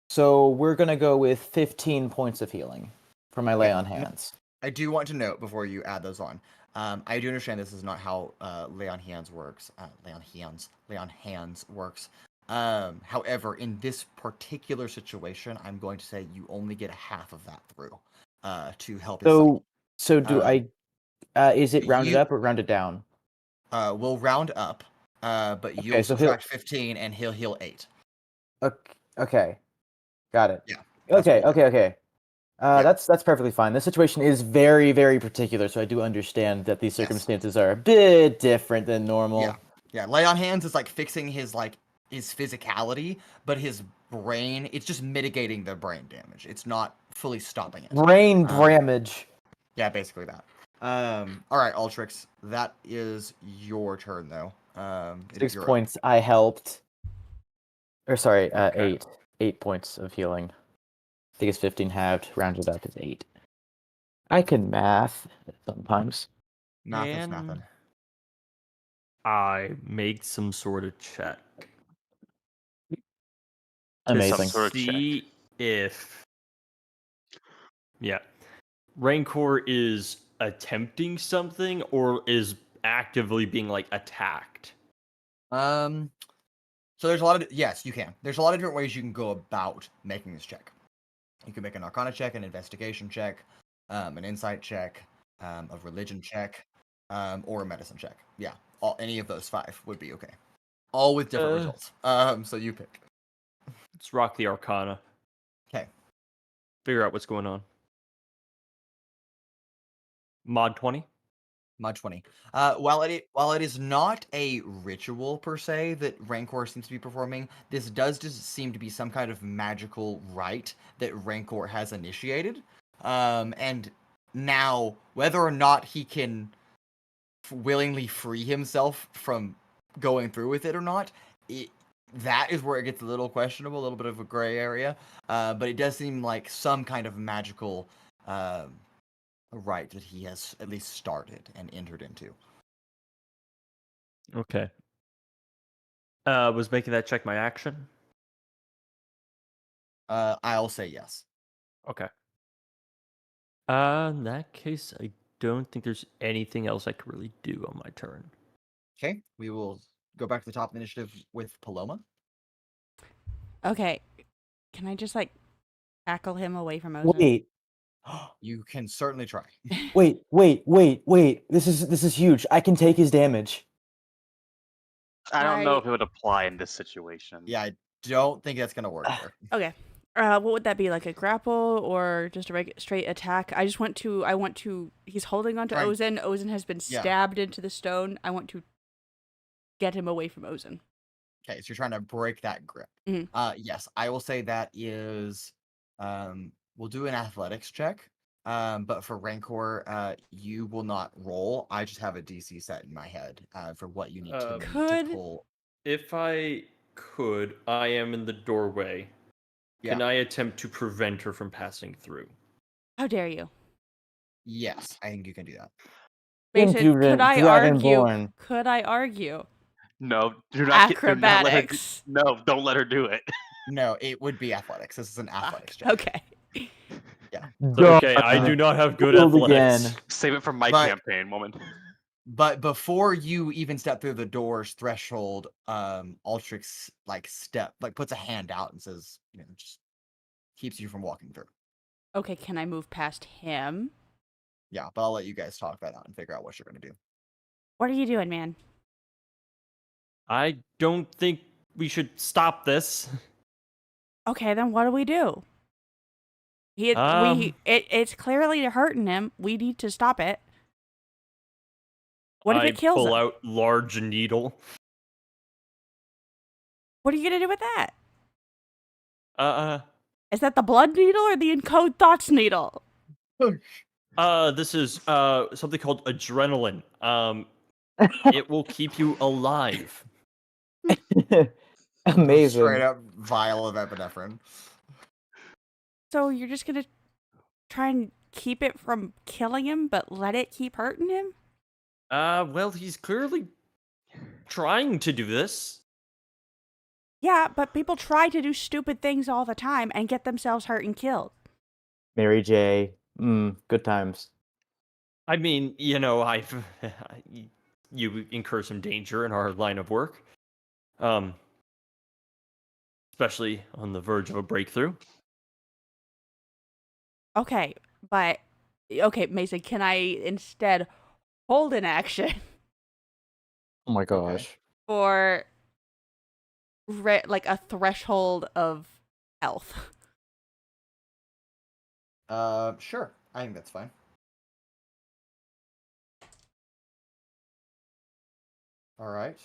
So we're gonna go with 15 points of healing for my lay on hands. I do want to note before you add those on. I do understand this is not how lay on hands works. Lay on hands works. However, in this particular situation, I'm going to say you only get half of that through to help. his So do I? Is it rounded you- up or rounded down? We'll round up, but you'll so he'll- subtract 15 and he'll heal 8. Okay, got it. Yeah, that's Okay. what we'll do. Yeah. That's perfectly fine. This situation is very, very particular, so I do understand that these Yes. circumstances are a bit different than normal. Yeah. Lay on hands is like fixing his physicality, but his brain, it's just mitigating the brain damage. It's not fully stopping it. Brain damage. Yeah, basically that. All right, Altrix, that is your turn though. it is 6 your- points. I helped. Or sorry, Okay. 8. 8 points of healing. I think it's 15 halved. Rounded up is 8. I can math sometimes. Nothing's Man. nothing. I make some sort of check. Amazing. To Sort of check. see if, Rancor is attempting something or is actively being like attacked. So there's a lot of yes, you can. There's a lot of different ways you can go about making this check. You can make an Arcana check, an Investigation check, an Insight check, a Religion check, or a Medicine check. Yeah, any of those 5 would be okay. All with different results. So you pick. Let's rock the Arcana. Okay. Figure out what's going on. Mod 20. Mod 20. While it is not a ritual per se that Rancor seems to be performing, this does just seem to be some kind of magical rite that Rancor has initiated. And now, whether or not he can willingly free himself from going through with it or not, that is where it gets a little questionable, a little bit of a gray area. But it does seem like some kind of magical rite that he has at least started and entered into. Okay. Was making that check my action? I'll say yes. Okay. In that case, I don't think there's anything else I could really do on my turn. Okay, we will go back to the top of the initiative with Paloma. Okay. Can I just like tackle him away from Ozen? Wait, You can certainly try. wait. This is huge. I can take his damage. I don't know Right. if it would apply in this situation. Yeah, I don't think that's gonna work here. Okay. What would that be? Like a grapple or just a straight attack? I want to. He's holding onto Right. Ozen. Ozen has been Yeah. stabbed into the stone. I want to get him away from Ozen. Okay, so you're trying to break that grip. Mhm. Yes, I will say that is. We'll do an athletics check. But for Rancor, you will not roll. I just have a DC set in my head for what you need to Could- pull. If I could, I am in the doorway. Can I attempt to prevent her from passing through? How dare you? Yes, I think you can do that. Mason, Impudent could I argue? dragonborn. Could I argue? No, do not let her. Acrobatics. No, don't let her do it. No, it would be athletics. This is an athletics check. Okay. Okay, I do not have good Rolled athletics. again. Save it for my But- campaign, woman. But before you even step through the door's threshold, Altrix puts a hand out and says, just keeps you from walking through. Okay, can I move past him? Yeah, but I'll let you guys talk that out and figure out what you're gonna do. What are you doing, man? I don't think we should stop this. Okay, then what do we do? It's clearly hurting him. We need to stop it. What if I it kills pull him? out large needle. What are you gonna do with that? Is that the blood needle or the encode thoughts needle? This is something called adrenaline. It will keep you alive. Amazing. Straight up vial of epinephrine. So you're just gonna try and keep it from killing him, but let it keep hurting him? Well, he's clearly trying to do this. Yeah, but people try to do stupid things all the time and get themselves hurt and killed. Mary J. Good times. I mean, you incur some danger in our line of work. Especially on the verge of a breakthrough. Okay, Mason, can I instead hold an action Oh my gosh. for like a threshold of health? Sure. I think that's fine. All right.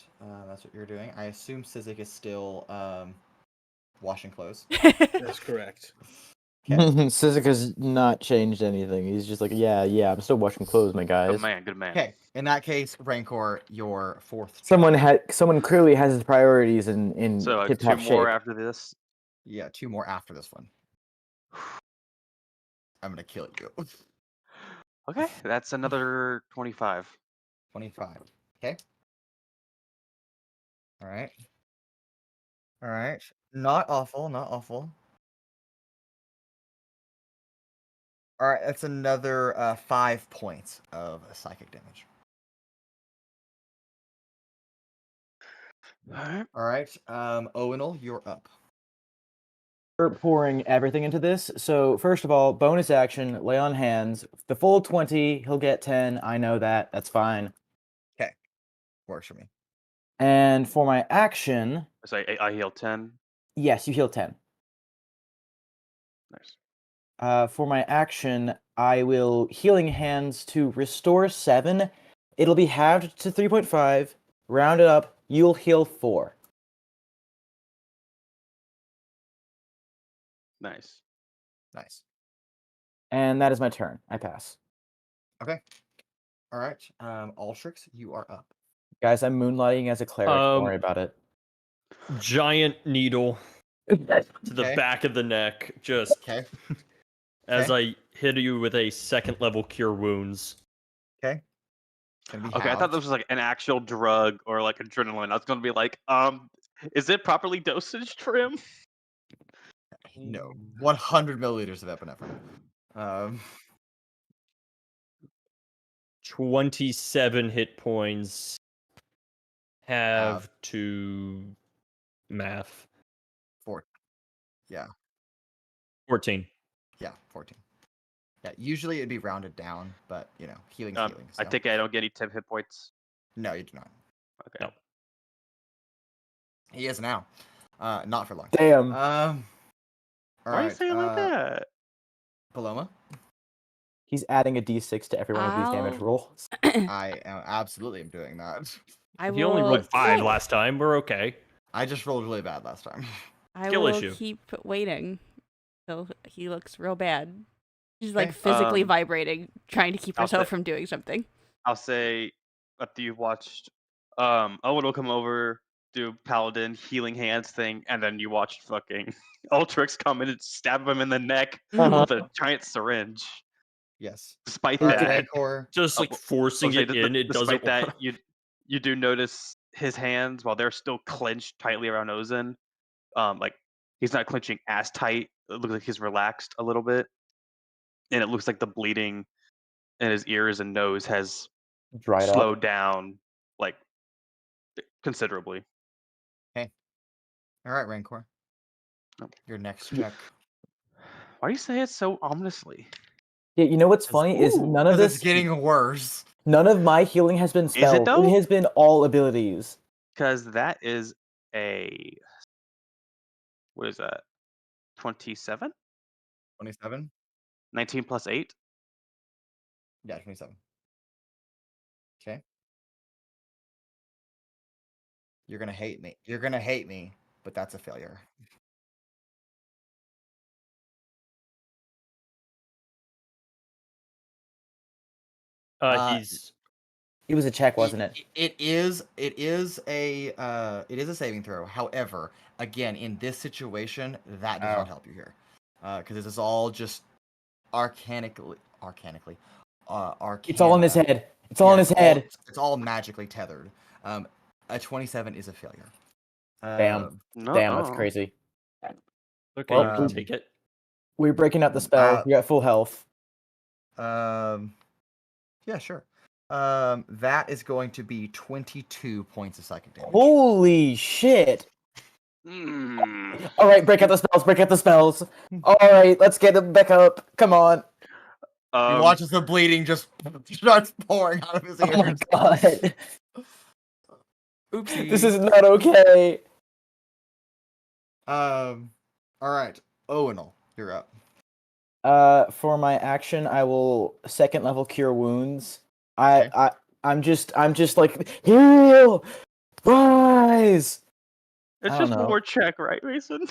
That's what you're doing. I assume Sizik is still washing clothes. That's correct. Sizik has not changed anything. He's just like, yeah, I'm still washing clothes, my guys. Good man. Okay. In that case, Rancor, your fourth. Someone clearly has his priorities in So tip-top 2 shape. more after this. Yeah, 2 more after this one. I'm gonna kill you. Okay, that's another 25. 25. Okay. All right. All right. Not awful. Not awful. All right. That's another 5 points of psychic damage. Alright. All right. Owunul, you're up. We're pouring everything into this. So first of all, bonus action, lay on hands. The full 20, he'll get 10. I know that. That's fine. Okay. Works for me. And for my action, So I heal 10. yes, you heal 10. Nice. For my action, I will healing hands to restore 7. It'll be halved to 3.5. Round it up. You'll heal 4. Nice. Nice. And that is my turn. I pass. Okay. All right. Altrix, you are up. Guys, I'm moonlighting as a cleric. Don't worry about it. Giant needle to the Okay. back of the neck, just Okay. as Okay. I hit you with a second level cure wounds. Okay. It's gonna be Okay, I thought halved. this was like an actual drug or like adrenaline. I was gonna be like, is it properly dosaged for him? No. 100 milliliters of epinephrine. 27 hit points. Have Halved. to math. 4. Yeah. 14. Yeah. 14. Yeah. Usually it'd be rounded down, but healing's healing. I So. think I don't get any 10 hit points. No, you do not. Okay. No. He is now. Not for long. Damn. All Why right. are you saying like that? Paloma, He's adding a d6 to every one of these damage I'll- rolls. I absolutely am doing that. I If you only will- rolled 5 last time, we're okay. I just rolled really bad last time. I Skill will issue. keep waiting till he looks real bad. She's like Okay. physically vibrating, trying to keep I'll herself say- from doing something. I'll say after you've watched Owen will come over, do paladin healing hands thing, and then you watch fucking Altrix come in and stab him in the neck Uh-huh. with a giant syringe. Yes. Despite All right, that, Rancor. Just like forcing it in, it despite doesn't that, work. you do notice his hands while they're still clenched tightly around Ozen. Like he's not clenching as tight. It looks like he's relaxed a little bit, and it looks like the bleeding in his ears and nose has Dried up. slowed down like considerably. All right, Rancor. Oh. Your next check. Why do you say it so ominously? Yeah, you know what's funny is none of Because this. it's getting worse. None of my healing has been spelled. though? It has been all abilities. Because that is what is that? 27? 27? 19 plus 8? Yeah, 27. Okay. You're gonna hate me. You're gonna hate me, but that's a failure. He's It was a check, wasn't it? It is a saving throw. However, again, in this situation, that does Oh. not help you here, because this is all just arcanically. It's all in his head. It's all in his head. It's all magically tethered. A 27 is a failure. Damn. No. Damn, that's crazy. okay. Well, You can take it. We're breaking out the spell. You got full health. Yeah, sure. That is going to be 22 points of psychic damage. Holy shit. Mm. All right, break out the spells. Break out the spells. All right, let's get him back up. Come on. He watches the bleeding just starts pouring out of his ears. Oh my god. Oopsie. This is not okay. All right, Owunul, you're up. For my action, I will second level cure wounds. Okay. I'm just like heal, rise. It's I just don't one know. more check, right, Mason?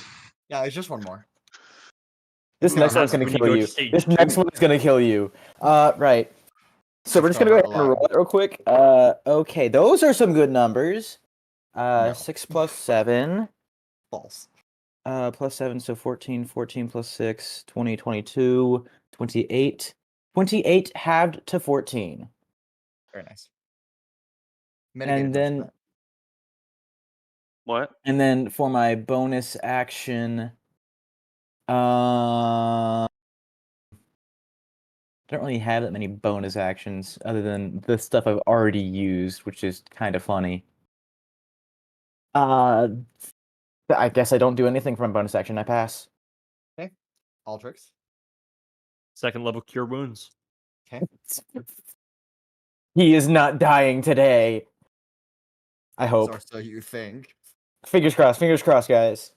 Yeah, it's just one more. This Yeah, next one's that's gonna when you kill go to you. stage This 2. next one's gonna kill you. Right. So we're just gonna go ahead and roll it real quick. Okay, those are some good numbers. No. 6 plus 7. False. Plus 7, so 14, 14 plus 6, 20, 22, 28. 28 halved to 14. Very nice. Mitigated And version of then that. What? And then for my bonus action, I don't really have that many bonus actions other than the stuff I've already used, which is kind of funny. I guess I don't do anything for my bonus action. I pass. Okay. Altrix. Second level cure wounds. Okay. He is not dying today. I hope. Or so you think. Fingers crossed, guys.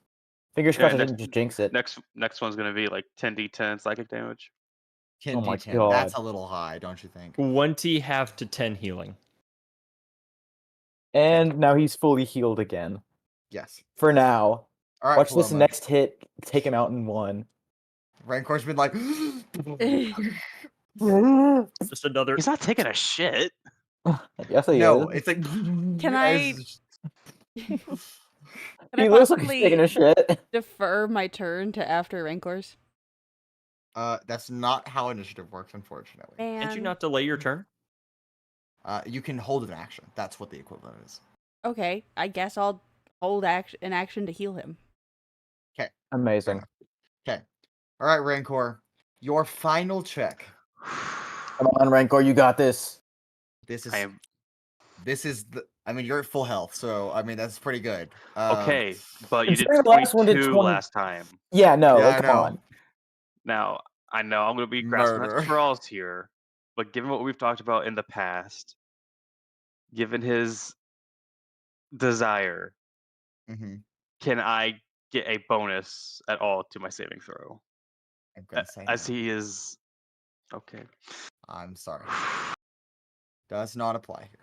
Fingers crossed I next- didn't just jinx it. Next one's gonna be like 10d10 psychic damage. 10 Oh my D10. God. That's a little high, don't you think? 20 half to 10 healing. And now he's fully healed again. Yes. For now. All right. Watch this Paloma. next hit take him out in one. Rancor's been like. Just another. He's not taking a shit. Yes, he No, is. it's like. Can I- Can He I looks like he's possibly taking a shit. defer my turn to after Rancors? That's not how initiative works, unfortunately. Can't you Man. not delay your turn? You can hold an action. That's what the equivalent is. Okay, I guess I'll hold an action to heal him. Amazing. Okay. All right, Rancor. Your final check. Come on, Rancor, you got this. This is. I am This is the. I mean, you're at full health, so I mean that's pretty good. okay, but you did considering the last one did 22 20. last time. Yeah, no, Yeah, I come know. on. Now I know I'm gonna be grasping Murder. at straws here, but given what we've talked about in the past, given his desire, Mm-hmm. can I get a bonus at all to my saving throw? I'm gonna say. As no. he is okay. I'm sorry. Does not apply here.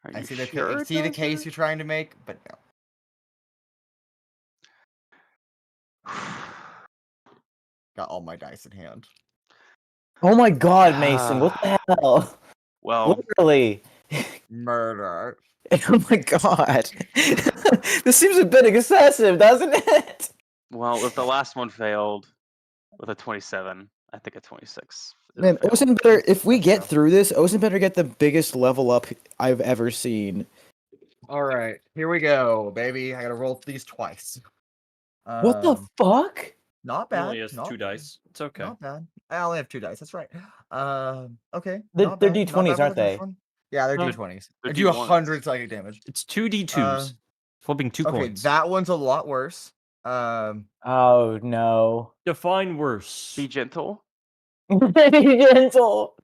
Are I you see the sure it see the case doesn't? you're trying to make, but no. Got all my dice in hand. Oh my god, Mason, what the hell? Well, Literally. Murder. Oh my god. This seems a bit excessive, doesn't it? well, if the last one failed with a 27, I think a 26. is a Man, fail. Ocean better, if we Let's get go. through this, Ocean better get the biggest level up I've ever seen. All right, here we go, baby. I gotta roll these twice. What the fuck? Not He bad. only has not 2 dice. It's okay. Not bad. I only have 2 dice. That's right. Okay. They're not bad, not D20s, bad for aren't the first they? one. Yeah, they're No, D20s. they're I do D1s. 100 psychic damage. It's 2 D2s. Uh, Flipping 2 Okay, points. that one's a lot worse. Oh no. Define worse. Be gentle. Gentle.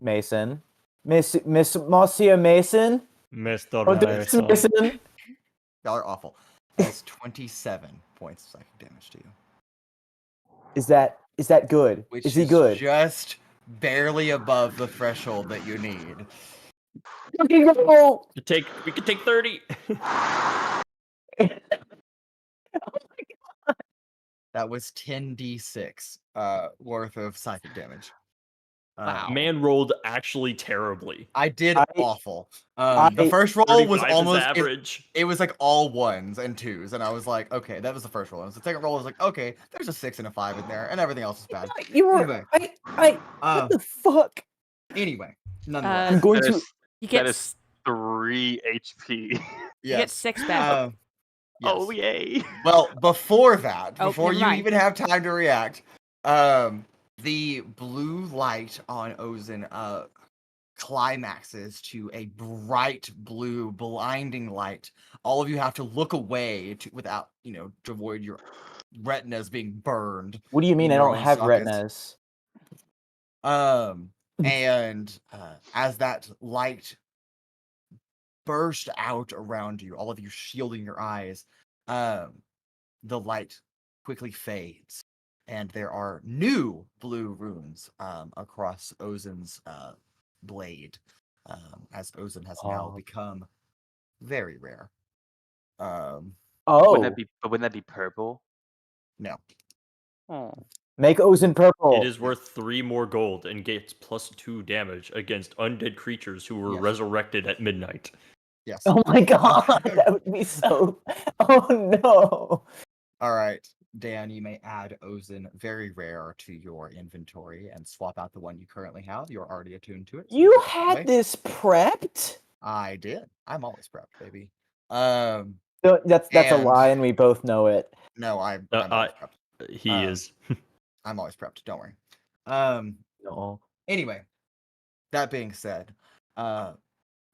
Mason. Miss Monsieur Mason? Mr. Oh, this is Mason. Y'all are awful. That's 27 points of psychic damage to you. Is that good? Which is he good? Just barely above the threshold that you need. Fucking go! We could take 30. That was 10d6 worth of psychic damage. Man rolled actually terribly. I did awful. I- The first roll was 35 is almost average. It was like all 1s and 2s, and I was like, okay, that was the first roll. And the second roll was like, okay, there's a 6 and a 5 in there, and everything else is bad. You were Anyway. what the fuck? Anyway, nonetheless, I'm going That to is, You get that is 3 HP. you get yes. 6 back. Yes. Oh yay! Well, before that, Oh, before never you mind. even have time to react, the blue light on Ozen climaxes to a bright blue, blinding light. All of you have to look away without, to avoid your retinas being burned. What do you mean I your don't own have sockets. retinas? And as that light burst out around you, all of you shielding your eyes, the light quickly fades, and there are new blue runes across Ozen's blade, as Ozen has now Oh. become very rare. Wouldn't Oh, wouldn't that be purple? No. Oh. make Ozen purple. It is worth 3 more gold and gets +2 damage against undead creatures who were Yes. resurrected at midnight. Yes. Oh my god, that would be so. Oh no. All right, Dan, you may add Ozen very rare to your inventory and swap out the one you currently have. You're already attuned to it. so You put it had away. this prepped? I did. I'm always prepped, baby. So that's a And- lie, and we both know it. No, I'm Uh, always prepped. He is. I'm always prepped. Don't worry. No. Anyway, that being said,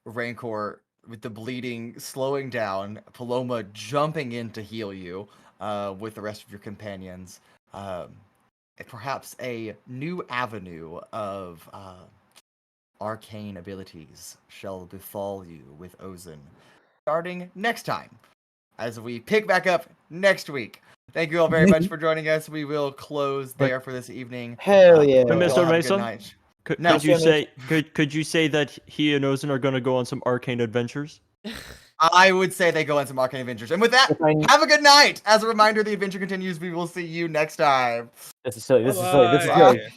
Rancor with the bleeding slowing down, Paloma jumping in to heal you, with the rest of your companions. Perhaps a new avenue of arcane abilities shall befall you with Ozen, starting next time, as we pick back up next week. Thank you all very much for joining us. We will close there for this evening. Hell yeah. Hope you all Mr. have a good Mason? night. Could, No. could you say could you say that he and Ozen are going to go on some arcane adventures? I would say they go on some Arcane Adventures. And with that, have a good night. As a reminder, the adventure continues. We will see you next time. This is silly. This is silly. This is silly. Bye.